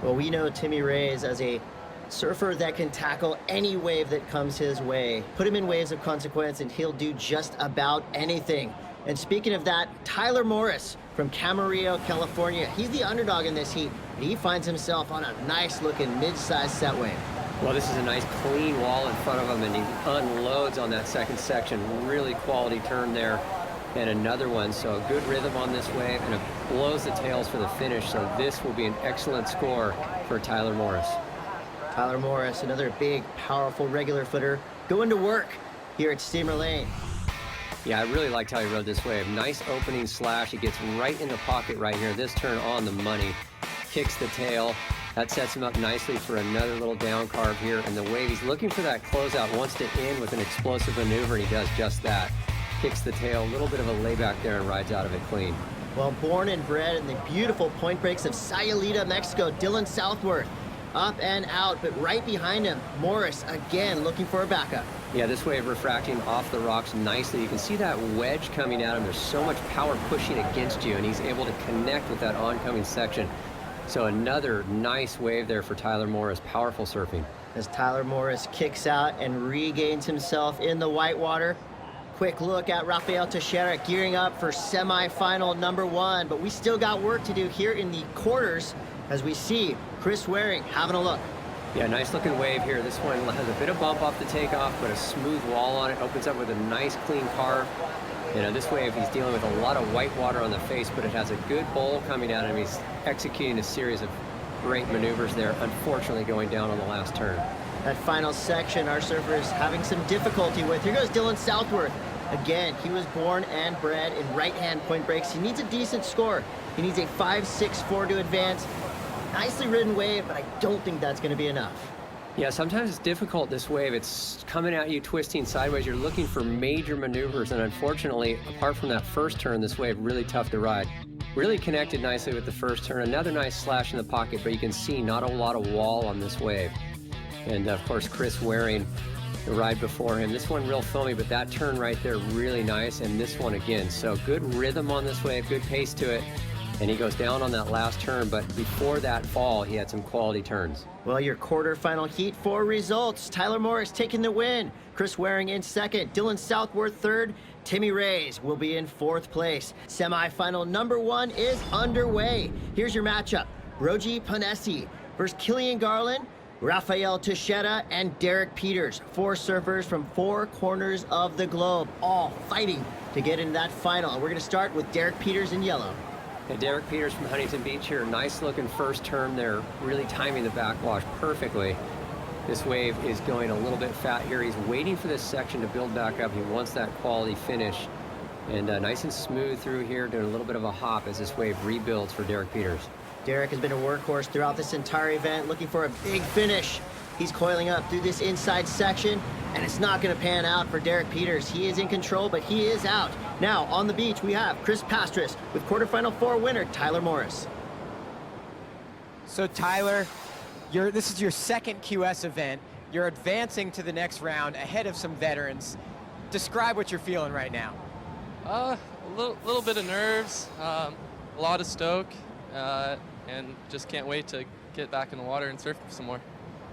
Well, we know Timmy Reyes as a surfer that can tackle any wave that comes his way. Put him in waves of consequence, and he'll do just about anything. And speaking of that, Tyler Morris from Camarillo, California. He's the underdog in this heat. He finds himself on a nice-looking mid-sized set wave. Well, this is a nice clean wall in front of him, and he unloads on that second section. Really quality turn there, and another one. So a good rhythm on this wave, and it blows the tails for the finish. So this will be an excellent score for Tyler Morris. Tyler Morris, another big, powerful regular footer, going to work here at Steamer Lane. Yeah, I really liked how he rode this wave. Nice opening slash. He gets right in the pocket right here. This turn on the money. Kicks the tail. That sets him up nicely for another little down carve here. And the wave, he's looking for that closeout, wants to end with an explosive maneuver, and he does just that. Kicks the tail, a little bit of a layback there, and rides out of it clean. Well, born and bred in the beautiful point breaks of Sayulita, Mexico, Dylan Southworth. Up and out, but right behind him, Morris again looking for a backup. Yeah, this wave refracting off the rocks nicely. You can see that wedge coming at him. There's so much power pushing against you, and he's able to connect with that oncoming section. So another nice wave there for Tyler Morris. Powerful surfing. As Tyler Morris kicks out and regains himself in the whitewater. Quick look at Rafael Teixeira gearing up for semifinal number 1, but we still got work to do here in the quarters as we see Chris Waring having a look. Yeah, nice looking wave here. This one has a bit of bump off the takeoff, but a smooth wall on it. Opens up with a nice clean carve. You know, this wave, he's dealing with a lot of white water on the face, but it has a good bowl coming at him. He's executing a series of great maneuvers there, unfortunately going down on the last turn. That final section, our surfer is having some difficulty with. Here goes Dylan Southworth. Again, he was born and bred in right-hand point breaks. He needs a decent score. He needs a 5.64 to advance. Nicely ridden wave, but I don't think that's going to be enough. Yeah, sometimes it's difficult, this wave. It's coming at you, twisting sideways. You're looking for major maneuvers, and unfortunately, apart from that first turn, this wave really tough to ride. Really connected nicely with the first turn. Another nice slash in the pocket, but you can see not a lot of wall on this wave. And of course, Chris Waring, the ride before him. This one real filmy, but that turn right there really nice, and this one again. So good rhythm on this wave, good pace to it. And he goes down on that last turn, but before that fall, he had some quality turns. Well, your quarterfinal heat 4 results. Tyler Morris taking the win. Chris Waring in second. Dylan Southworth third. Timmy Reyes will be in 4th place. Semifinal number 1 is underway. Here's your matchup. Roji Panesi versus Killian Garland, Rafael Teixeira, and Derek Peters. 4 surfers from 4 corners of the globe, all fighting to get into that final. We're going to start with Derek Peters in yellow. And Derek Peters from Huntington Beach here. Nice looking first turn there, really timing the backwash perfectly. This wave is going a little bit fat here. He's waiting for this section to build back up. He wants that quality finish. And nice and smooth through here, doing a little bit of a hop as this wave rebuilds for Derek Peters. Derek has been a workhorse throughout this entire event, looking for a big finish. He's coiling up through this inside section, and it's not going to pan out for Derek Peters. He is in control, but he is out. Now, on the beach, we have Chris Pastris with quarterfinal 4 winner, Tyler Morris. So, Tyler, this is your second QS event. You're advancing to the next round ahead of some veterans. Describe what you're feeling right now. A little bit of nerves, a lot of stoke, and just can't wait to get back in the water and surf some more.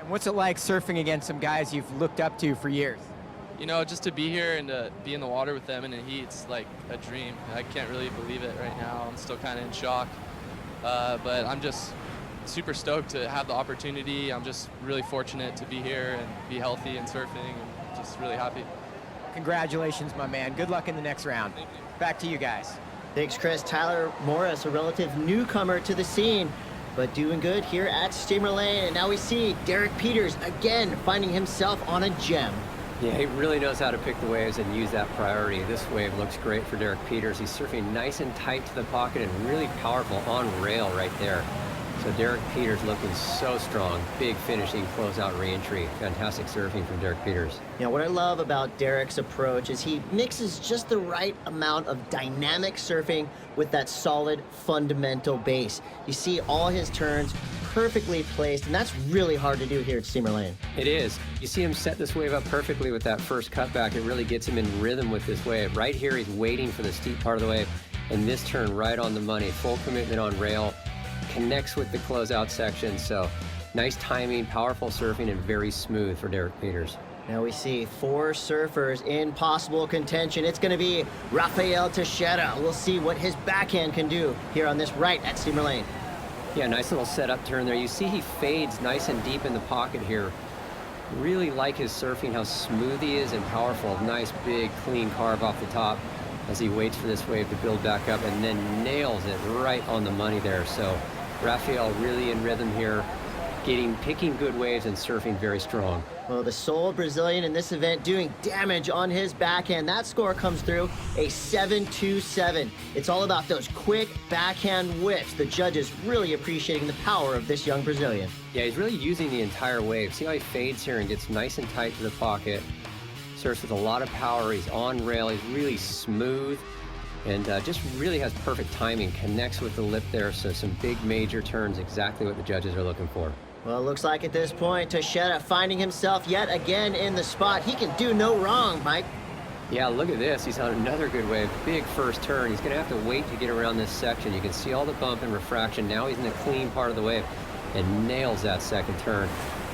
And what's it like surfing against some guys you've looked up to for years? You know, just to be here and to be in the water with them in the heat, it's like a dream. I can't really believe it right now. I'm still kind of in shock, but I'm just super stoked to have the opportunity. I'm just really fortunate to be here and be healthy and surfing, and just really happy. Congratulations, my man. Good luck in the next round. Back to you guys. Thanks, Chris. Tyler Morris, a relative newcomer to the scene, but doing good here at Steamer Lane. And now we see Derek Peters again finding himself on a gem. Yeah, he really knows how to pick the waves and use that priority. This wave looks great for Derek Peters. He's surfing nice and tight to the pocket and really powerful on rail right there. So Derek Peters looking so strong. Big finishing closeout re-entry. Fantastic surfing from Derek Peters. Yeah, what I love about Derek's approach is he mixes just the right amount of dynamic surfing with that solid fundamental base. You see all his turns perfectly placed, and that's really hard to do here at Steamer Lane. It is. You see him set this wave up perfectly with that first cutback. It really gets him in rhythm with this wave. Right here, he's waiting for the steep part of the wave, and this turn right on the money. Full commitment on rail. Connects with the closeout section, so nice timing, powerful surfing, and very smooth for Derek Peters. Now we see 4 surfers in possible contention. It's going to be Rafael Teixeira. We'll see what his backhand can do here on this right at Steamer Lane. Yeah, nice little setup turn there. You see he fades nice and deep in the pocket here. Really like his surfing, how smooth he is and powerful. Nice, big, clean carve off the top as he waits for this wave to build back up and then nails it right on the money there. So Rafael really in rhythm here, picking good waves and surfing very strong. Well, the sole Brazilian in this event doing damage on his backhand. That score comes through a 7.27. It's all about those quick backhand whips. The judges really appreciating the power of this young Brazilian. Yeah, he's really using the entire wave. See how he fades here and gets nice and tight to the pocket. Surfs with a lot of power. He's on rail. He's really smooth and just really has perfect timing. Connects with the lip there, so some big major turns, exactly what the judges are looking for. Well, it looks like at this point, Teixeira finding himself yet again in the spot. He can do no wrong, Mike. Yeah, look at this. He's on another good wave. Big first turn. He's going to have to wait to get around this section. You can see all the bump and refraction. Now he's in the clean part of the wave and nails that second turn.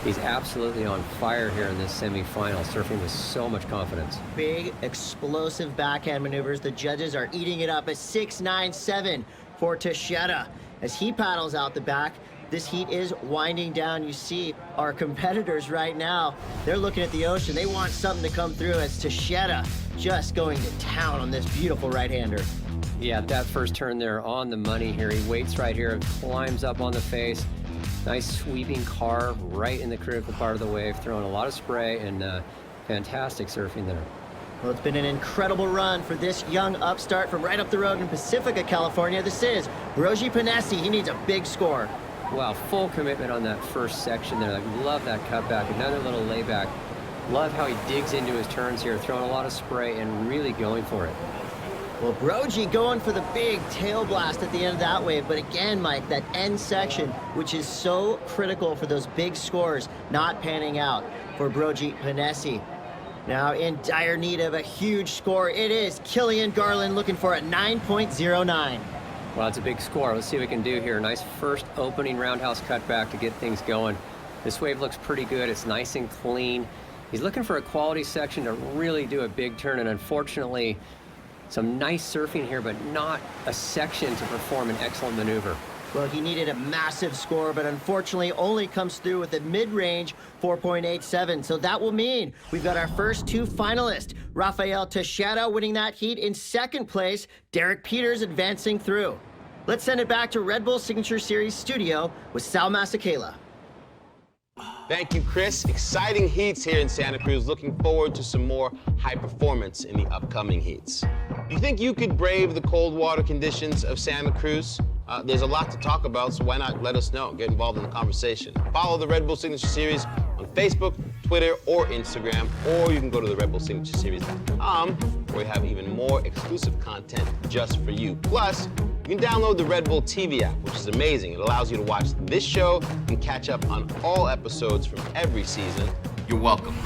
He's absolutely on fire here in this semifinal, surfing with so much confidence. Big, explosive backhand maneuvers. The judges are eating it up. A 6.97 for Teixeira as he paddles out the back. This heat is winding down. You see our competitors right now. They're looking at the ocean. They want something to come through as Teixeira just going to town on this beautiful right-hander. Yeah, that first turn there on the money here. He waits right here, climbs up on the face. Nice sweeping carve right in the critical part of the wave, throwing a lot of spray and fantastic surfing there. Well, it's been an incredible run for this young upstart from right up the road in Pacifica, California. This is Brogy Panesi. He needs a big score. Wow, full commitment on that first section there. I love that cutback, another little layback. Love how he digs into his turns here, throwing a lot of spray and really going for it. Well, Brogy going for the big tail blast at the end of that wave. But again, Mike, that end section, which is so critical for those big scores, not panning out for Brogy Panesi. Now in dire need of a huge score, it is Killian Garland looking for a 9.09. Well, it's a big score. Let's see what we can do here. Nice first opening roundhouse cutback to get things going. This wave looks pretty good. It's nice and clean. He's looking for a quality section to really do a big turn, and unfortunately, some nice surfing here, but not a section to perform an excellent maneuver. Well, he needed a massive score, but unfortunately only comes through with a mid-range 4.87. So that will mean we've got our first 2 finalists. Rafael Teixeira winning that heat in second place. Derek Peters advancing through. Let's send it back to Red Bull Signature Series studio with Sal Masekela. Thank you, Chris. Exciting heats here in Santa Cruz. Looking forward to some more high performance in the upcoming heats. Do you think you could brave the cold water conditions of Santa Cruz? There's a lot to talk about, so why not let us know? Get involved in the conversation. Follow the Red Bull Signature Series on Facebook, Twitter, or Instagram, or you can go to the RedBullSignatureSeries.com, where we have even more exclusive content just for you. Plus, you can download the Red Bull TV app, which is amazing. It allows you to watch this show and catch up on all episodes from every season. You're welcome.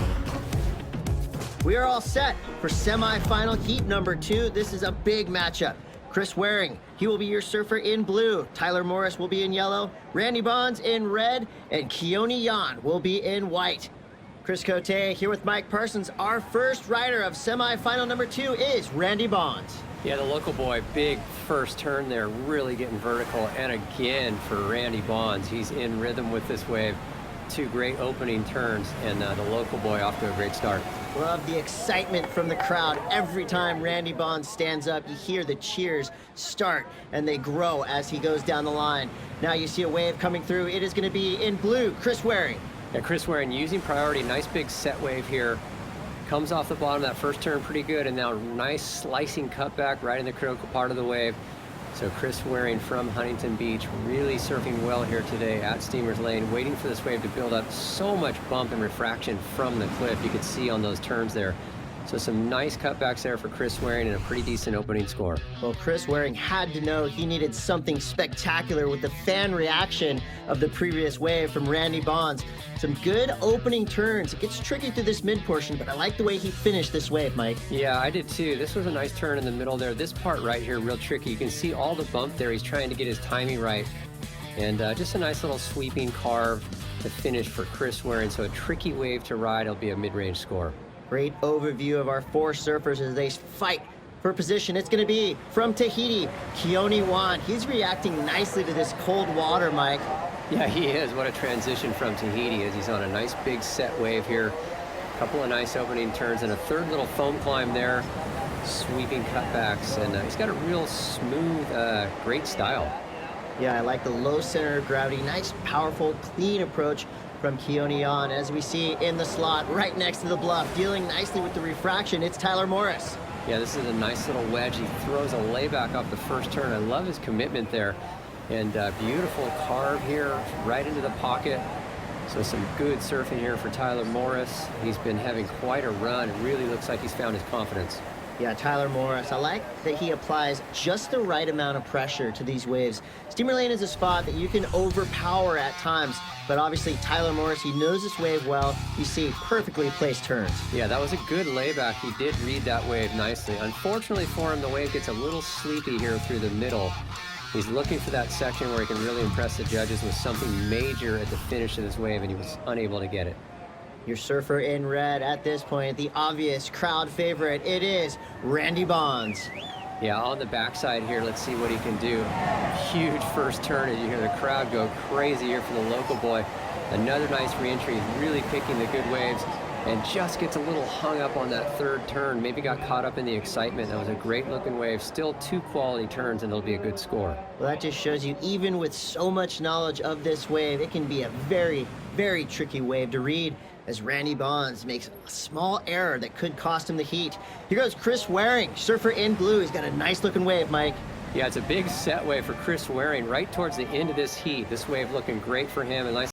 We are all set for semifinal heat number 2. This is a big matchup. Chris Waring, he will be your surfer in blue. Tyler Morris will be in yellow. Randy Bonds in red. And Keone Yan will be in white. Chris Cote here with Mike Parsons. Our first rider of semifinal number 2 is Randy Bonds. Yeah, the local boy, big first turn there, really getting vertical. And again, for Randy Bonds, he's in rhythm with this wave. 2 great opening turns, and the local boy off to a great start. Love the excitement from the crowd. Every time Randy Bonds stands up, you hear the cheers start, and they grow as he goes down the line. Now you see a wave coming through. It is going to be in blue, Chris Waring. Yeah, Chris Waring using priority, nice big set wave here. Comes off the bottom of that first turn pretty good, and now nice slicing cutback right in the critical part of the wave. So Chris Waring from Huntington Beach really surfing well here today at Steamer's Lane, waiting for this wave to build up. So much bump and refraction from the cliff you could see on those turns there. So some nice cutbacks there for Chris Waring and a pretty decent opening score. Well, Chris Waring had to know he needed something spectacular with the fan reaction of the previous wave from Randy Bonds. Some good opening turns. It gets tricky through this mid portion, but I like the way he finished this wave, Mike. Yeah, I did too. This was a nice turn in the middle there. This part right here, real tricky. You can see all the bump there. He's trying to get his timing right. And just a nice little sweeping carve to finish for Chris Waring. So a tricky wave to ride. It'll be a mid-range score. Great overview of our 4 surfers as they fight for position. It's going to be from Tahiti, Keone Yan. He's reacting nicely to this cold water, Mike. Yeah, he is. What a transition from Tahiti as he's on a nice big set wave here. A couple of nice opening turns and a third little foam climb there. Sweeping cutbacks, and he's got a real smooth, great style. Yeah, I like the low center of gravity. Nice, powerful, clean approach from Keone Yan, as we see in the slot right next to the bluff, dealing nicely with the refraction. It's Tyler Morris. Yeah, this is a nice little wedge. He throws a layback off the first turn. I love his commitment there. And beautiful carve here right into the pocket. So some good surfing here for Tyler Morris. He's been having quite a run. It really looks like he's found his confidence. Yeah, Tyler Morris. I like that he applies just the right amount of pressure to these waves. Steamer Lane is a spot that you can overpower at times, but obviously Tyler Morris, he knows this wave well. You see perfectly placed turns. Yeah, that was a good layback. He did read that wave nicely. Unfortunately for him, the wave gets a little sleepy here through the middle. He's looking for that section where he can really impress the judges with something major at the finish of this wave, and he was unable to get it. Your surfer in red at this point, the obvious crowd favorite, it is Randy Bonds. Yeah, on the backside here, let's see what he can do. Huge first turn as you hear the crowd go crazy here for the local boy. Another nice re-entry, really picking the good waves, and just gets a little hung up on that third turn. Maybe got caught up in the excitement. That was a great looking wave. Still 2 quality turns, and it'll be a good score. Well, that just shows you, even with so much knowledge of this wave, it can be a very, very tricky wave to read, as Randy Bonds makes a small error that could cost him the heat. Here goes Chris Waring, surfer in blue. He's got a nice looking wave, Mike. Yeah, it's a big set wave for Chris Waring right towards the end of this heat. This wave looking great for him. A nice